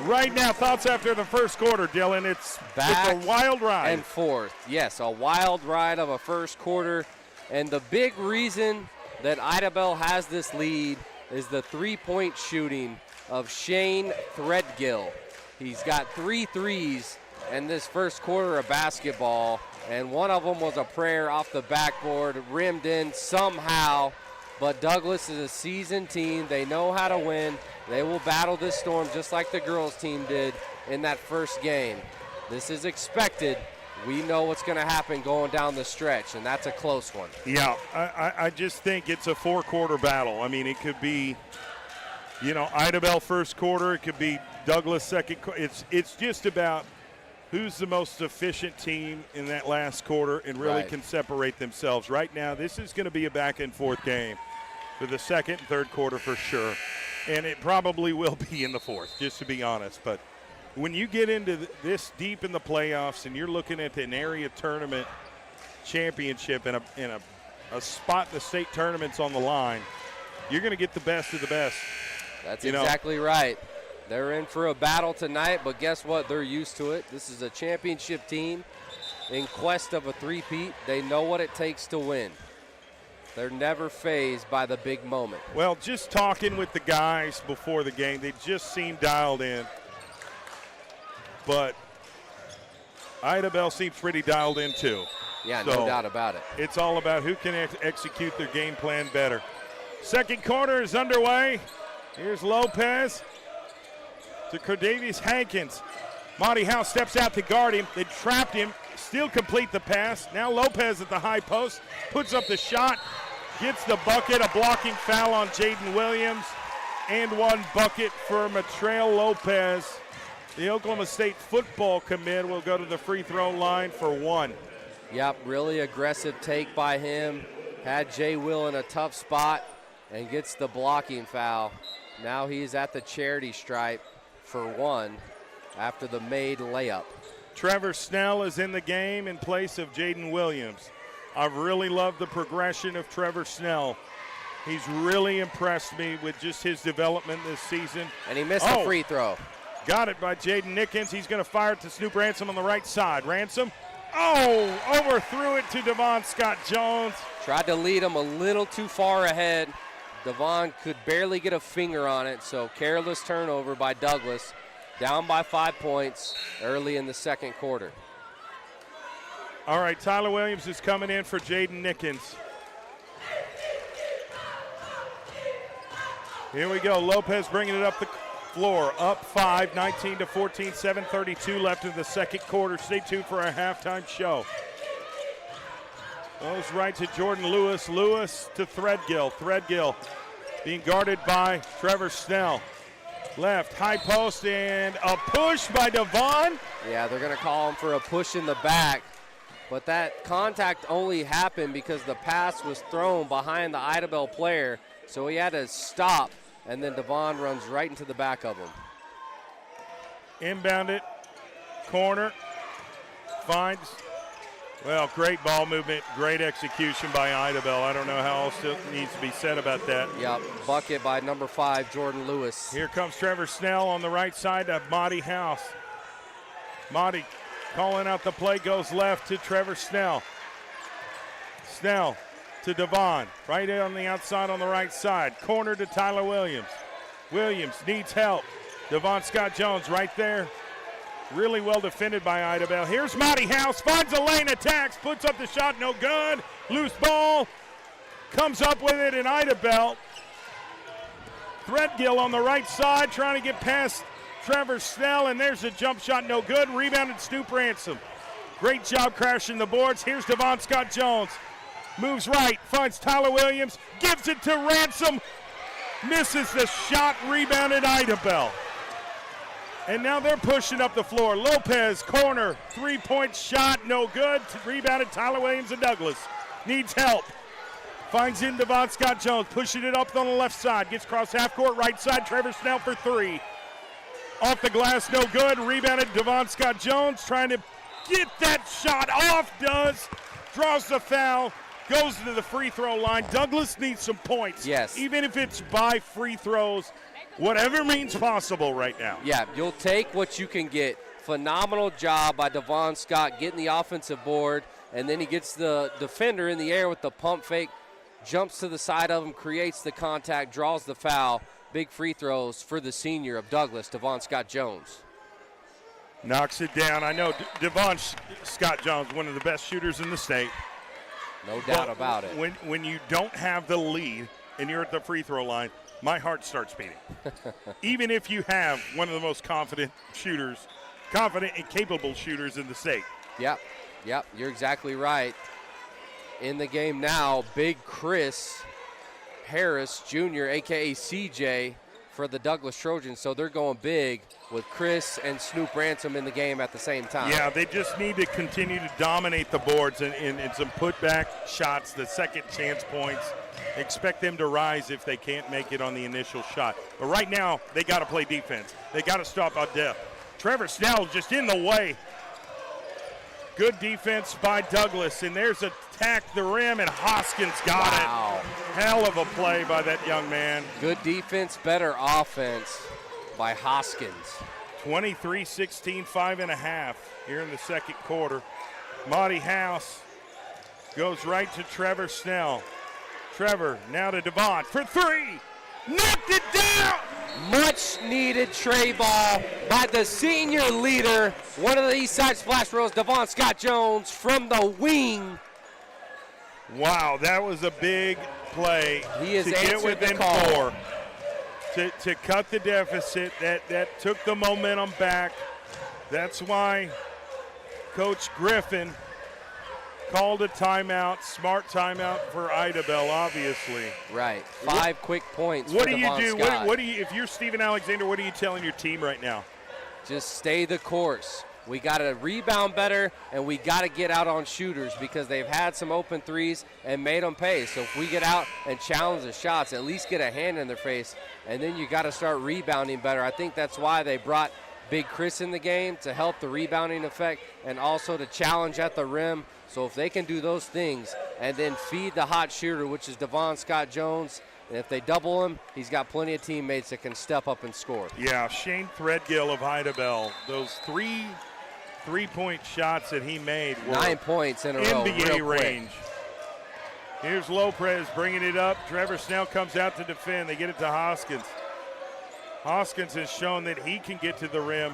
right now. Thoughts after the first quarter, Dylan? It's a wild ride. And forth, yes, a wild ride of a first quarter. And the big reason that Idabel has this lead is the three-point shooting of Shane Threadgill. He's got 3 threes in this first quarter of basketball, and one of them was a prayer off the backboard, rimmed in somehow. But Douglas is a seasoned team. They know how to win. They will battle this storm just like the girls team did in that first game. This is expected. We know what's going to happen going down the stretch, and that's a close one. Yeah, I just think it's a 4-quarter battle. I mean, it could be, Idabel first quarter. It could be Douglas second quarter. It's just about who's the most efficient team in that last quarter and really can separate themselves. Right now, this is going to be a back-and-forth game for the second and third quarter for sure, and it probably will be in the fourth, just to be honest. But when you get into this deep in the playoffs and you're looking at an area tournament championship and a a spot in the state tournament's on the line, you're going to get the best of the best. That's exactly right. They're in for a battle tonight, but guess what? They're used to it. This is a championship team in quest of a three-peat. They know what it takes to win. They're never fazed by the big moment. Well, just talking with the guys before the game, they just seemed dialed in. But Ida Bell seems pretty dialed in too. Yeah, no doubt about it. It's all about who can execute their game plan better. Second quarter is underway. Here's Lopez to Cordavius Hankins. Monty House steps out to guard him. They trapped him, still complete the pass. Now Lopez at the high post, puts up the shot, gets the bucket, a blocking foul on Jaden Williams, and one bucket for Matrail Lopez. The Oklahoma State football commit will go to the free throw line for one. Yep, really aggressive take by him. Had Jay Will in a tough spot and gets the blocking foul. Now he's at the charity stripe for one after the made layup. Trevor Snell is in the game in place of Jaden Williams. I've really loved the progression of Trevor Snell. He's really impressed me with just his development this season. And he missed the free throw. Got it by Jaden Nickens. He's going to fire it to Snoop Ransom on the right side. Ransom, overthrew it to Devon Scott Jones. Tried to lead him a little too far ahead. Devon could barely get a finger on it, so careless turnover by Douglas. Down by 5 points early in the second quarter. All right, Tyler Williams is coming in for Jaden Nickens. Here we go. Lopez bringing it up the floor. Up 5, 19-14, 7:32 left in the second quarter. Stay tuned for our halftime show. Goes right to Jordan Lewis. Lewis to Threadgill. Threadgill being guarded by Trevor Snell. Left, high post, and a push by Devon. Yeah, they're going to call him for a push in the back. But that contact only happened because the pass was thrown behind the Ida Bell player. So he had to stop, and then Devon runs right into the back of him. Inbound it, corner, finds, well, great ball movement, great execution by Ida Bell. I don't know how else needs to be said about that. Yep, bucket by number 5, Jordan Lewis. Here comes Trevor Snell on the right side of Monty House. Monty calling out the play, goes left to Trevor Snell. Snell to Devon, right on the outside on the right side. Corner to Tyler Williams. Williams needs help. Devon Scott Jones right there. Really well defended by Ida Bell. Here's Monty House, finds a lane, attacks, puts up the shot, no good. Loose ball, comes up with it, and Ida Bell. Threadgill on the right side trying to get past Trevor Snell, and there's a jump shot, no good. Rebounded Snoop Ransom. Great job crashing the boards. Here's Devon Scott Jones. Moves right, finds Tyler Williams, gives it to Ransom, misses the shot, rebounded Ida Bell. And now they're pushing up the floor. Lopez, corner, three-point shot, no good. Rebounded Tyler Williams and Douglas. Needs help. Finds in Devon Scott Jones, pushing it up on the left side. Gets across half court, right side, Trevor Snell for three. Off the glass, no good. Rebounded Devon Scott Jones, trying to get that shot off, draws the foul, goes to the free throw line. Douglas needs some points. Yes. Even if it's by free throws, whatever means possible right now. Yeah, you'll take what you can get. Phenomenal job by Devon Scott getting the offensive board, and then he gets the defender in the air with the pump fake, jumps to the side of him, creates the contact, draws the foul. Big free throws for the senior of Douglas, Devon Scott Jones. Knocks it down. I know Devon Scott Jones, one of the best shooters in the state. No doubt about it. When you don't have the lead and you're at the free throw line, my heart starts beating. Even if you have one of the most confident and capable shooters in the state. Yep, you're exactly right. In the game now, big Chris Harris Jr., a.k.a. CJ, for the Douglas Trojans. So they're going big with Chris and Snoop Ransom in the game at the same time. Yeah, they just need to continue to dominate the boards and some putback shots, the second chance points. Expect them to rise if they can't make it on the initial shot. But right now, they got to play defense. They got to stop out depth. Trevor Snell just in the way. Good defense by Douglas, and there's attack the rim, and Hoskins got it. Hell of a play by that young man. Good defense, better offense by Hoskins. 23-16, 5.5 here in the second quarter. Monty House goes right to Trevor Snell. Trevor now to Devon for three. Knocked it down. Much needed tray ball by the senior leader. One of the East Side Splash Bros, Devon Scott Jones from the wing. Wow, that was a big play. He has to get answered within the call. 4. To cut the deficit, that took the momentum back. That's why Coach Griffin called a timeout, smart timeout for Idabel, obviously. Right, 5 quick points. What for do you Devon do? Scott. What do you? If you're Steven Alexander, what are you telling your team right now? Just stay the course. We got to rebound better, and we got to get out on shooters because they've had some open threes and made them pay. So if we get out and challenge the shots, at least get a hand in their face, and then you got to start rebounding better. I think that's why they brought Big Chris in the game, to help the rebounding effect and also to challenge at the rim. So if they can do those things and then feed the hot shooter, which is Devon Scott Jones, and if they double him, he's got plenty of teammates that can step up and score. Yeah, Shane Threadgill of Idabel, those three-point shots that he made were 9 points in a row. NBA range. Here's Lopez bringing it up. Trevor Snell comes out to defend. They get it to Hoskins. Hoskins has shown that he can get to the rim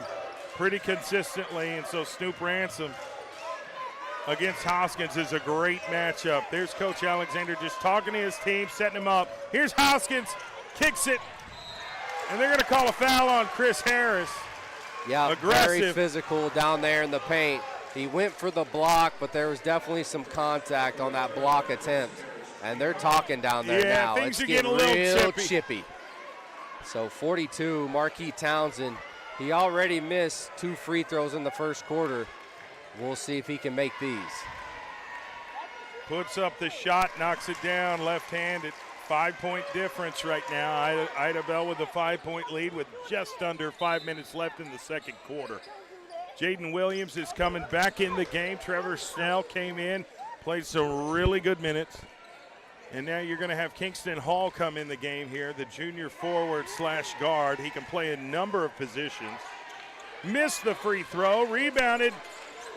pretty consistently, and so Snoop Ransom against Hoskins is a great matchup. There's Coach Alexander just talking to his team, setting him up. Here's Hoskins, kicks it, and they're going to call a foul on Chris Harris. Yeah, aggressive. Very physical down there in the paint. He went for the block, but there was definitely some contact on that block attempt. And they're talking down there now. Things it's are getting a little chippy. So 42, Marquis Townsend. He already missed 2 free throws in the first quarter. We'll see if he can make these. Puts up the shot, knocks it down, left-handed. 5-point difference right now. Idabel with a 5-point lead with just under 5 minutes left in the second quarter. Jaden Williams is coming back in the game. Trevor Snell came in, played some really good minutes. And now you're going to have Kingston Hall come in the game here, the junior forward/guard. He can play a number of positions. Missed the free throw, rebounded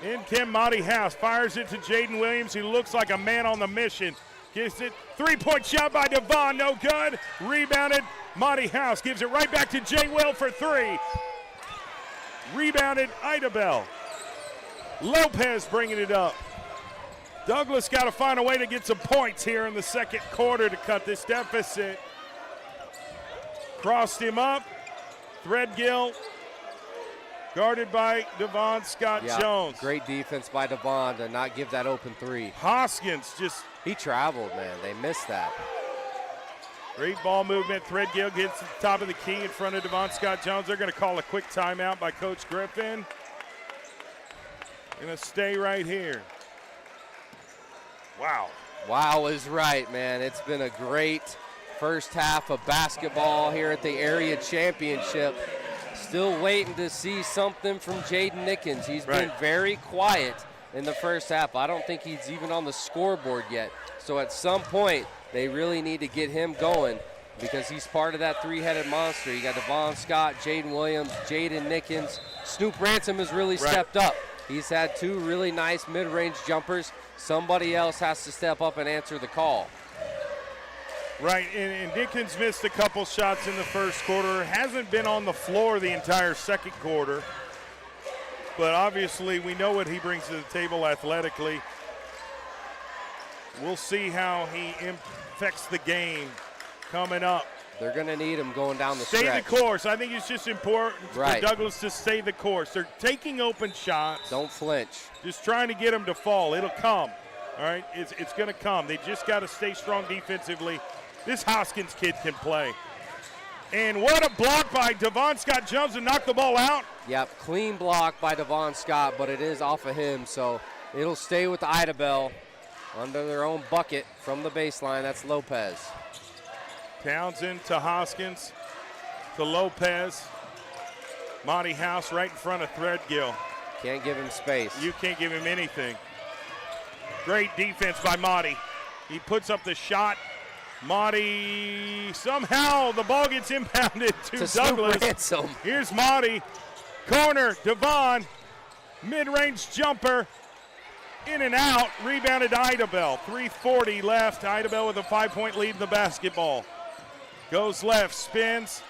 in Kim Monty House. Fires it to Jaden Williams. He looks like a man on the mission. Gives it, 3-point shot by Devon, no good. Rebounded, Monty House gives it right back to Jay Will for 3. Rebounded, Idabel. Lopez bringing it up. Douglas got to find a way to get some points here in the second quarter to cut this deficit. Crossed him up. Threadgill guarded by Devon Scott Jones. Great defense by Devon to not give that open 3. Hoskins just... He traveled, man. They missed that. Great ball movement. Threadgill gets to the top of the key in front of Devon Scott Jones. They're going to call a quick timeout by Coach Griffin. Going to stay right here. Wow. Wow is right, man. It's been a great first half of basketball here at the area championship. Still waiting to see something from Jaden Nickens. He's been very quiet in the first half. I don't think he's even on the scoreboard yet. So at some point, they really need to get him going because he's part of that 3-headed monster. You got Devon Scott, Jaden Williams, Jaden Nickens. Snoop Ransom has really stepped up. He's had 2 really nice mid-range jumpers. Somebody else has to step up and answer the call. Right, and Nickens missed a couple shots in the first quarter. Hasn't been on the floor the entire second quarter. But obviously we know what he brings to the table athletically. We'll see how he affects the game coming up. They're going to need him going down the stretch. Stay the course. I think it's just important for Douglas to stay the course. They're taking open shots. Don't flinch. Just trying to get them to fall. It'll come. All right, it's going to come. They just got to stay strong defensively. This Hoskins kid can play. And what a block by Devon Scott Jones to knock the ball out. Yep, clean block by Devon Scott, but it is off of him, so it'll stay with Idabel under their own bucket from the baseline. That's Lopez. Townsend to Hoskins to Lopez. Monty House right in front of Threadgill. Can't give him space. You can't give him anything. Great defense by Madi. He puts up the shot. Madi, somehow the ball gets impounded to Douglas. Ransom. Here's Madi. Corner, Devon. Mid-range jumper. In and out. Rebounded Idabel. 3:40 left. Idabel with a 5-point lead in the basketball. Goes left, spins.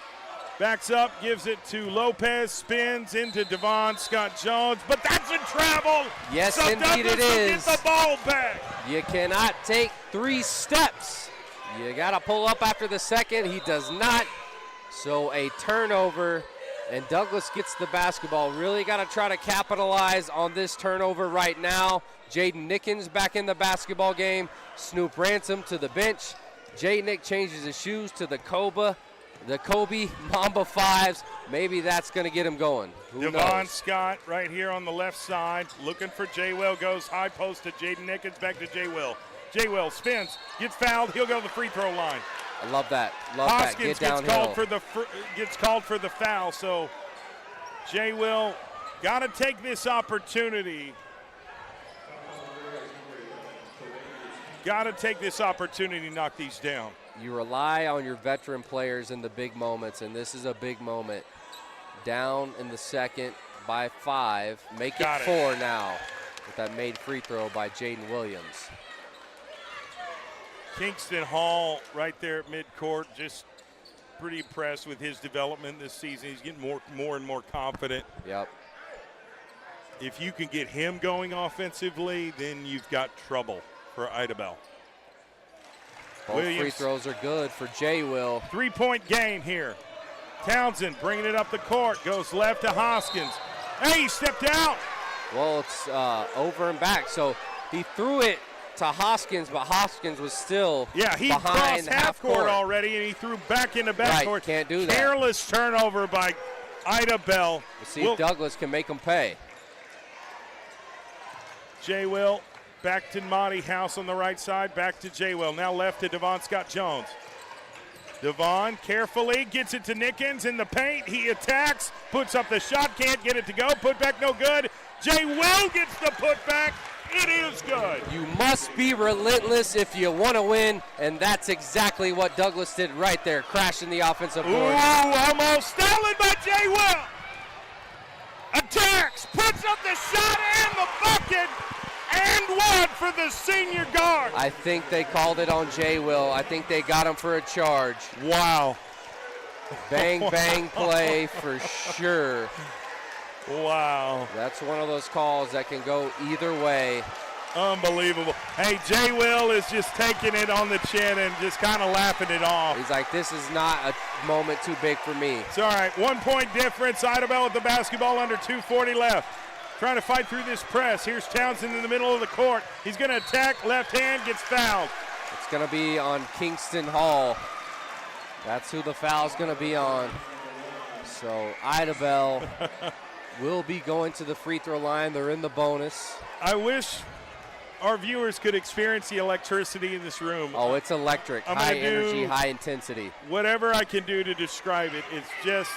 Backs up, gives it to Lopez, spins into Devon Scott-Jones, but that's in travel. Yes, so indeed Douglas it will is. get the ball back. You cannot take 3 steps. You got to pull up after the second. He does not. So a turnover, and Douglas gets the basketball. Really got to try to capitalize on this turnover right now. Jaden Nickens back in the basketball game. Snoop Ransom to the bench. J. Nick changes his shoes to the Kobe Mamba 5s. Maybe that's going to get him going. Who Devon knows? Scott right here on the left side, looking for J. Will, goes high post to Jaden Nickens, back to J. Will. J. Will spins, gets fouled, he'll go to the free throw line. I love that. Love Hoskins that. Get downhill. gets called for the foul, so J. Will got to take this opportunity. Got to take this opportunity to knock these down. You rely on your veteran players in the big moments, and this is a big moment. Down in the second by 5. Make it 4 now with that made free throw by Jaden Williams. Kingston Hall right there at midcourt, just pretty impressed with his development this season. He's getting more and more confident. Yep. If you can get him going offensively, then you've got trouble for Idabel. Both free throws are good for J. Will. 3-point game here. Townsend bringing it up the court, goes left to Hoskins. Hey, he stepped out. Well, it's over and back. So he threw it to Hoskins, but Hoskins was still he behind crossed half court court already, and he threw back into back court. Can't do that. Careless turnover by Idabel. We'll see if Douglas can make him pay. J. Will back to Monty House on the right side, back to J. Will. Now left to Devon Scott-Jones. Devon carefully gets it to Nickens in the paint. He attacks, puts up the shot, can't get it to go. Put back no good. J. Will gets the putback. It is good. You must be relentless if you want to win, and that's exactly what Douglas did right there, crashing the offensive board. Ooh, almost stolen by J. Will. Attacks, puts up the shot and the bucket, and one for the senior guard. I think they called it on J. Will. I think they got him for a charge. Wow. Bang, bang play for sure. Wow. That's one of those calls that can go either way. Unbelievable. Hey, J. Will is just taking it on the chin and just kind of laughing it off. He's like, this is not a moment too big for me. It's all right. 1 point difference. Idabel with the basketball under 2:40 left. Trying to fight through this press. Here's Townsend in the middle of the court. He's going to attack. Left hand gets fouled. It's going to be on Kingston Hall. That's who the foul's going to be on. So Idabel will be going to the free throw line. They're in the bonus. I wish our viewers could experience the electricity in this room. Oh, it's electric. High energy, high intensity. Whatever I can do to describe it, it's just,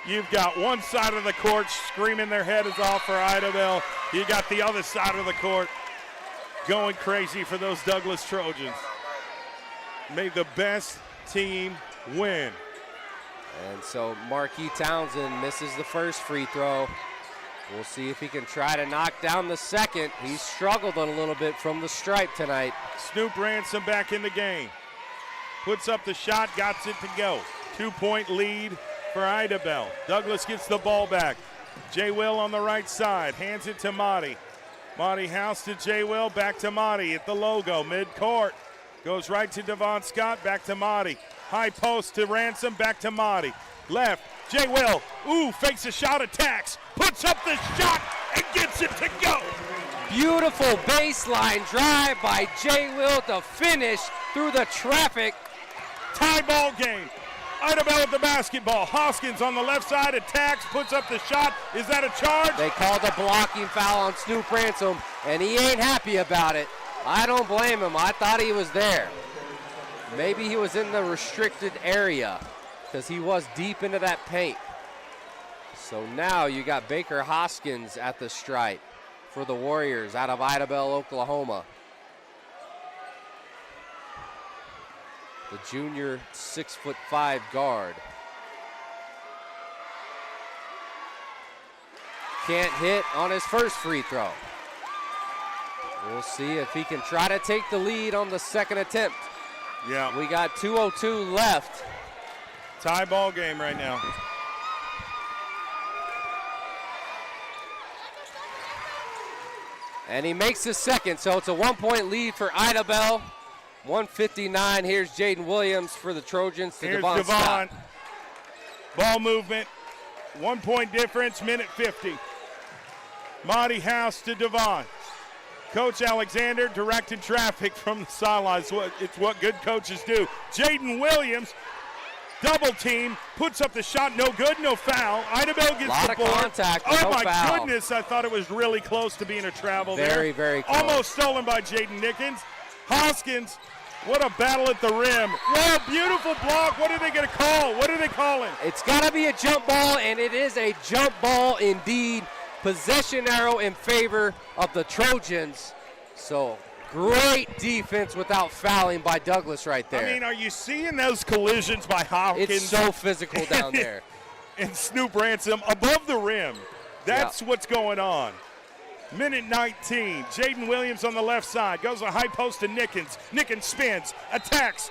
you've got one side of the court screaming their heads off for Idabel. You got the other side of the court going crazy for those Douglas Trojans. May the best team win. And so Marquis Townsend misses the first free throw. We'll see if he can try to knock down the second. He's struggled a little bit from the stripe tonight. Snoop Ransom back in the game. Puts up the shot, got it to go. 2-point lead for Idabel. Douglas gets the ball back. J. Will on the right side, hands it to Monty. Monty House to J. Will, back to Monty at the logo, mid-court. Goes right to Devon Scott, back to Monty. High post to Ransom, back to Monty. Left, J. Will, fakes a shot, attacks, puts up the shot, and gets it to go. Beautiful baseline drive by J. Will to finish through the traffic. Tie ball game. Idabel with the basketball. Hoskins on the left side, attacks, puts up the shot. Is that a charge? They called a blocking foul on Snoop Ransom, and he ain't happy about it. I don't blame him. I thought he was there. Maybe he was in the restricted area because he was deep into that paint. So now you got Baker Hoskins at the stripe for the Warriors out of Idabel, Oklahoma. The junior 6'5" guard. Can't hit on his first free throw. We'll see if he can try to take the lead on the second attempt. Yeah. We got 2:02 left. Tie ball game right now. And he makes the second, so it's a 1-point lead for Idabel. 1:59. Here's Jaden Williams for the Trojans to Here's Devon Scott. Ball movement. 1 point difference, minute 50. Monty House to Devon. Coach Alexander directing traffic from the sidelines. It's what good coaches do. Jaden Williams, double team, puts up the shot, no good, no foul. Idabel gets Lot the of board. contact, Oh no my foul. goodness, I thought it was really close to being a travel there. Very, very close. Almost stolen by Jaden Nickens. Hoskins, what a battle at the rim. Wow, beautiful block. What are they going to call? What are they calling? It's got to be a jump ball, and it is a jump ball indeed. Possession arrow in favor of the Trojans. So great defense without fouling by Douglas right there. I mean, are you seeing those collisions by Hopkins? It's so physical down there. And Snoop Ransom above the rim. That's what's going on. Minute 19. Jaden Williams on the left side. Goes a high post to Nickens. Nickens spins, attacks,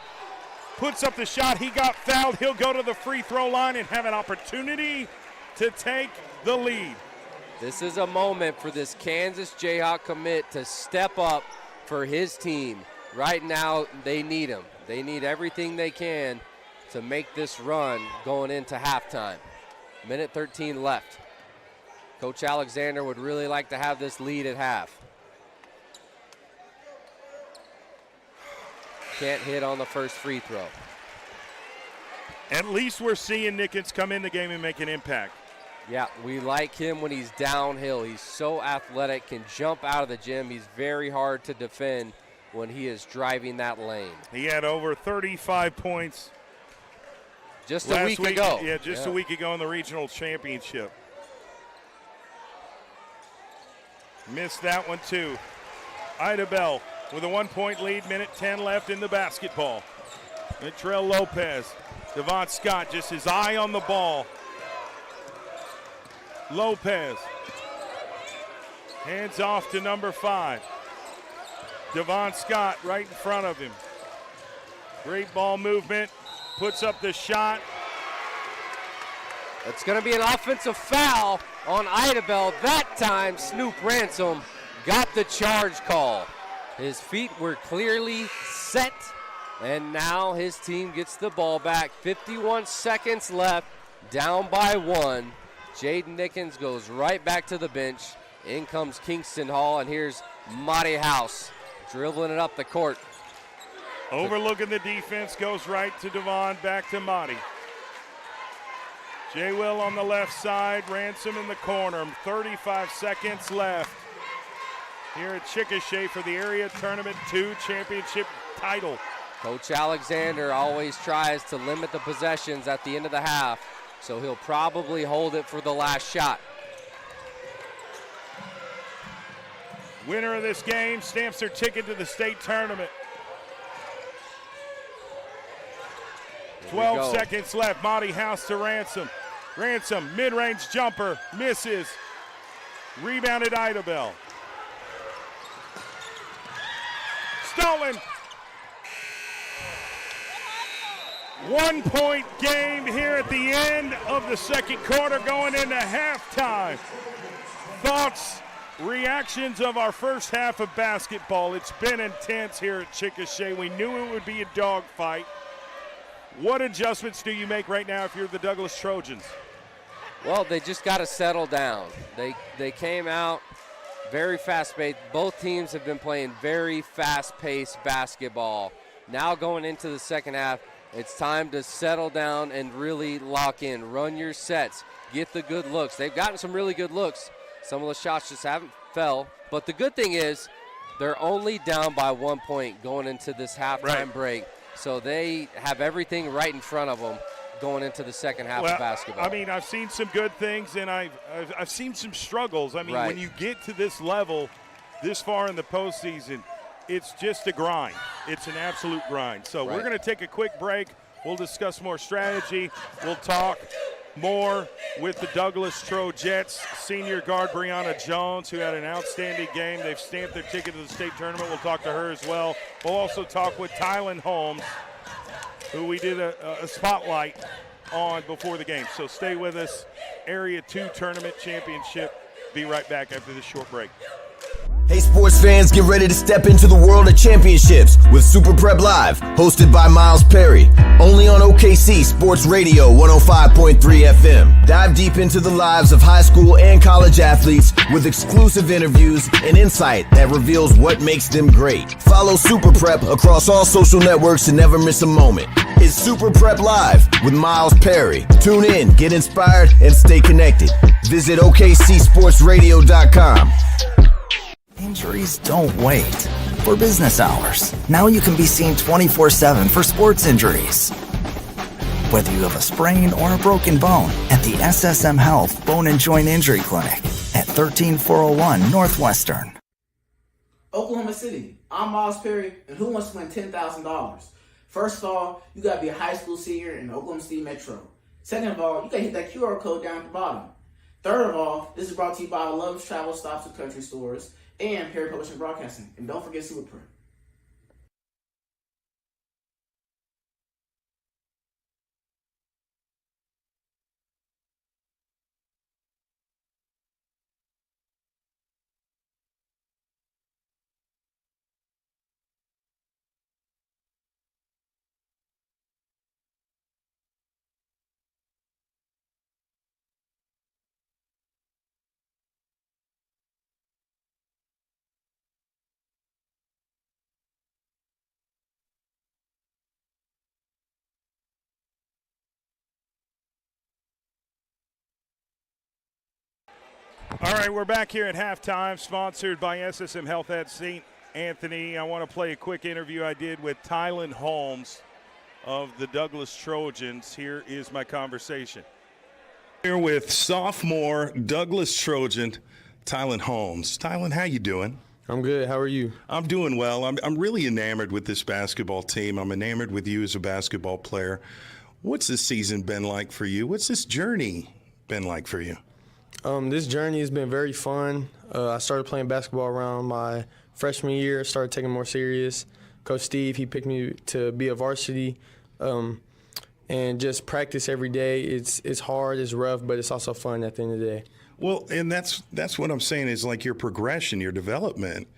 puts up the shot. He got fouled. He'll go to the free throw line and have an opportunity to take the lead. This is a moment for this Kansas Jayhawk commit to step up for his team. Right now, they need him. They need everything they can to make this run going into halftime. Minute 13 left. Coach Alexander would really like to have this lead at half. Can't hit on the first free throw. At least we're seeing Nickens come in the game and make an impact. Yeah, we like him when he's downhill. He's so athletic, can jump out of the gym. He's very hard to defend when he is driving that lane. He had over 35 points just a week ago. Yeah, just a week ago in the regional championship. Missed that one too. Idabel with a 1 point lead, minute 10 left in the basketball. Latrell Lopez, Devon Scott, just his eye on the ball. Lopez, hands off to number 5. Devon Scott right in front of him. Great ball movement, puts up the shot. It's going to be an offensive foul on Idabel. That time, Snoop Ransom got the charge call. His feet were clearly set, and now his team gets the ball back. 51 seconds left, down by 1. Jaden Nickens goes right back to the bench. In comes Kingston Hall, and here's Monty House dribbling it up the court. Overlooking the defense, goes right to Devon, back to Monty. J. Will on the left side, Ransom in the corner. 35 seconds left here at Chickasha for the Area Tournament 2 championship title. Coach Alexander always tries to limit the possessions at the end of the half, so he'll probably hold it for the last shot. Winner of this game stamps their ticket to the state tournament. 12 seconds left. Monty House to Ransom. Ransom, mid-range jumper, misses. Rebounded Idabel. Stolen. 1 point game here at the end of the second quarter, going into halftime. Thoughts, reactions of our first half of basketball. It's been intense here at Chickasha. We knew it would be a dogfight. What adjustments do you make right now if you're the Douglas Trojans? Well, they just got to settle down. They came out very fast-paced. Both teams have been playing very fast-paced basketball. Now going into the second half, it's time to settle down and really lock in. Run your sets. Get the good looks. They've gotten some really good looks. Some of the shots just haven't fell. But the good thing is they're only down by 1 point going into this halftime break. So they have everything right in front of them. going into the second half Well, of basketball. I mean, I've seen some good things, and I've seen some struggles. I mean, Right. when you get to this level, this far in the postseason, it's just a grind. It's an absolute grind. So we're Right. going to take a quick break. We'll discuss more strategy. We'll talk more with the Douglas Trojetts, senior guard Brianna Jones, who had an outstanding game. They've stamped their ticket to the state tournament. We'll talk to her as well. We'll also talk with Tylen Holmes, who we did a spotlight on before the game. So stay with us. Area 2 Tournament Championship. Be right back after this short break. Hey sports fans, get ready to step into the world of championships with Super Prep Live, hosted by Miles Perry, only on OKC Sports Radio 105.3 FM. Dive deep into the lives of high school and college athletes with exclusive interviews and insight that reveals what makes them great. Follow Super Prep across all social networks to never miss a moment. It's Super Prep Live with Miles Perry. Tune in, get inspired, and stay connected. Visit OKCSportsRadio.com. Injuries don't wait. For business hours, now you can be seen 24/7 for sports injuries. Whether you have a sprain or a broken bone, at the SSM Health Bone and Joint Injury Clinic at 13401 Northwestern. Oklahoma City, I'm Miles Perry, and who wants to win $10,000? First of all, you gotta be a high school senior in the Oklahoma City Metro. Second of all, you gotta hit that QR code down at the bottom. Third of all, this is brought to you by Love's Travel Stops and Country Stores and Perry Publishing Broadcasting. And don't forget Super Prep. All right, we're back here at halftime, sponsored by SSM Health at St. Anthony. I want to play a quick interview I did with Tylen Holmes of the Douglas Trojans. Here is my conversation. Here with sophomore Douglas Trojan, Tylen Holmes. Tylen, how you doing? I'm good. How are you? I'm doing well. I'm really enamored with this basketball team. I'm enamored with you as a basketball player. What's this season been like for you? What's this journey been like for you? This journey has been very fun. I started playing basketball around my freshman year, started taking it more serious. Coach Steve, he picked me to be a varsity and just practice every day. It's hard, it's rough, but it's also fun at the end of the day. Well, and that's what I'm saying is like your progression, your development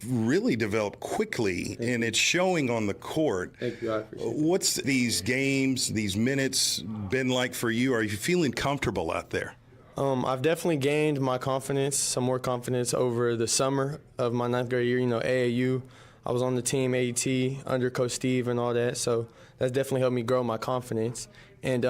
really developed quickly, and it's showing on the court. Thank you. I appreciate it. What's these games, these minutes been like for you? Are you feeling comfortable out there? I've definitely gained my confidence, some more confidence over the summer of my 9th grade year. You know, AAU, I was on the team AET under Coach Steve and all that, so that's definitely helped me grow my confidence. And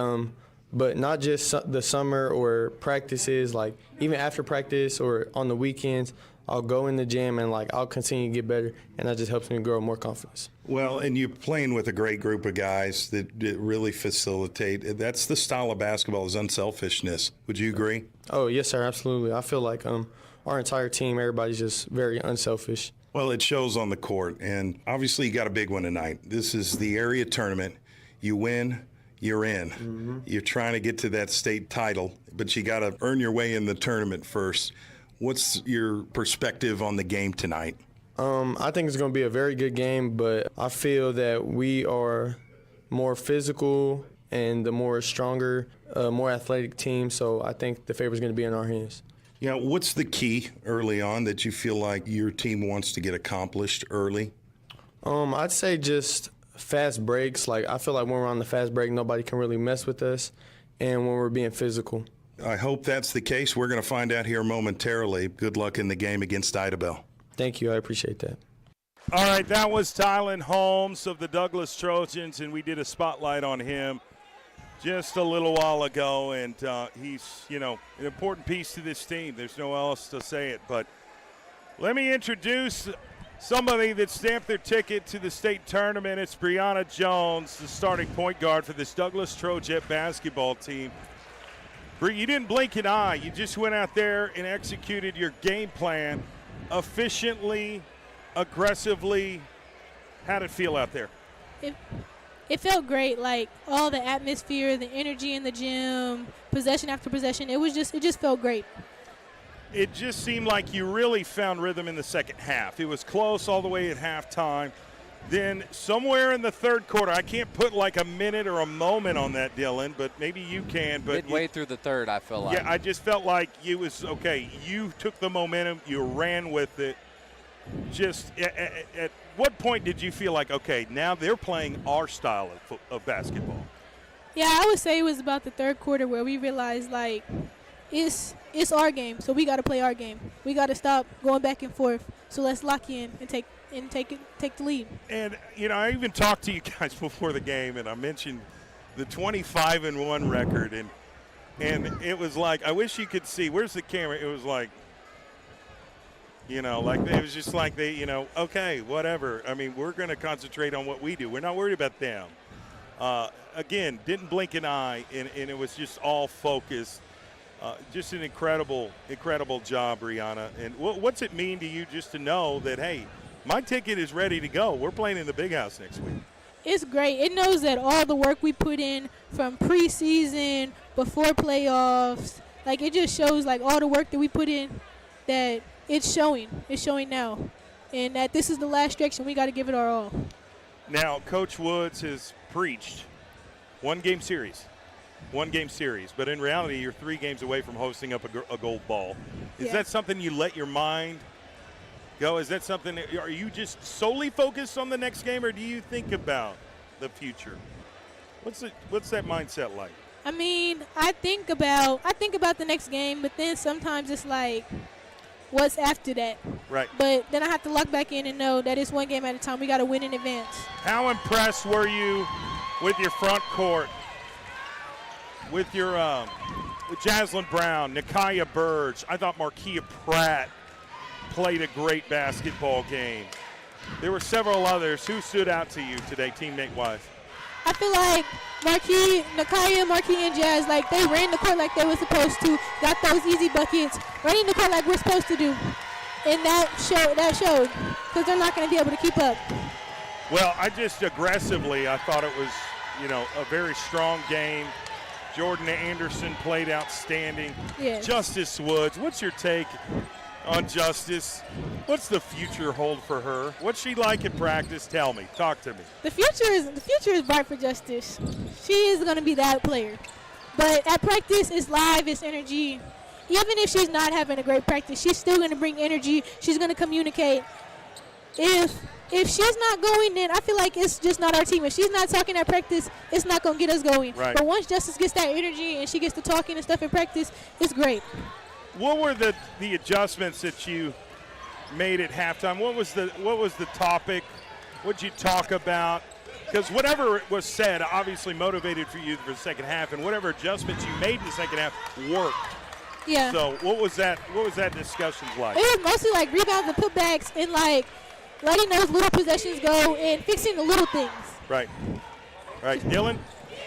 but not just the summer or practices, like even after practice or on the weekends, I'll go in the gym and I'll continue to get better, and that just helps me grow more confidence. Well, and you're playing with a great group of guys that really facilitate. That's the style of basketball, is unselfishness. Would you agree? Oh, yes, sir, absolutely. I feel like our entire team, everybody's just very unselfish. Well, it shows on the court, and obviously you got a big one tonight. This is the area tournament. You win, you're in. Mm-hmm. You're trying to get to that state title, but you got to earn your way in the tournament first. What's your perspective on the game tonight? I think it's going to be a very good game, but I feel that we are more physical and the more stronger, more athletic team, so I think the favor's going to be in our hands. Yeah, what's the key early on that you feel like your team wants to get accomplished early? I'd say just fast breaks. I feel like when we're on the fast break, nobody can really mess with us, and when we're being physical. I hope that's the case. We're going to find out here momentarily. Good luck in the game against Idabel. Thank you. I appreciate that. All right, that was Tylen Holmes of the Douglas Trojans, and we did a spotlight on him just a little while ago, and he's, an important piece to this team. There's no else to say it. But let me introduce Somebody that stamped their ticket to the state tournament. It's Brianna Jones, the starting point guard for this Douglas Trojett basketball team. Bree, you didn't blink an eye. You just went out there and executed your game plan efficiently, aggressively. How'd it feel out there? It felt great, like all the atmosphere, the energy in the gym, possession after possession. It just felt great. It just seemed like you really found rhythm in the second half. It was close all the way at halftime. Then somewhere in the third quarter, I can't put like a minute or a moment on that, Dylan, but maybe you can. But midway through the third, I feel like. Yeah, I just felt like you was okay. You took the momentum, you ran with it. Just at what point did you feel like, okay, now they're playing our style of basketball? Yeah, I would say it was about the third quarter where we realized like it's our game, so we got to play our game. We got to stop going back and forth. So let's lock in and take the lead. And I even talked to you guys before the game, and I mentioned the 25-1 record, and it was like, I wish you could see. Where's the camera? It was like, like it was just like they, okay, whatever. I mean, we're going to concentrate on what we do. We're not worried about them. Again, didn't blink an eye, and it was just all focused. Just an incredible job, Brianna. And what's it mean to you just to know that, hey, my ticket is ready to go. We're playing in the Big House next week. It's great. It knows that all the work we put in from preseason, before playoffs, like it just shows like all the work that we put in, that it's showing. It's showing now. And that this is the last stretch and we got to give it our all. Now, Coach Woods has preached one-game series. But in reality, you're 3 games away from hosting up a gold ball. Is that something you let your mind go? Is that something, are you just solely focused on the next game, or do you think about the future? What's that mindset like? I mean, I think about the next game, but then sometimes it's like, what's after that? Right. But then I have to lock back in and know that it's one game at a time. We got to win in advance. How impressed were you with your front court? With your with Jaslyn Brown, Nakaya Burge. I thought Marquia Pratt played a great basketball game. There were several others. Who stood out to you today, teammate-wise? I feel like Nakaya, Marquis, and Jazz, like they ran the court like they were supposed to, got those easy buckets, running the court like we're supposed to do. And that showed, because they're not going to be able to keep up. Well, I thought it was, a very strong game. Jordan Anderson played outstanding. Yes. Justice Woods, what's your take on Justice? What's the future hold for her? What's she like in practice? Tell me. Talk to me. The future is bright for Justice. She is going to be that player. But at practice, it's live, it's energy. Even if she's not having a great practice, she's still going to bring energy. She's going to communicate. If she's not going, then I feel like it's just not our team. If she's not talking at practice, it's not going to get us going. Right. But once Justice gets that energy and she gets to talking and stuff in practice, it's great. What were the adjustments that you made at halftime? What was the topic? What did you talk about? Because whatever was said obviously motivated for you for the second half, and whatever adjustments you made in the second half worked. Yeah. So what was that discussion like? It was mostly like rebounds and putbacks and like letting those little possessions go and fixing the little things. Right. Dylan?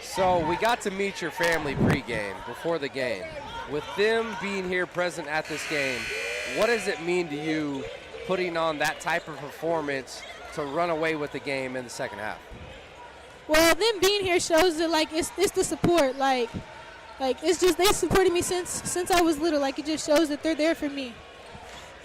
So we got to meet your family pregame, before the game. With them being here present at this game, what does it mean to you putting on that type of performance to run away with the game in the second half? Well, them being here shows that like it's the support. Like it's just they supported me since I was little. Like it just shows that they're there for me.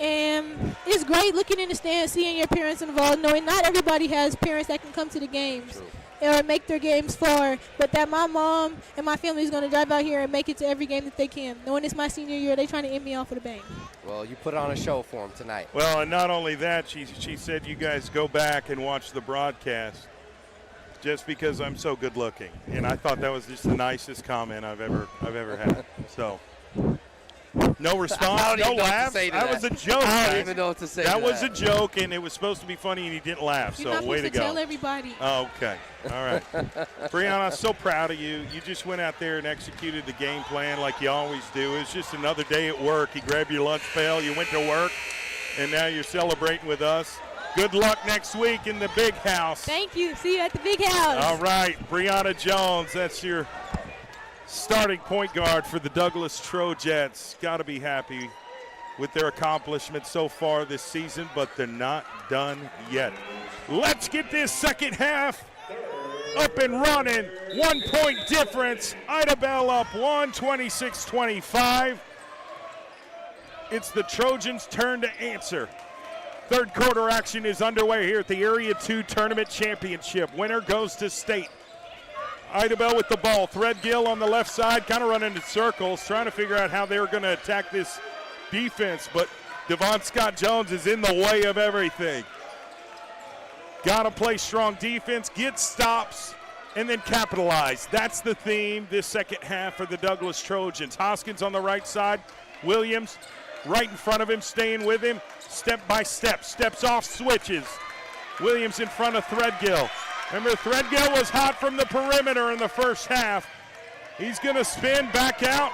And it's great looking in the stands, seeing your parents involved, knowing not everybody has parents that can come to the games or make their games far, but that my mom and my family is going to drive out here and make it to every game that they can. Knowing it's my senior year, they're trying to end me off with a bang. Well, you put on a show for them tonight. Well, and not only that, she said you guys go back and watch the broadcast just because I'm so good looking. And I thought that was just the nicest comment I've ever had. So no response, no laugh. That was a joke. I don't even know what to say. That was a joke, and it was supposed to be funny, and he didn't laugh. You're not way to supposed go. Tell everybody. Oh, okay. All right. Brianna, so proud of you. You just went out there and executed the game plan like you always do. It was just another day at work. You grabbed your lunch pail, you went to work, and now you're celebrating with us. Good luck next week in the big house. Thank you. See you at the big house. All right, Brianna Jones, that's your starting point guard for the Douglas Trojetts. Got to be happy with their accomplishments so far this season, but they're not done yet. Let's get this second half up and running. 1 point difference. Ida Bell up 26-25. It's the Trojans' turn to answer. Third quarter action is underway here at the Area 2 Tournament Championship. Winner goes to state. Ida Bell with the ball. Threadgill on the left side, kind of running in circles, trying to figure out how they were going to attack this defense, but Devon Scott Jones is in the way of everything. Got to play strong defense, get stops, and then capitalize. That's the theme this second half for the Douglas Trojans. Hoskins on the right side. Williams right in front of him, staying with him, step by step. Steps off, switches. Williams in front of Threadgill. Remember, Threadgill was hot from the perimeter in the first half. He's going to spin back out.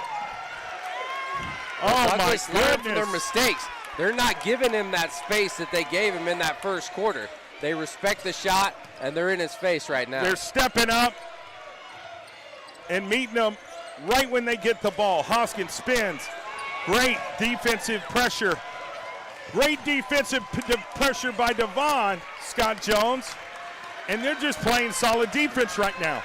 Oh, Douglas my learned from goodness. their mistakes. They're not giving him that space that they gave him in that first quarter. They respect the shot, and they're in his face right now. They're stepping up and meeting them right when they get the ball. Hoskins spins. Great defensive pressure. Great defensive pressure by Devon Scott Jones. And they're just playing solid defense right now.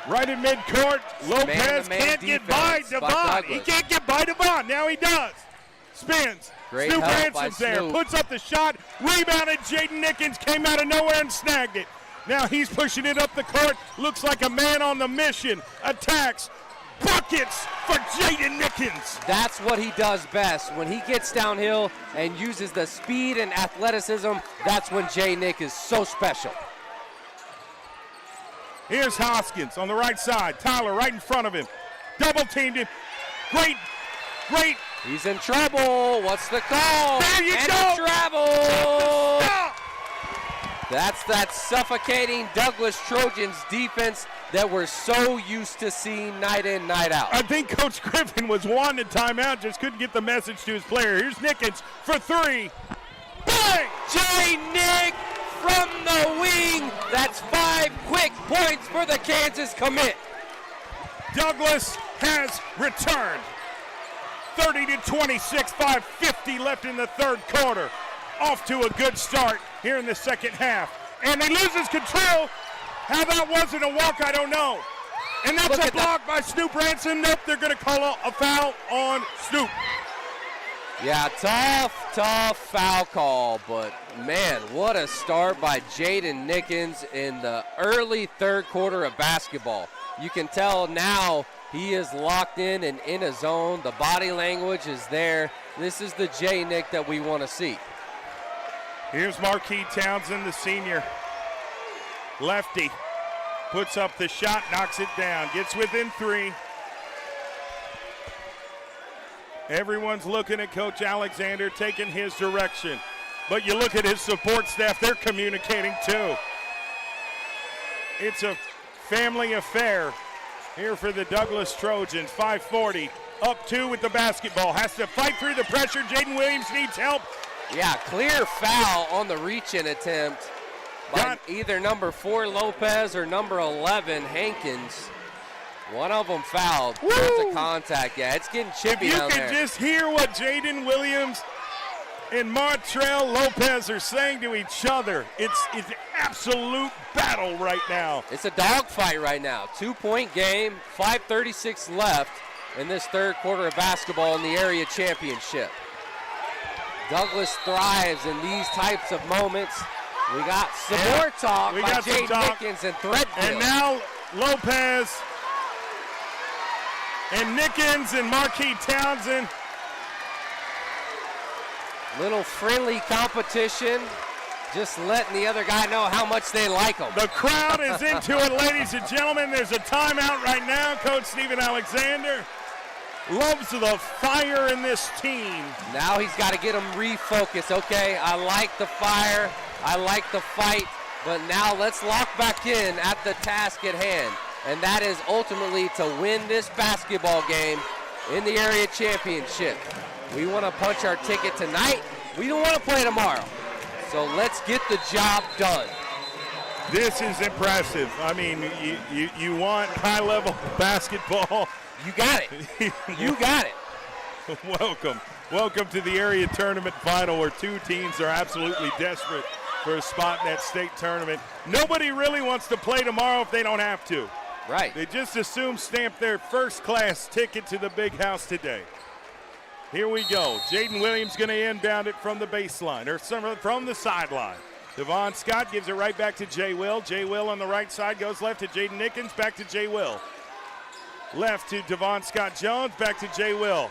Right in midcourt, Lopez can't get by Devon. He can't get by Devon. Now he does. Spins. Great Snoop help by Ransom's there. Snoop. Puts up the shot. Rebounded. Jaden Nickens came out of nowhere and snagged it. Now he's pushing it up the court. Looks like a man on the mission. Attacks. Buckets for Jaden Nickens. That's what he does best. When he gets downhill and uses the speed and athleticism, that's when Jay Nick is so special. Here's Hoskins on the right side. Tyler right in front of him. Double teamed him. Great. He's in trouble. What's the call? There you and go. he travels. That's that suffocating Douglas Trojans defense that we're so used to seeing night in, night out. I think Coach Griffin was wanting a timeout, just couldn't get the message to his player. Here's Nickens for three. Bang! Jay Nick from the wing. That's 5 quick points for the Kansas commit. Douglas has returned. 30-26, 5:50 left in the third quarter. Off to a good start here in the second half. And he loses control. How that wasn't a walk, I don't know. And that's a block by Snoop Ransom. Nope, they're going to call a foul on Snoop. Yeah, tough foul call, but man, what a start by Jaden Nickens in the early third quarter of basketball. You can tell now he is locked in and in a zone. The body language is there. This is the Jay Nick that we want to see. Here's Marquis Townsend, the senior. Lefty puts up the shot, knocks it down, gets within 3. Everyone's looking at Coach Alexander, taking his direction. But you look at his support staff, they're communicating too. It's a family affair here for the Douglas Trojans. 5:40, up 2 with the basketball. Has to fight through the pressure. Jaden Williams needs help. Yeah, clear foul on the reach-in attempt by either number 4 Lopez or number 11 Hankins. One of them fouled. There's a contact. Yeah, it's getting chippy down there. You can just hear what Jaden Williams and Martrell Lopez are saying to each other. It's absolute battle right now. It's a dogfight right now. 2-point game, 5:36 left in this third quarter of basketball in the area championship. Douglas thrives in these types of moments. We got some more talk by Jaden Nickens and Threadgill. And now Lopez and Nickens and Marquis Townsend. Little friendly competition, just letting the other guy know how much they like him. The crowd is into it, ladies and gentlemen. There's a timeout right now. Coach Stephen Alexander loves the fire in this team. Now he's got to get him refocused. Okay, I like the fire, I like the fight, but now let's lock back in at the task at hand. And that is ultimately to win this basketball game in the area championship. We want to punch our ticket tonight. We don't want to play tomorrow. So let's get the job done. This is impressive. I mean, you want high-level basketball. You got it. You got it. Welcome to the area tournament final where two teams are absolutely desperate for a spot in that state tournament. Nobody really wants to play tomorrow if they don't have to. Right. They just assume stamp their first-class ticket to the big house today. Here we go. Jaden Williams going to inbound it from the baseline, or from the sideline. Devon Scott gives it right back to Jay Will. Jay Will on the right side goes left to Jaden Nickens, back to Jay Will. Left to Devon Scott Jones, back to Jay Will.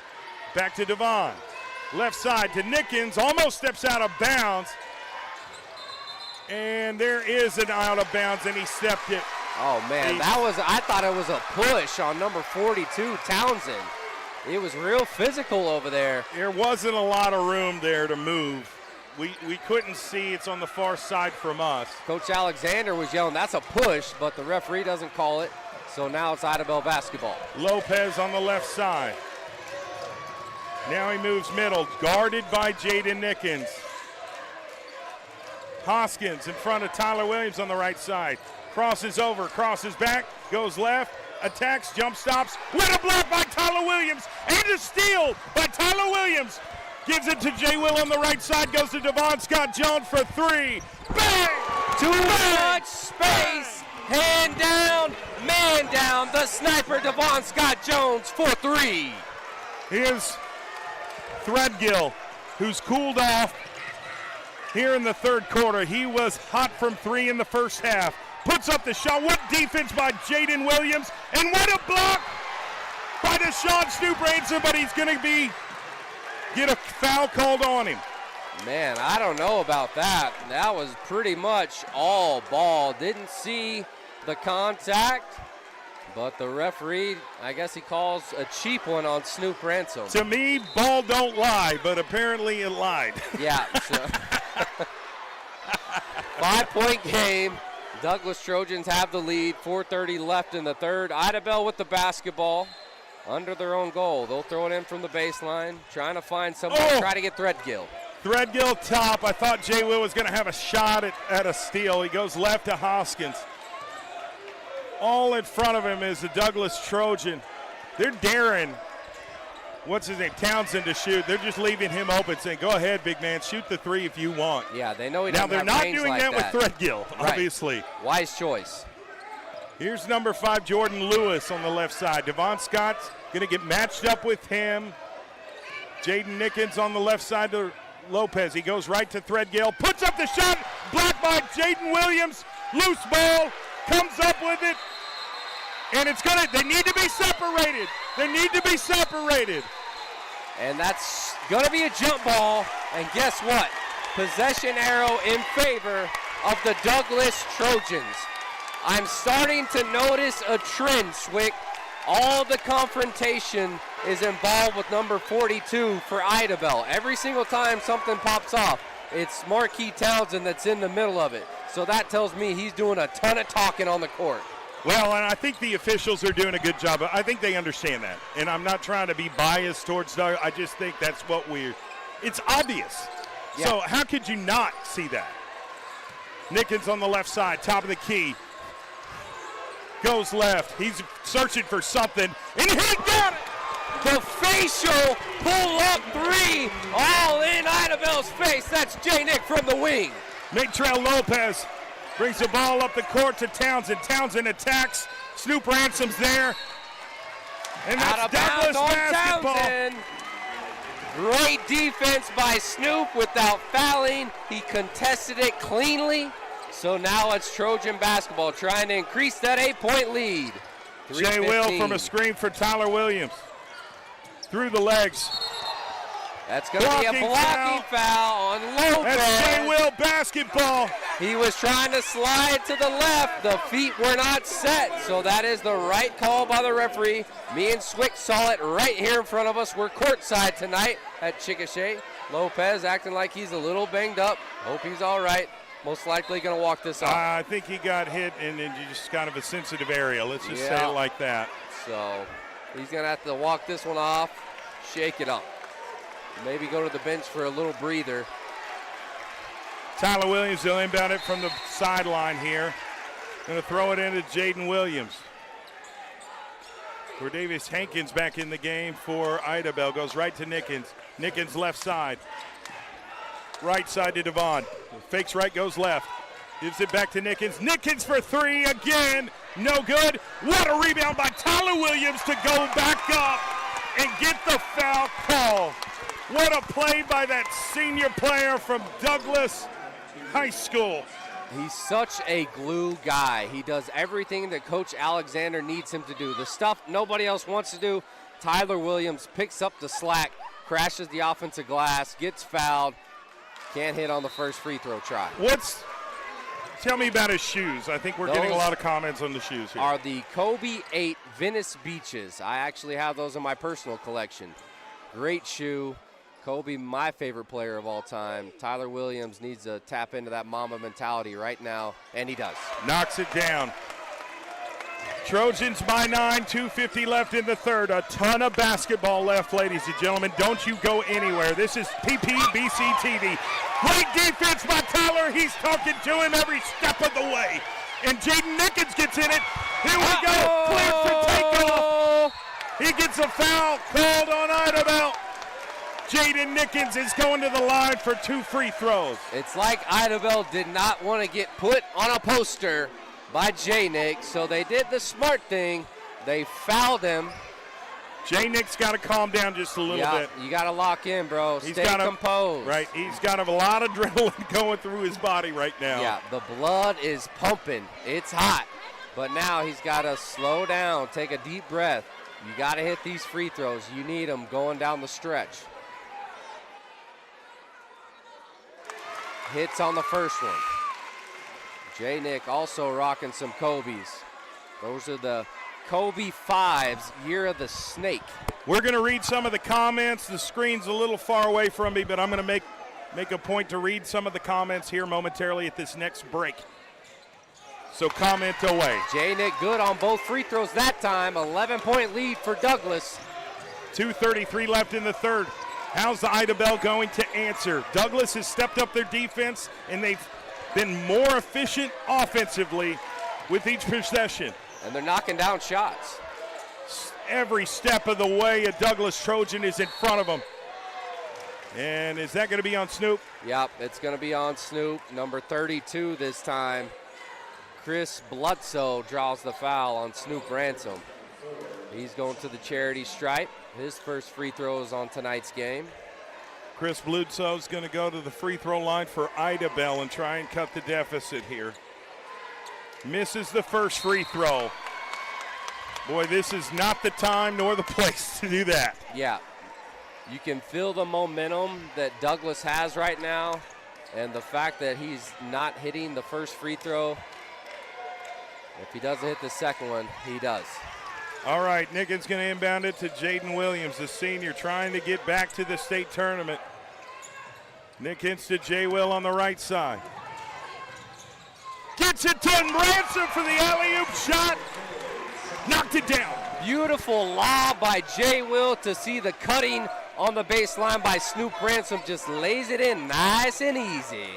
Back to Devon. Left side to Nickens, almost steps out of bounds. And there is an out of bounds, and he stepped it. Oh, man, I thought it was a push on number 42, Townsend. It was real physical over there. There wasn't a lot of room there to move. We couldn't see. It's on the far side from us. Coach Alexander was yelling, that's a push, but the referee doesn't call it. So now it's Ida Bell basketball. Lopez on the left side. Now he moves middle, guarded by Jaden Nickens. Hoskins in front of Tyler Williams on the right side. Crosses over, crosses back, goes left, attacks, jump stops. What a block by Tyler Williams, and a steal by Tyler Williams. Gives it to Jay Will on the right side, goes to Devon Scott Jones for three. Bang! Too much space. Hand down, man down. The sniper, Devon Scott Jones for three. Here's Threadgill, who's cooled off here in the third quarter. He was hot from three in the first half. Puts up the shot. What defense by Jaden Williams. And what a block by Deshaun Snoop-Ransom, but he's going to get a foul called on him. Man, I don't know about that. That was pretty much all ball. Didn't see the contact, but the referee, I guess he calls a cheap one on Snoop Ransom. To me, ball don't lie, but apparently it lied. Yeah. So 5-point game. Douglas Trojans have the lead. 4:30 left in the third. Ida Bell with the basketball under their own goal. They'll throw it in from the baseline, trying to find someone to try to get Threadgill. Threadgill top. I thought Jay Will was going to have a shot at a steal. He goes left to Hoskins. All in front of him is the Douglas Trojan. They're daring, what's his name, Townsend to shoot. They're just leaving him open, saying, go ahead, big man, shoot the three if you want. Yeah, they know he doesn't have range Now, they're not doing like that with Threadgill, obviously. Right. Wise choice. Here's number 5, Jordan Lewis on the left side. Devon Scott's going to get matched up with him. Jaden Nickens on the left side to Lopez. He goes right to Threadgill, puts up the shot, blocked by Jaden Williams. Loose ball, comes up with it. And they need to be separated. They need to be separated. And that's going to be a jump ball. And guess what? Possession arrow in favor of the Douglas Trojans. I'm starting to notice a trend, Swick. All the confrontation is involved with number 42 for Ida Bell. Every single time something pops off, it's Marquis Townsend that's in the middle of it. So that tells me he's doing a ton of talking on the court. Well, and I think the officials are doing a good job. I think they understand that. And I'm not trying to be biased towards Doug. I just think that's what it's obvious. Yeah. So how could you not see that? Nickens on the left side, top of the key. Goes left. He's searching for something. And he got it! The facial pull-up three. All in Ida Bell's face. That's J. Nick from the wing. Matrell Lopez brings the ball up the court to Townsend. Townsend attacks. Snoop Ransom's there. And that's Douglas basketball. Townsend. Great defense by Snoop without fouling. He contested it cleanly. So now it's Trojan basketball trying to increase that 8-point lead. Jay Will from a screen for Tyler Williams. Through the legs. That's going to be a blocking foul on Lopez. That's Jay Will basketball. He was trying to slide to the left. The feet were not set, so that is the right call by the referee. Me and Swick saw it right here in front of us. We're courtside tonight at Chickasha. Lopez acting like he's a little banged up. Hope he's all right. Most likely going to walk this off. I think he got hit in just kind of a sensitive area. Let's just say it like that. So he's going to have to walk this one off, shake it up. maybe go to the bench for a little breather. Tyler Williams will inbound it from the sideline here. Going to throw it into Jaden Williams. Cordavius Hankins back in the game for Idabel. Goes right to Nickens. Nickens left side. Right side to Devon. Fakes right, goes left. Gives it back to Nickens. Nickens for three again. No good. What a rebound by Tyler Williams to go back up and get the foul call. What a play by that senior player from Douglas High School. He's such a glue guy. He does everything that Coach Alexander needs him to do. The stuff nobody else wants to do, Tyler Williams picks up the slack, crashes the offensive glass, gets fouled, can't hit on the first free throw try. Tell me about his shoes. I think we're getting a lot of comments on the shoes here. Are the Kobe 8 Venice Beaches. I actually have those in my personal collection. Great shoe. Kobe, my favorite player of all time. Tyler Williams needs to tap into that Mamba mentality right now, and he does. Knocks it down. Trojans by 9, 2:50 left in the third. A ton of basketball left, ladies and gentlemen. Don't you go anywhere. This is PPBC TV. Great defense by Tyler. He's talking to him every step of the way. And Jaden Nickens gets in it. Here we go. Cleared for takeoff. He gets a foul called on Idabel. Jaden Nickens is going to the line for 2 free throws. It's like Idabel did not want to get put on a poster by J-Nick, so they did the smart thing. They fouled him. J-Nick's got to calm down just a little bit. You got to lock in, bro. Stay composed. Right, he's got a lot of adrenaline going through his body right now. Yeah, the blood is pumping. It's hot. But now he's got to slow down, take a deep breath. You got to hit these free throws. You need them going down the stretch. Hits on the first one. J-Nick also rocking some Kobe's. Those are the Kobe 5s, Year of the Snake. We're going to read some of the comments. The screen's a little far away from me, but I'm going to make a point to read some of the comments here momentarily at this next break. So comment away. J-Nick good on both free throws that time. 11-point lead for Douglas. 2:33 left in the third. How's the Idabel going to answer? Douglas has stepped up their defense, and they've been more efficient offensively with each possession. And they're knocking down shots. Every step of the way, a Douglas Trojan is in front of them. And is that going to be on Snoop? Yep, it's going to be on Snoop. Number 32 this time. Chris Bledsoe draws the foul on Snoop Ransom. He's going to the charity stripe. His first free throw is on tonight's game. Chris Bledsoe's going to go to the free throw line for Idabel and try and cut the deficit here. Misses the first free throw. Boy, this is not the time nor the place to do that. Yeah. You can feel the momentum that Douglas has right now, and the fact that he's not hitting the first free throw. If he doesn't hit the second one, he does. All right, Nickens going to inbound it to Jaden Williams, the senior, trying to get back to the state tournament. Nickens to J-Will on the right side. Gets it to Ransom for the alley-oop shot. Knocked it down. Beautiful lob by J-Will to see the cutting on the baseline by Snoop Ransom. Just lays it in nice and easy.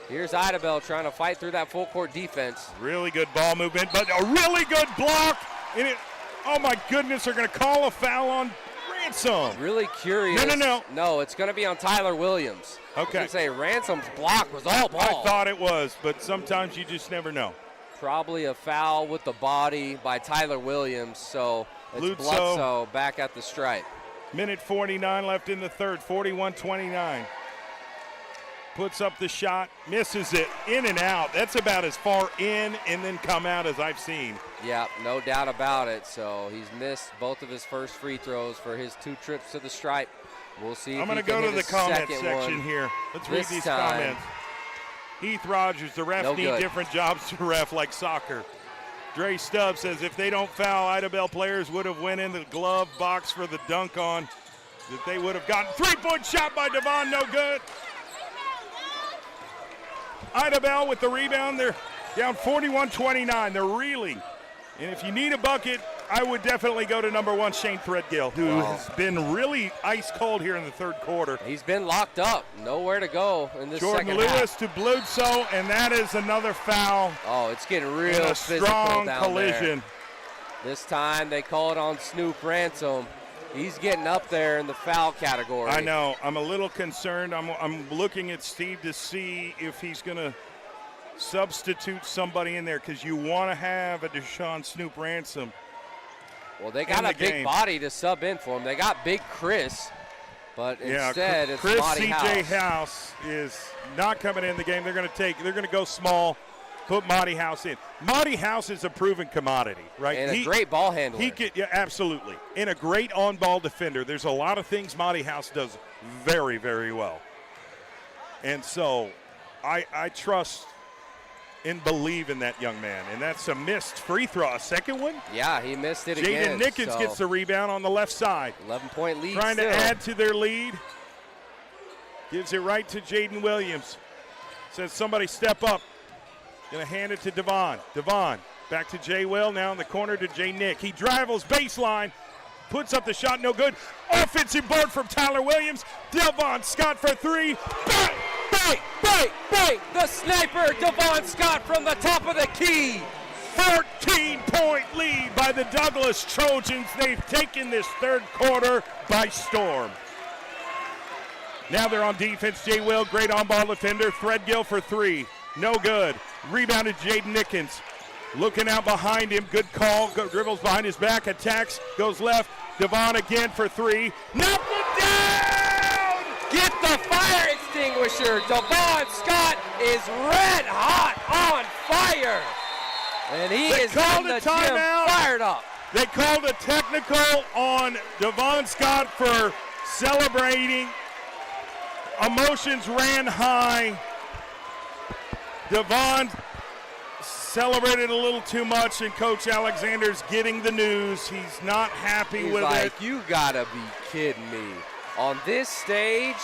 Here's Idabel trying to fight through that full court defense. Really good ball movement, but a really good block. And it, oh my goodness, they're going to call a foul on Ransom. Really curious. No. No, it's going to be on Tyler Williams. Okay. I was say Ransom's block was all ball. I thought it was, but sometimes you just never know. Probably a foul with the body by Tyler Williams, so it's Bledsoe back at the stripe. Minute 49 left in the third, 41-29. Puts up the shot, misses it, in and out. That's about as far in and then come out as I've seen. Yeah, no doubt about it. So he's missed both of his first free throws for his 2 trips to the stripe. We'll see if I'm going to he can go to hit the his comment second section one here. Let's read this these time. comments. Heath Rogers, the refs need different jobs to ref like soccer. Dre Stubbs says if they don't foul, Idabel players would have went in the glove box for the dunk on. That they would have gotten 3-point shot by Devon, no good. Idabel with the rebound. They're down 41-29. They're reeling. And if you need a bucket, I would definitely go to number 1, Shane Threadgill, who has been really ice cold here in the third quarter. He's been locked up. Nowhere to go in this Jordan second Lewis half. to Bledsoe, and that is another foul. Oh, it's getting real a physical strong down collision. there. This time they call it on Snoop Ransom. He's getting up there in the foul category. I know. I'm a little concerned. I'm looking at Steve to see if he's going to substitute somebody in there, because you want to have a Deshaun Snoop Ransom. Well, they got a big body to sub in for him. They got big Chris, but instead it's Chris Monty C.J. House. House is not coming in the game. They're going to go small, put Monty House in. Monty House is a proven commodity, right? And a great ball handler. Absolutely. And a great on-ball defender. There's a lot of things Monty House does very, very well. And so I trust and believe in that young man. And that's a missed free throw. A second one? Yeah, he missed it again. Jaden Nickens gets the rebound on the left side. 11-point lead. Trying still to add to their lead. Gives it right to Jaden Williams. Says somebody step up. Going to hand it to Devon. Devon back to Jay Will. Now in the corner to Jay Nick. He dribbles baseline. Puts up the shot. No good. Offensive board from Tyler Williams. Devon Scott for three. Bang! Bang! Bang! Bang! The sniper, Devon Scott from the top of the key. 14-point lead by the Douglas Trojans. They've taken this third quarter by storm. Now they're on defense. Jay Will, great on-ball defender. Threadgill for three. No good. Rebounded Jaden Nickens. Looking out behind him. Good call. Dribbles behind his back. Attacks. Goes left. Devon again for three. Knocked it down! Get the fire extinguisher. Devon Scott is red hot on fire. And he is getting the gym fired up. They called a technical on Devon Scott for celebrating. Emotions ran high. Devon celebrated a little too much, and Coach Alexander's getting the news. He's not happy with it. You gotta be kidding me. On this stage,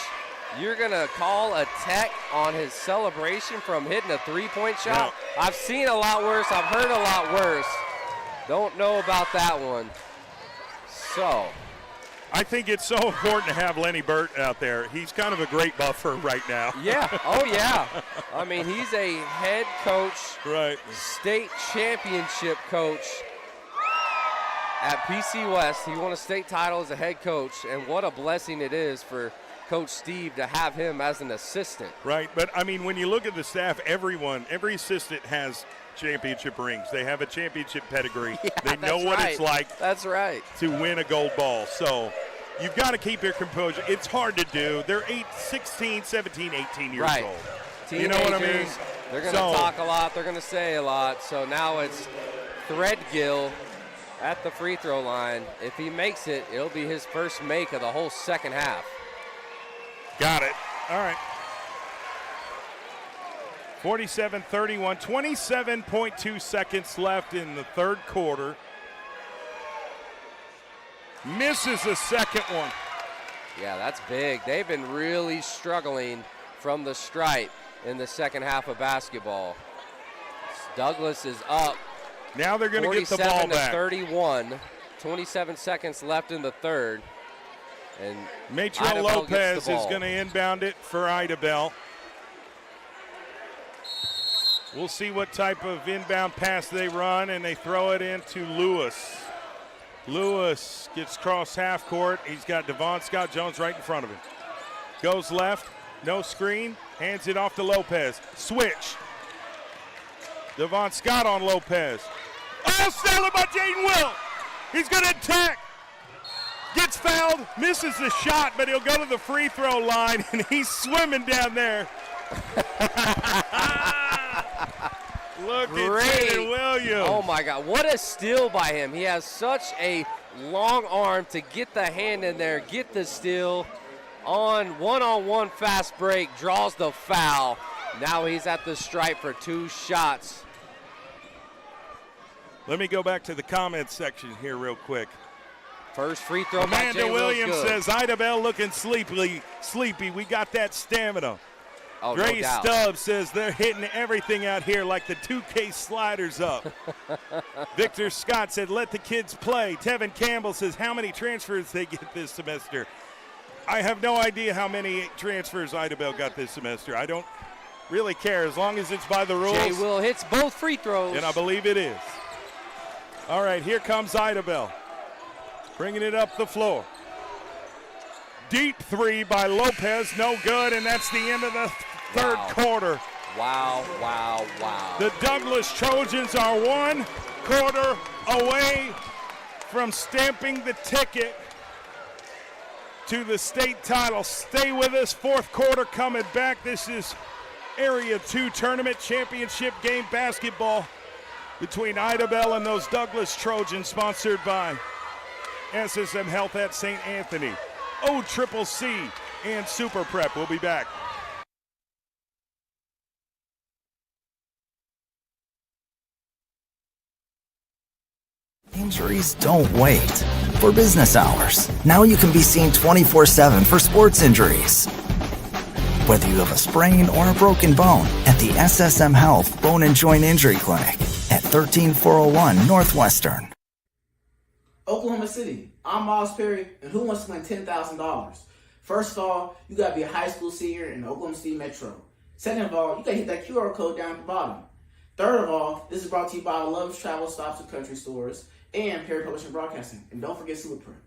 you're gonna call a tech on his celebration from hitting a three-point shot? No. I've seen a lot worse. I've heard a lot worse. Don't know about that one. So, I think it's so important to have Lenny Burt out there. He's kind of a great buffer right now. yeah. Oh, yeah. I mean, he's a head coach, right? State championship coach at PC West. He won a state title as a head coach, and what a blessing it is for Coach Steve to have him as an assistant. Right, but I mean, when you look at the staff, every assistant has championship rings. They have a championship pedigree. Yeah, they know what it's like. That's right. To win a gold ball. So you've got to keep your composure. It's hard to do. They're 16, 17, 18 years right. old. Teenagers, you know what I mean? They're going to talk a lot. They're going to say a lot. So now it's Threadgill at the free throw line. If he makes it, it'll be his first make of the whole second half. Got it. All right. 47-31, 27.2 seconds left in the third quarter. Misses the second one. Yeah, that's big. They've been really struggling from the stripe in the second half of basketball. Douglas is up. Now they're going to get the ball back. 47-31, 27 seconds left in the third. And Matro Lopez is going to inbound it for Idabel. We'll see what type of inbound pass they run, and they throw it into Lewis. Lewis gets cross half court. He's got Devon Scott Jones right in front of him. Goes left, no screen, hands it off to Lopez. Switch. Devon Scott on Lopez. Oh, stolen by Jaden Will. He's going to attack. Gets fouled, misses the shot, but he'll go to the free throw line, and he's swimming down there. Look at Jaden Williams. Oh, my God. What a steal by him. He has such a long arm to get the hand in there, get the steal. On one-on-one fast break, draws the foul. Now he's at the stripe for two shots. Let me go back to the comments section here real quick. First free throw by Amanda Williams says, Idabel looking sleepy. We got that stamina. Oh, Dre no doubt. Stubbs says they're hitting everything out here like the 2K sliders up. Victor Scott said, let the kids play. Tevin Campbell says, how many transfers they get this semester? I have no idea how many transfers Idabel got this semester. I don't really care as long as it's by the rules. Jay Will hits both free throws. And I believe it is. All right, here comes Idabel. Bringing it up the floor. Deep three by Lopez, no good, and that's the end of the third quarter. Wow, wow, wow. The Douglas Trojans are 1 quarter away from stamping the ticket to the state title. Stay with us, fourth quarter coming back. This is Area 2 Tournament Championship game basketball between Idabel and those Douglas Trojans, sponsored by SSM Health at St. Anthony, OCCC, and Super Prep. We'll be back. Injuries don't wait. For business hours, now you can be seen 24/7 for sports injuries. Whether you have a sprain or a broken bone, at the SSM Health Bone and Joint Injury Clinic at 13401 Northwestern. Oklahoma City, I'm Miles Perry, and who wants to win $10,000? First of all, you gotta be a high school senior in the Oklahoma City Metro. Second of all, you gotta hit that QR code down at the bottom. Third of all, this is brought to you by Love's Travel Stops and Country Stores and Perry Publishing Broadcasting. And don't forget Super Prep.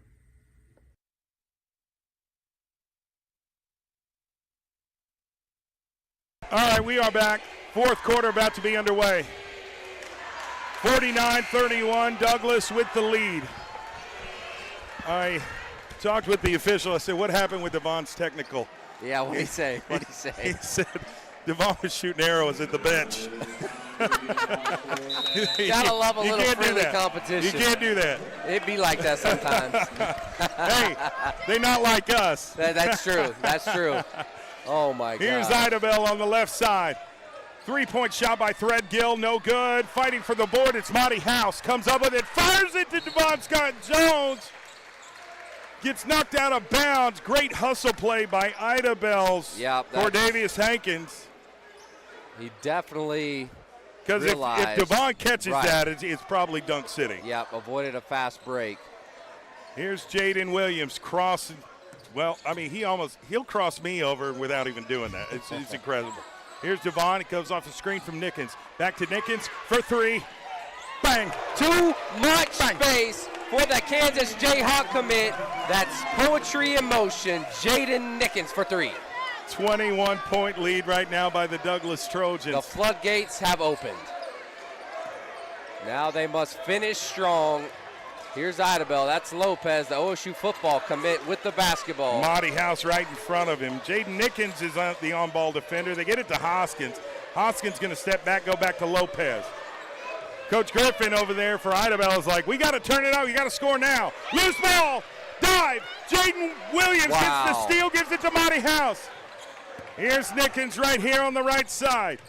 All right, we are back. Fourth quarter about to be underway. 49-31, Douglas with the lead. I talked with the official. I said, what happened with Devon's technical? Yeah, what did he say? What did he say? He said Devon was shooting arrows at the bench. Gotta love a little friendly You competition. can't do that. It'd be like that sometimes. Hey, they not like us. That's true. That's true. Oh, my God. Here's Idabel on the left side. Three-point shot by Threadgill, no good. Fighting for the board, it's Monty House. Comes up with it, fires it to Devon Scott Jones. Gets knocked out of bounds. Great hustle play by Idabel's Cordavius Hankins. He definitely Because if Devon catches that, it's probably Dunk City. Yep, avoided a fast break. Here's Jaden Williams crossing. Well, I mean, he'll cross me over without even doing that. It's incredible. Here's Devon. It goes off the screen from Nickens. Back to Nickens for three. Bang. Too much space for the Kansas Jayhawk commit. That's poetry in motion. Jaden Nickens for three. 21-point lead right now by the Douglas Trojans. The floodgates have opened. Now they must finish strong. Here's Idabel. That's Lopez, the OSU football commit with the basketball. Monty House right in front of him. Jaden Nickens is the on-ball defender. They get it to Hoskins. Hoskins going to step back, go back to Lopez. Coach Griffin over there for Idabel is like, we got to turn it out. You got to score now. Loose ball. Dive. Jaden Williams gets the steal, gives it to Monty House. Here's Nickens right here on the right side.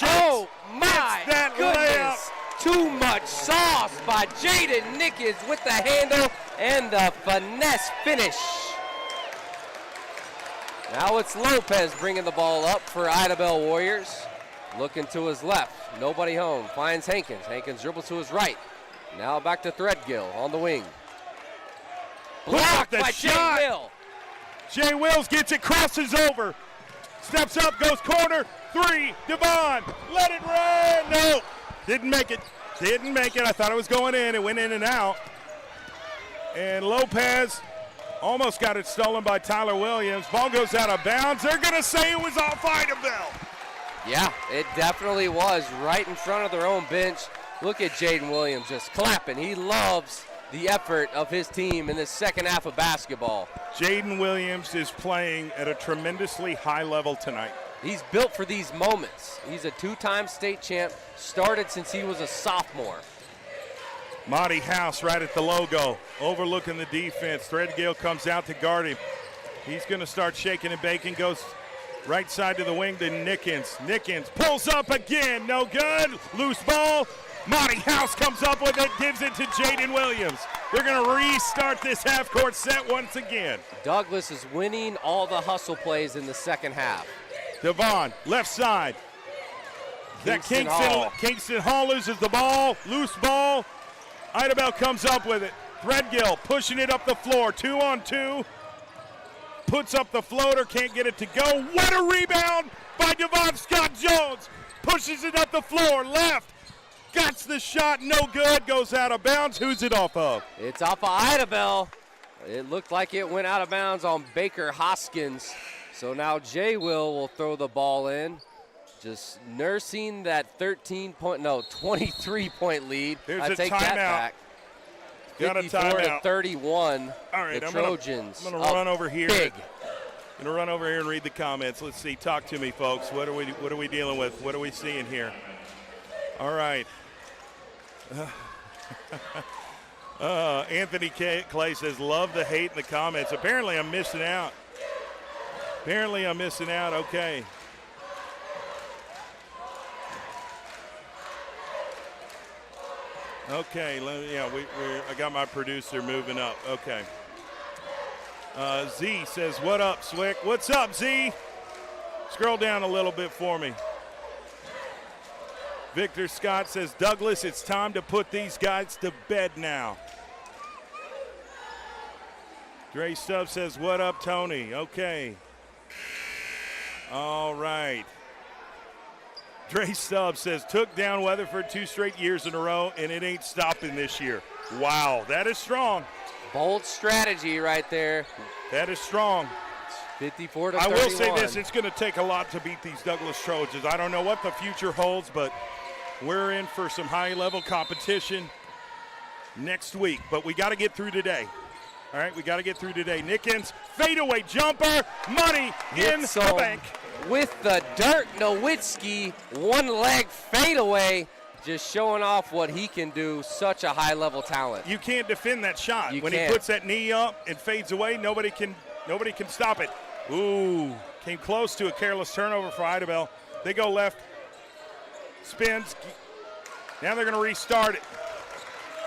Oh, my that goodness. layup. Too much sauce by Jaden Nickens with the handle and the finesse finish. Now it's Lopez bringing the ball up for Idabel Warriors. Looking to his left. Nobody home. Finds Hankins. Hankins dribbles to his right. Now back to Threadgill on the wing. Blocked by Jay Will. Jay Wills gets it, crosses over. Steps up, goes corner. Three, Devon. Let it run. No. Didn't make it. Didn't make it. I thought it was going in. It went in and out. And Lopez almost got it stolen by Tyler Williams. Ball goes out of bounds. They're going to say it was off Idabel. Yeah, it definitely was right in front of their own bench. Look at Jaden Williams just clapping. He loves the effort of his team in the second half of basketball. Jaden Williams is playing at a tremendously high level tonight. He's built for these moments. He's a two-time state champ, started since he was a sophomore. Monty House right at the logo, overlooking the defense. Threadgill comes out to guard him. He's going to start shaking and baking, goes right side to the wing to Nickens. Nickens pulls up again, no good. Loose ball. Monty House comes up with it, gives it to Jaden Williams. They're going to restart this half-court set once again. Douglas is winning all the hustle plays in the second half. Devon, left side. Kingston Hall loses the ball. Loose ball. Idabel comes up with it. Threadgill pushing it up the floor. 2-on-2. Puts up the floater. Can't get it to go. What a rebound by Devon Scott-Jones. Pushes it up the floor. Left. Got the shot. No good. Goes out of bounds. Who's it off of? It's off of Idabel. It looked like it went out of bounds on Baker Hoskins. So now Jay will throw the ball in. Just nursing that 23-point lead. Here's I a take timeout. that back. Got a 54-31. All right, the I'm Trojans. Gonna run over here. Big. Gonna run over here and read the comments. Let's see. Talk to me, folks. What are we dealing with? What are we seeing here? All right. Anthony Clay says, love the hate in the comments. Apparently I'm missing out. Okay. Okay, I got my producer moving up. Okay. Z says, what up, Swick? What's up, Z? Scroll down a little bit for me. Victor Scott says, Douglas, it's time to put these guys to bed now. Dre Stubbs says, what up, Tony? Okay. All right. Dre Stubbs says, took down Weatherford 2 straight years in a row, and it ain't stopping this year. Wow, that is strong. Bold strategy right there. That is strong. 54-31. I will say this, it's going to take a lot to beat these Douglas Trojans. I don't know what the future holds, but we're in for some high-level competition next week. But we got to get through today. All right, we got to get through today. Nickens, fadeaway jumper, money in the bank. With the Dirk Nowitzki one-leg fadeaway, just showing off what he can do. Such a high-level talent. You can't defend that shot. He puts that knee up and fades away, nobody can stop it. Ooh, came close to a careless turnover for Idabel. They go left, spins. Now they're going to restart it.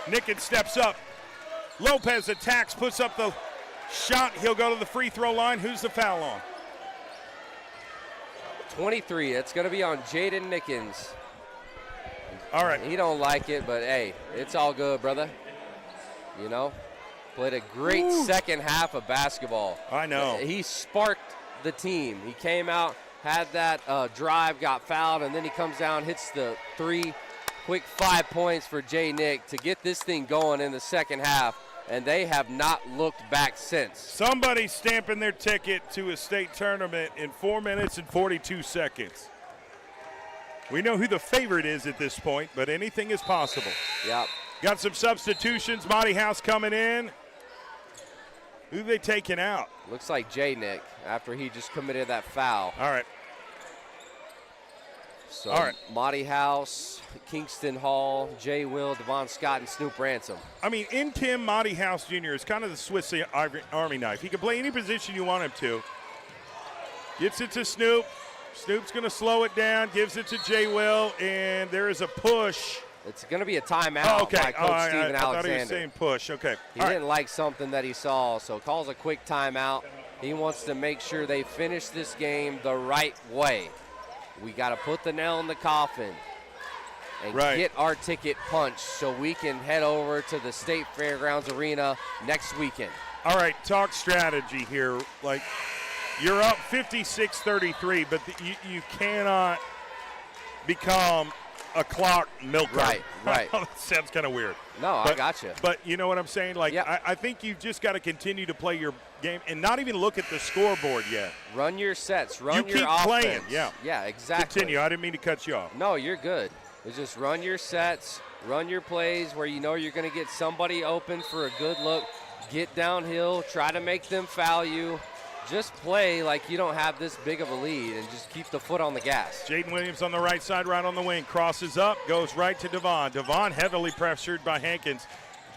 Nickens steps up. Lopez attacks, puts up the shot. He'll go to the free throw line. Who's the foul on? 23. It's going to be on Jaden Nickens. All right. He don't like it, but hey, it's all good, brother. You know, played a great second half of basketball. I know. He sparked the team. He came out, had that drive, got fouled, and then he comes down, hits the 3. Quick 5 points for Jay Nick to get this thing going in the second half, and they have not looked back since. Somebody's stamping their ticket to a state tournament in 4 minutes and 42 seconds. We know who the favorite is at this point, but anything is possible. Yep. Got some substitutions. Monty House coming in. Who they taking out? Looks like Jay Nick after he just committed that foul. All right. So, all right. Monty House, Kingston Hall, Jay Will, Devon Scott, and Snoop Ransom. I mean, in Tim, Monty House Jr. is kind of the Swiss Army knife. He can play any position you want him to. Gets it to Snoop. Snoop's going to slow it down, gives it to Jay Will, and there is a push. It's going to be a timeout by Coach Steven Alexander. I thought he was saying push. Okay. He didn't like something that he saw, so calls a quick timeout. He wants to make sure they finish this game the right way. We got to put the nail in the coffin and get our ticket punched so we can head over to the State Fairgrounds Arena next weekend. All right, talk strategy here. Like, you're up 56-33, but you cannot become a clock milker. Right. That sounds kind of weird. No, I got you. But you know what I'm saying? Like, I think you've just got to continue to play your game and not even look at the scoreboard yet. Run your sets. Run your offense. You keep playing, yeah. Yeah, exactly. Continue. I didn't mean to cut you off. No, you're good. It's just run your sets, run your plays where you know you're going to get somebody open for a good look, get downhill, try to make them foul you. Just play like you don't have this big of a lead and just keep the foot on the gas. Jaden Williams on the right side, right on the wing. Crosses up, goes right to Devon. Devon heavily pressured by Hankins.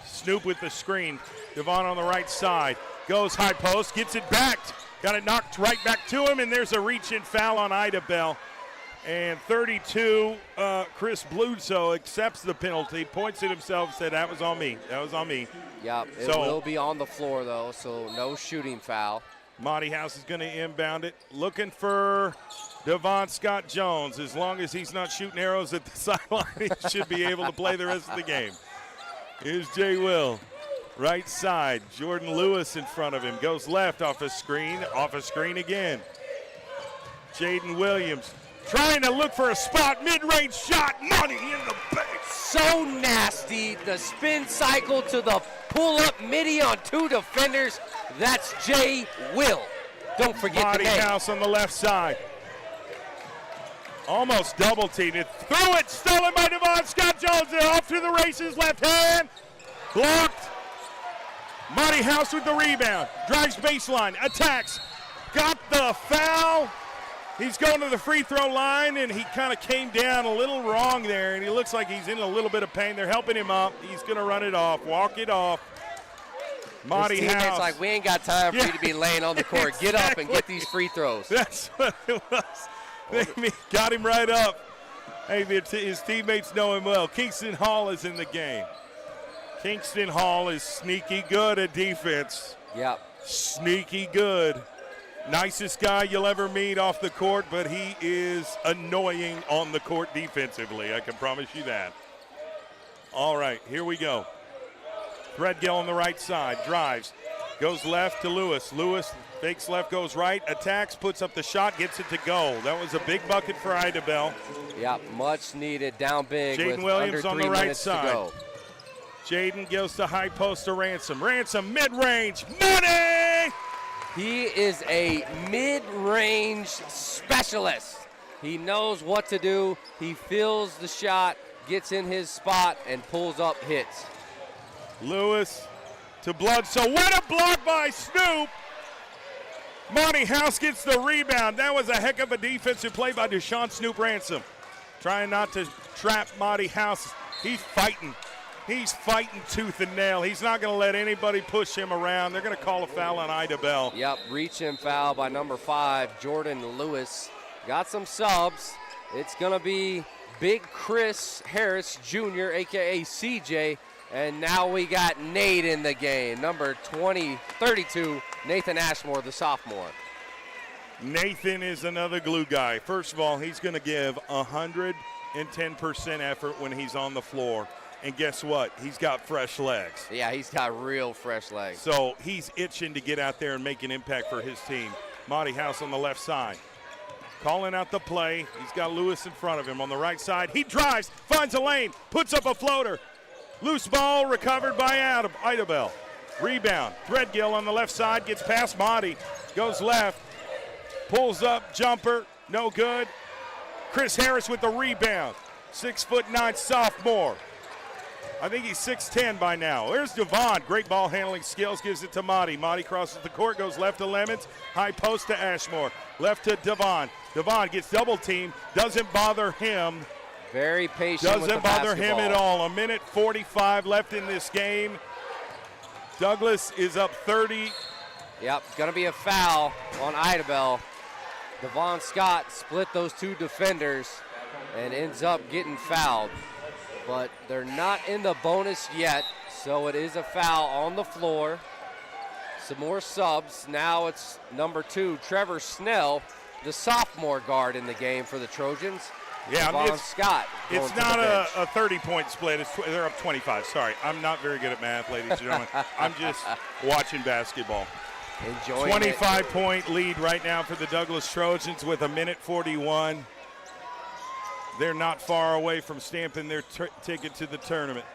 Snoop with the screen. Devon on the right side. Goes high post, gets it back. Got it knocked right back to him, and there's a reach-in foul on Idabel. And 32, Chris Bluso accepts the penalty, points at himself, said, that was on me. That was on me. Yep, it will be on the floor, though, so no shooting foul. Monty House is going to inbound it. Looking for Devon Scott Jones. As long as he's not shooting arrows at the sideline, he should be able to play the rest of the game. Here's Jay Will. Right side, Jordan Lewis in front of him. Goes left off a screen again. Jaden Williams trying to look for a spot, mid-range shot, Monty in the bank. So nasty, the spin cycle to the pull-up midi on 2 defenders. That's Jay Will. Don't forget Monty the name. House on the left side. Almost double teamed it. Threw it, stolen by Devon Scott Jones. They're off to the races, left hand. Blocked. Monty House with the rebound. Drives baseline, attacks. Got the foul. He's going to the free throw line, and he kind of came down a little wrong there, and he looks like he's in a little bit of pain. They're helping him up. He's going to run it off, walk it off. Monty His teammates House. like, we ain't got time for you to be laying on the court. Exactly. Get up and get these free throws. That's what it was. They got him right up. Hey, his teammates know him well. Kingston Hall is in the game. Kingston Hall is sneaky good at defense. Yep. Sneaky good. Nicest guy you'll ever meet off the court, but he is annoying on the court defensively. I can promise you that. All right, here we go. Threadgill on the right side, drives, goes left to Lewis. Lewis fakes left, goes right, attacks, puts up the shot, gets it to go. That was a big bucket for Idabel. Yep, much needed, down big with Jaden Williams under on 3 the right minutes to side. go. Jaden goes to high post to Ransom. Ransom mid-range, Money! He is a mid-range specialist. He knows what to do. He feels the shot, gets in his spot, and pulls up hits. Lewis to Bledsoe. What a block by Snoop! Monty House gets the rebound. That was a heck of a defensive play by Deshaun Snoop Ransom. Trying not to trap Monty House. He's fighting. He's fighting tooth and nail. He's not going to let anybody push him around. They're going to call a foul on Idabel. Yep, reach-in foul by number 5, Jordan Lewis. Got some subs. It's going to be Big Chris Harris Jr., a.k.a. CJ. And now we got Nate in the game, number 32, Nathan Ashmore, the sophomore. Nathan is another glue guy. First of all, he's going to give 110% effort when he's on the floor. And guess what? He's got fresh legs. Yeah, he's got real fresh legs. So he's itching to get out there and make an impact for his team. Monty House on the left side. Calling out the play. He's got Lewis in front of him on the right side. He drives, finds a lane, puts up a floater. Loose ball recovered by Idabel. Rebound. Threadgill on the left side gets past Monty. Goes left. Pulls up, jumper, no good. Chris Harris with the rebound. 6'9" sophomore. I think he's 6'10" by now. There's Devon. Great ball handling skills. Gives it to Monty. Monty crosses the court. Goes left to Lemons. High post to Ashmore. Left to Devon. Devon gets double teamed. Doesn't bother him. Very patient with the Doesn't bother basketball. him at all. 1:45 left in this game. Douglas is up 30. Yep, going to be a foul on Idabel. Devon Scott split those 2 defenders and ends up getting fouled. But they're not in the bonus yet, so it is a foul on the floor. Some more subs. Now it's number 2, Trevor Snell, the sophomore guard in the game for the Trojans. Yeah, Devon Scott. It's not a 30-point split. They're up 25. Sorry, I'm not very good at math, ladies and gentlemen. I'm just watching basketball. Enjoying 25-point lead right now for the Douglas Trojans with 1:41. They're not far away from stamping their ticket to the tournament.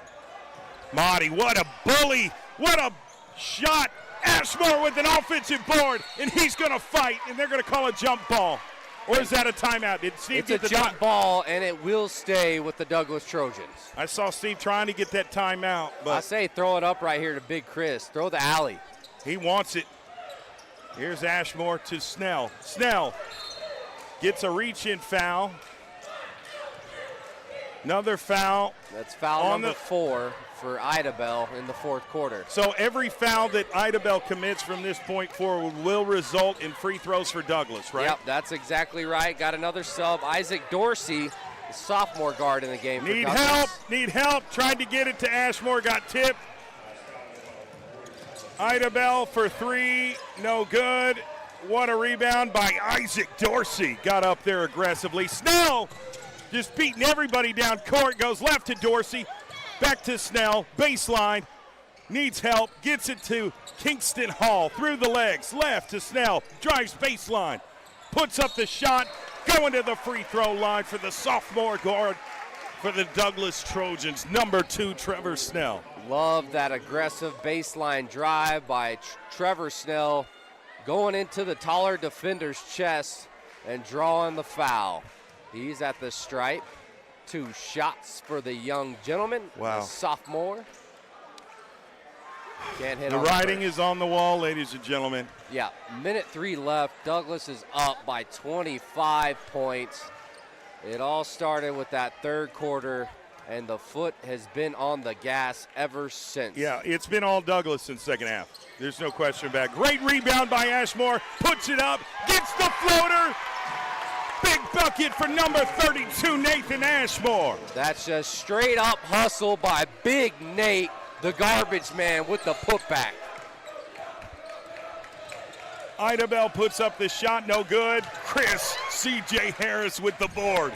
Marty, what a bully. What a shot. Ashmore with an offensive board, and he's going to fight, and they're going to call a jump ball. Or is that a timeout? Did Steve It's get a the jump ball, and it will stay with the Douglas Trojans. I saw Steve trying to get that timeout. But I say throw it up right here to Big Chris. Throw the alley. He wants it. Here's Ashmore to Snell. Snell gets a reach-in foul. Another foul. That's foul number 4 for Idabel in the fourth quarter. So every foul that Idabel commits from this point forward will result in free throws for Douglas, right? Yep, that's exactly right. Got another sub. Isaac Dorsey, the sophomore guard in the game for Douglas. Need help. Tried to get it to Ashmore, got tipped. Idabel for three, no good. What a rebound by Isaac Dorsey. Got up there aggressively. Snell just beating everybody down court. Goes left to Dorsey. Back to Snell. Baseline. Needs help. Gets it to Kingston Hall. Through the legs. Left to Snell. Drives baseline. Puts up the shot. Going to the free throw line for the sophomore guard for the Douglas Trojans. Number 2, Trevor Snell. Love that aggressive baseline drive by Trevor Snell, going into the taller defender's chest and drawing the foul. He's at the stripe. 2 shots for the young gentleman, Wow. the sophomore. Can't hit The on writing first. is on the wall, ladies and gentlemen. Yeah, minute 3 left. Douglas is up by 25 points. It all started with that third quarter, and the foot has been on the gas ever since. Yeah, it's been all Douglas in the second half. There's no question about it. Great rebound by Ashmore. Puts it up. Gets the floater. Big bucket for number 32, Nathan Ashmore. That's just straight up hustle by Big Nate, the garbage man, with the putback. Idabel puts up the shot, no good. Chris C.J. Harris with the board.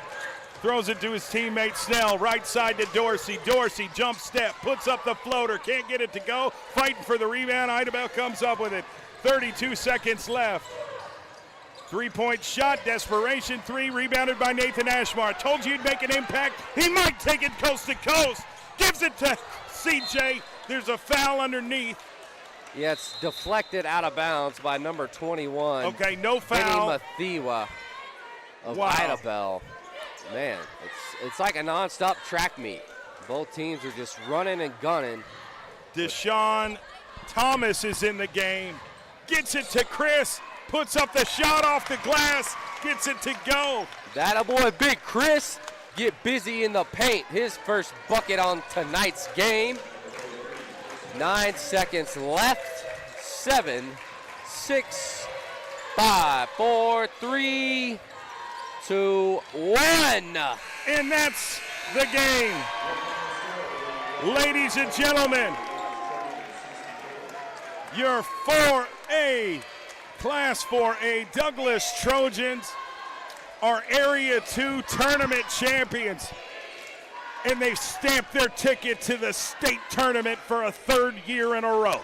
Throws it to his teammate Snell, right side to Dorsey. Dorsey jump step, puts up the floater, can't get it to go. Fighting for the rebound, Idabel comes up with it. 32 seconds left. 3-point shot, desperation 3, rebounded by Nathan Ashmore. I told you he'd make an impact. He might take it coast to coast. Gives it to C.J. There's a foul underneath. Yeah, it's deflected out of bounds by number 21. Okay, no foul. Benny Mathiwa of Wow. Idabel. Man, it's like a nonstop track meet. Both teams are just running and gunning. Deshaun Thomas is in the game. Gets it to Chris. Puts up the shot off the glass. Gets it to go. That a boy, Big Chris, get busy in the paint. His first bucket on tonight's game. 9 seconds left. 7, 6, 5, 4, 3, 2, 1. And that's the game. Ladies and gentlemen, your 4A, Class 4A Douglas Trojans are Area 2 tournament champions. And they've stamped their ticket to the state tournament for a 3rd year in a row.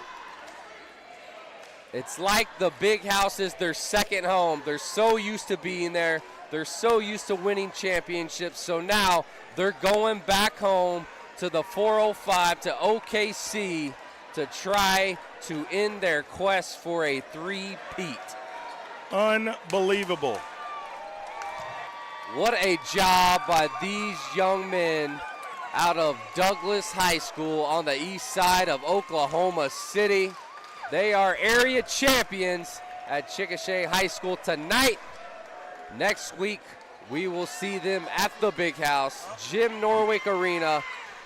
It's like the Big House is their second home. They're so used to being there. They're so used to winning championships. So now they're going back home to the 405 to OKC to try to end their quest for a 3-peat. Unbelievable. What a job by these young men out of Douglas High School on the east side of Oklahoma City. They are area champions at Chickasha High School tonight. Next week, we will see them at the Big House, Jim Norwick Arena,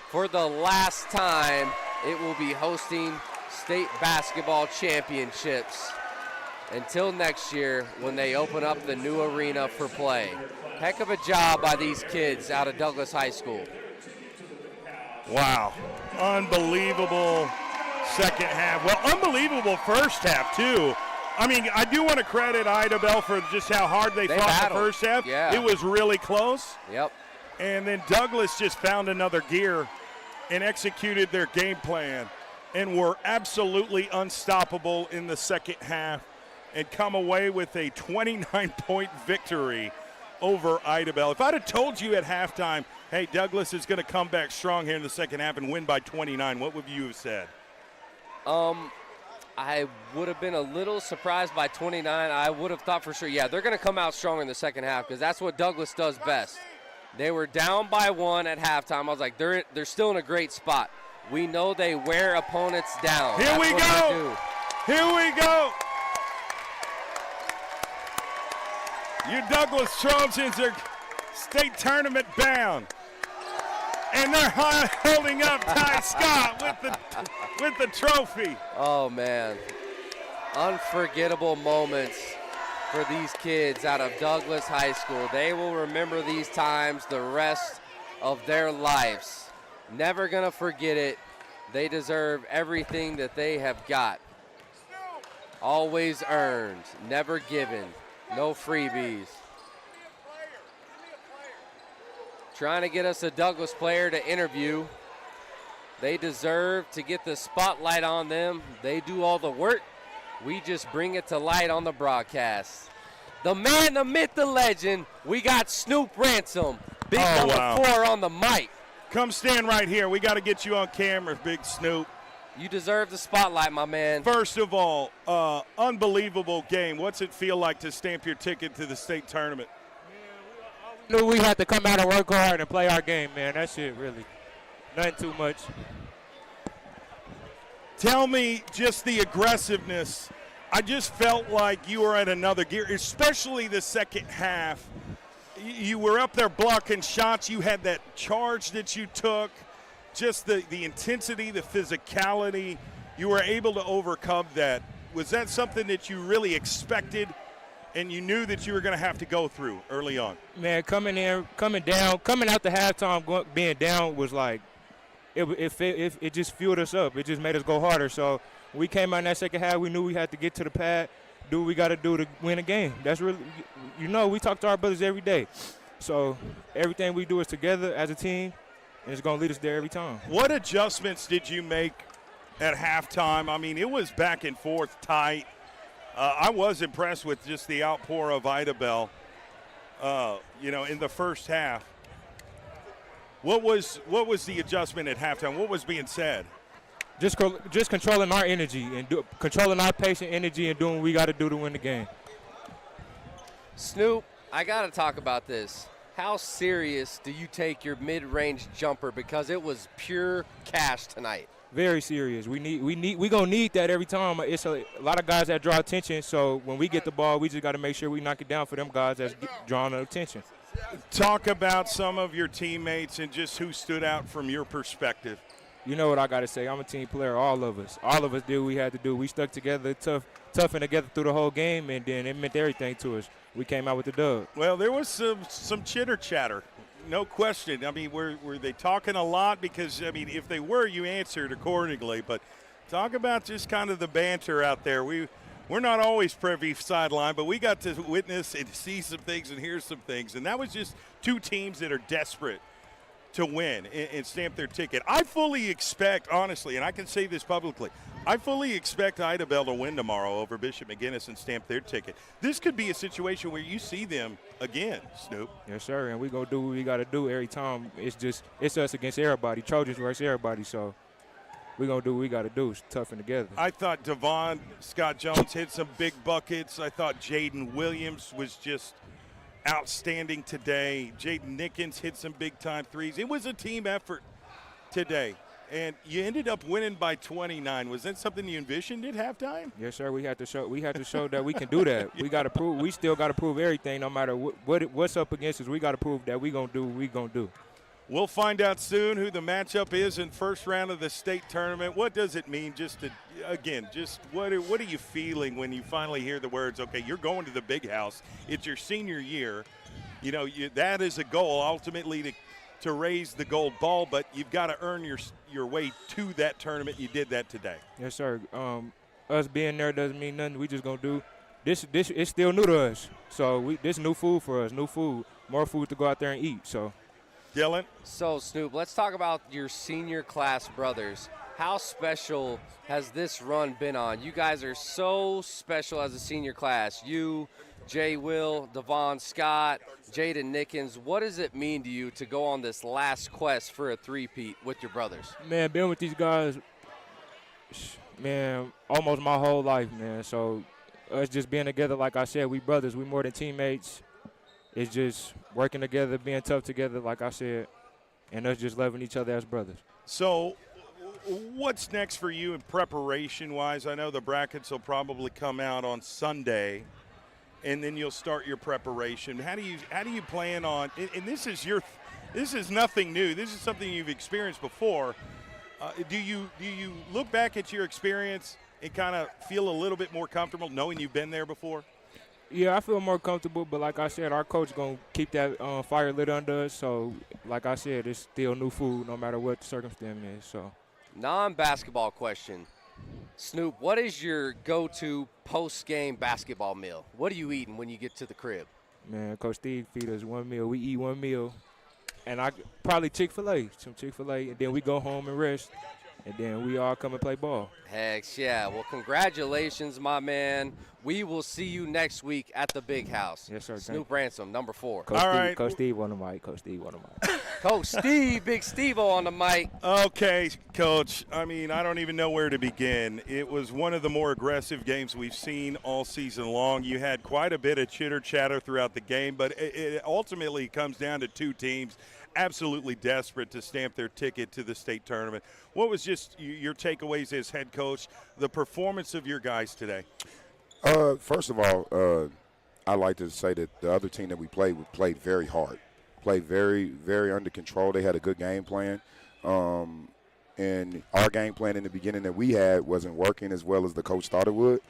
for the last time. It will be hosting state basketball championships until next year when they open up the new arena for play. Heck of a job by these kids out of Douglas High School. Wow. Unbelievable second half. Well, unbelievable first half, too. I mean, I do want to credit Idabel for just how hard they fought battled. the first half. Yeah. It was really close. Yep. And then Douglas just found another gear and executed their game plan and were absolutely unstoppable in the second half and come away with a 29-point victory over Idabel. If I'd have told you at halftime, hey, Douglas is going to come back strong here in the second half and win by 29, what would you have said? I would have been a little surprised by 29. I would have thought for sure, yeah, they're going to come out strong in the second half because that's what Douglas does best. They were down by 1 at halftime. I was like, they're still in a great spot. We know they wear opponents down. Here That's we what go. they do. Here we go. Your Douglas Trojans are state tournament bound. And they're holding up Ty Scott with the trophy. Oh, man. Unforgettable moments for these kids out of Douglas High School. They will remember these times the rest of their lives. Never gonna forget it. They deserve everything that they have got. Always earned, never given, no freebies. Trying to get us a Douglas player to interview. They deserve to get the spotlight on them. They do all the work. We just bring it to light on the broadcast. The man, the myth, the legend. We got Snoop Ransom. Big number 4 on the mic. Come stand right here. We got to get you on camera, Big Snoop. You deserve the spotlight, my man. First of all, unbelievable game. What's it feel like to stamp your ticket to the state tournament? Knew we had to come out and work hard and play our game, man. That's it, really. Nothing too much. Tell me just the aggressiveness. I just felt like you were at another gear, especially the second half. You were up there blocking shots. You had that charge that you took, just the intensity, the physicality. You were able to overcome that. Was that something that you really expected and you knew that you were going to have to go through early on? Man, coming out the halftime, being down was like, it just fueled us up. It just made us go harder. So we came out in that second half, we knew we had to get to the pad, do what we got to do to win a game. That's really, we talk to our brothers every day. So everything we do is together as a team, and it's going to lead us there every time. What adjustments did you make at halftime? I mean, it was back and forth tight. I was impressed with just the outpour of Ida Bell, in the first half. What was the adjustment at halftime? What was being said? Just controlling our energy and controlling our pace and energy and doing what we got to do to win the game. Snoop, I got to talk about this. How serious do you take your mid-range jumper? Because it was pure cash tonight. Very serious. We gonna need that every time. It's a lot of guys that draw attention. So when we get the ball, we just got to make sure we knock it down for them guys that's drawing the attention. Talk about some of your teammates and just who stood out from your perspective. You know what I got to say. I'm a team player. All of us did what we had to do. We stuck together, toughened together through the whole game, and then it meant everything to us. We came out with the dub. Well, there was some chitter chatter. No question. I mean, were they talking a lot? Because, I mean, if they were, you answered accordingly. But talk about just kind of the banter out there. We're not always privy sideline, but we got to witness and see some things and hear some things. And that was just two teams that are desperate to win and stamp their ticket. I fully expect, honestly, and I can say this publicly, I fully expect Ida Bell to win tomorrow over Bishop McGuinness and stamp their ticket. This could be a situation where you see them again, Snoop. Yes, sir, and we're going to do what we got to do every time. It's us against everybody. Trojans versus everybody, so we're going to do what we got to do. It's toughen together. I thought Devon Scott-Jones hit some big buckets. I thought Jaden Williams was just outstanding today. Jaden Nickens hit some big-time threes. It was a team effort today. And you ended up winning by 29. Was that something you envisioned at halftime? Yes, sir. We had to show that we can do that. We got to prove. We still got to prove everything, no matter what's up against us. We got to prove that we gonna do what we gonna do. We'll find out soon who the matchup is in first round of the state tournament. What does it mean? What are you feeling when you finally hear the words? Okay, you're going to the big house. It's your senior year. That is a goal ultimately to raise the gold ball, but you've got to earn your way to that tournament. You did that today. Yes, sir. Us being there doesn't mean nothing. We just gonna do this. This is still new to us, so this new food for us. New food, more food to go out there and eat. So, Dylan. So Snoop, let's talk about your senior class brothers. How special has this run been on? You guys are so special as a senior class. You, Jay Will, Devon Scott, Jaden Nickens. What does it mean to you to go on this last quest for a three-peat with your brothers? Man, being with these guys, man, almost my whole life, man. So us just being together, like I said, we brothers. We more than teammates. It's just working together, being tough together, like I said, and us just loving each other as brothers. So what's next for you in preparation-wise? I know the brackets will probably come out on Sunday, and then you'll start your preparation. How do you plan on? And this is This is nothing new. This is something you've experienced before. Do you look back at your experience and kind of feel a little bit more comfortable knowing you've been there before? Yeah, I feel more comfortable, but like I said, our coach going to keep that fire lit under us. So, like I said, it's still new food no matter what the circumstance is. So, Non-basketball question. Snoop, what is your go-to post-game basketball meal? What are you eating when you get to the crib? Man, Coach Steve feed us one meal. We eat one meal. And I probably Chick-fil-A, some Chick-fil-A, and then we go home and rest, and then we all come and play ball. Heck yeah. Well, congratulations, my man. We will see you next week at the Big House. Yes, sir. Snoop Ransom, number 4. Coach Steve on the mic. Coach Steve, Big Steve-O on the mic. Okay, Coach. I mean, I don't even know where to begin. It was one of the more aggressive games we've seen all season long. You had quite a bit of chitter-chatter throughout the game, but it ultimately comes down to two teams absolutely desperate to stamp their ticket to the state tournament. What was just your takeaways as head coach, the performance of your guys today? First of all, I like to say that the other team that we played very hard, played very, very under control. They had a good game plan. And our game plan in the beginning that we had wasn't working as well as the coach thought it would.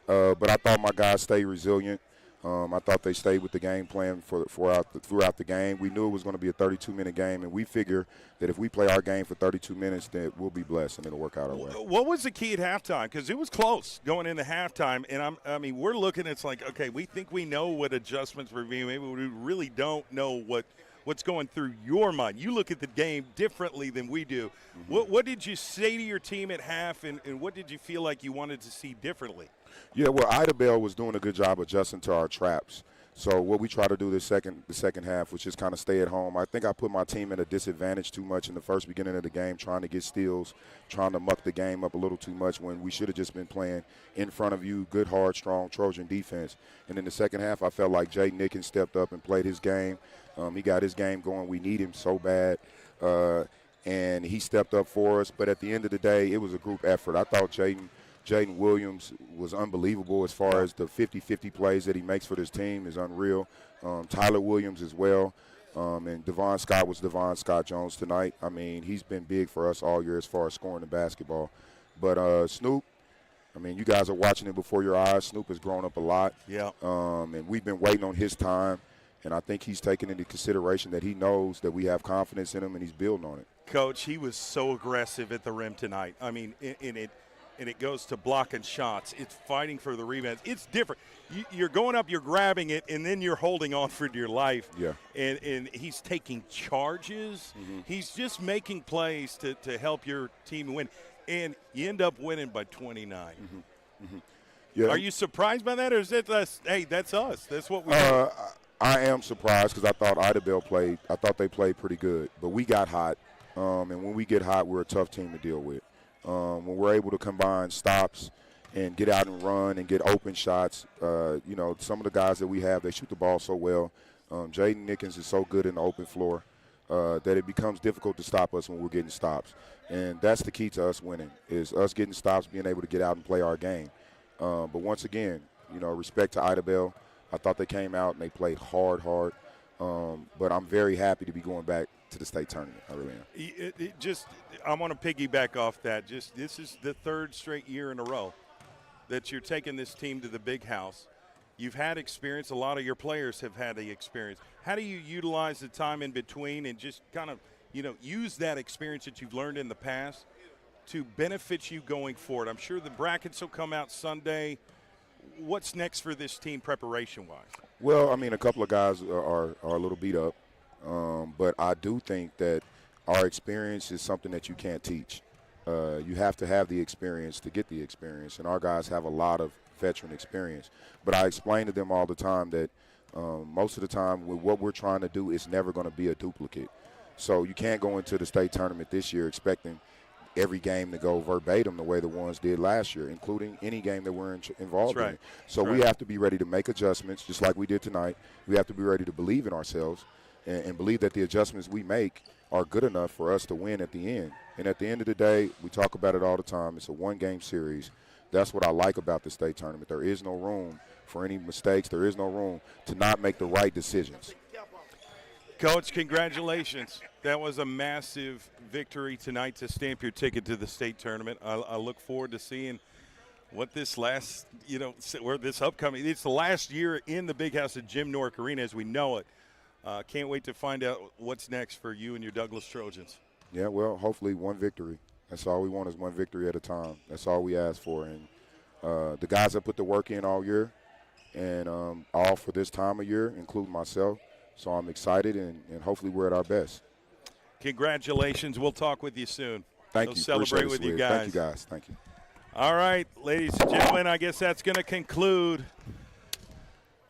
But I thought my guys stayed resilient. I thought they stayed with the game plan throughout the game. We knew it was going to be a 32-minute game, and we figure that if we play our game for 32 minutes, then we'll be blessed and it'll work out our way. What was the key at halftime? Because it was close going into halftime, and I mean, we're looking. It's like, okay, we think we know what adjustments we're being. Maybe we really don't know what's going through your mind. You look at the game differently than we do. Mm-hmm. What did you say to your team at half, and what did you feel like you wanted to see differently? Yeah, well, Ida Bell was doing a good job adjusting to our traps. So what we try to do the second half was just kind of stay at home. I think I put my team at a disadvantage too much in the first beginning of the game, trying to get steals, trying to muck the game up a little too much when we should have just been playing in front of you, good, hard, strong Trojan defense. And in the second half, I felt like Jay Nickens stepped up and played his game. He got his game going. We need him so bad. And he stepped up for us. But at the end of the day, it was a group effort. I thought Jaden Williams was unbelievable as far as the 50-50 plays that he makes for this team is unreal. Tyler Williams as well. And Devon Scott was Devon Scott Jones tonight. I mean, he's been big for us all year as far as scoring the basketball. But Snoop, I mean, you guys are watching it before your eyes. Snoop has grown up a lot. Yeah. And we've been waiting on his time. And I think he's taken into consideration that he knows that we have confidence in him and he's building on it. Coach, he was so aggressive at the rim tonight. I mean, and it goes to blocking shots. It's fighting for the rebounds. It's different. You're going up, you're grabbing it, and then you're holding on for dear life. Yeah. And he's taking charges. Mm-hmm. He's just making plays to help your team win. And you end up winning by 29. Mm-hmm. Mm-hmm. Yeah. Are you surprised by that, or is that us? Hey, that's us. That's what we do. I am surprised because I thought Ida Bell they played pretty good. But we got hot. And when we get hot, we're a tough team to deal with. When we're able to combine stops and get out and run and get open shots, some of the guys that we have, they shoot the ball so well. Jaden Nickens is so good in the open floor that it becomes difficult to stop us when we're getting stops. And that's the key to us winning, is us getting stops, being able to get out and play our game. But once again, respect to Ida Bell. I thought they came out and they played hard. But I'm very happy to be going back to the state tournament. I really am. I want to piggyback off that. This is the third straight year in a row that you're taking this team to the Big House. You've had experience. A lot of your players have had the experience. How do you utilize the time in between and just kind of, use that experience that you've learned in the past to benefit you going forward? I'm sure the brackets will come out Sunday. What's next for this team preparation-wise? Well, I mean, a couple of guys are a little beat up. But I do think that our experience is something that you can't teach. You have to have the experience to get the experience, and our guys have a lot of veteran experience. But I explain to them all the time that most of the time with what we're trying to do, it's never going to be a duplicate. So you can't go into the state tournament this year expecting every game to go verbatim the way the ones did last year, including any game that we're involved in. So we have to be ready to make adjustments just like we did tonight. We have to be ready to believe in ourselves and believe that the adjustments we make are good enough for us to win at the end. And at the end of the day, we talk about it all the time. It's a one-game series. That's what I like about the state tournament. There is no room for any mistakes. There is no room to not make the right decisions. Coach, congratulations. That was a massive victory tonight to stamp your ticket to the state tournament. I look forward to seeing what this last, or this upcoming, it's the last year in the Big House at Jim Nork Arena as we know it. Can't wait to find out what's next for you and your Douglas Trojans. Yeah, well, hopefully one victory. That's all we want is one victory at a time. That's all we ask for. And the guys that put the work in all year and all for this time of year, including myself. So I'm excited, and hopefully we're at our best. Congratulations. We'll talk with you soon. Thank you. Celebrate Appreciate with it, you Swig. guys. Thank you, guys. Thank you. All right, ladies and gentlemen, I guess that's going to conclude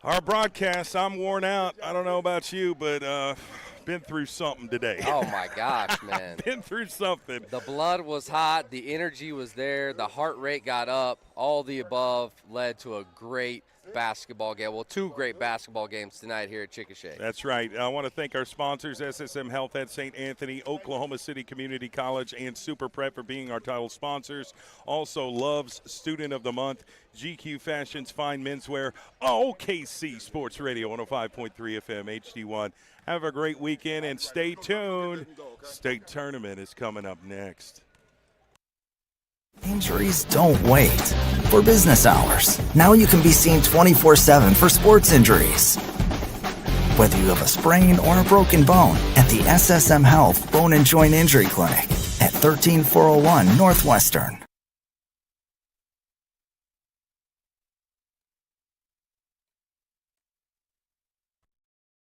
our broadcast. I'm worn out. I don't know about you, but been through something today. Oh, my gosh, man. Been through something. The blood was hot. The energy was there. The heart rate got up. All the above led to a great basketball game. Well, two great basketball games tonight here at Chickasha. That's right. I want to thank our sponsors, SSM Health at St. Anthony, Oklahoma City Community College, and Super Prep for being our title sponsors. Also, Love's Student of the Month, GQ Fashions, Fine Menswear, OKC Sports Radio, 105.3 FM, HD1. Have a great weekend, and stay tuned. State tournament is coming up next. Injuries don't wait. For business hours, now you can be seen 24/7 for sports injuries. Whether you have a sprain or a broken bone, at the SSM Health Bone and Joint Injury Clinic at 13401 Northwestern.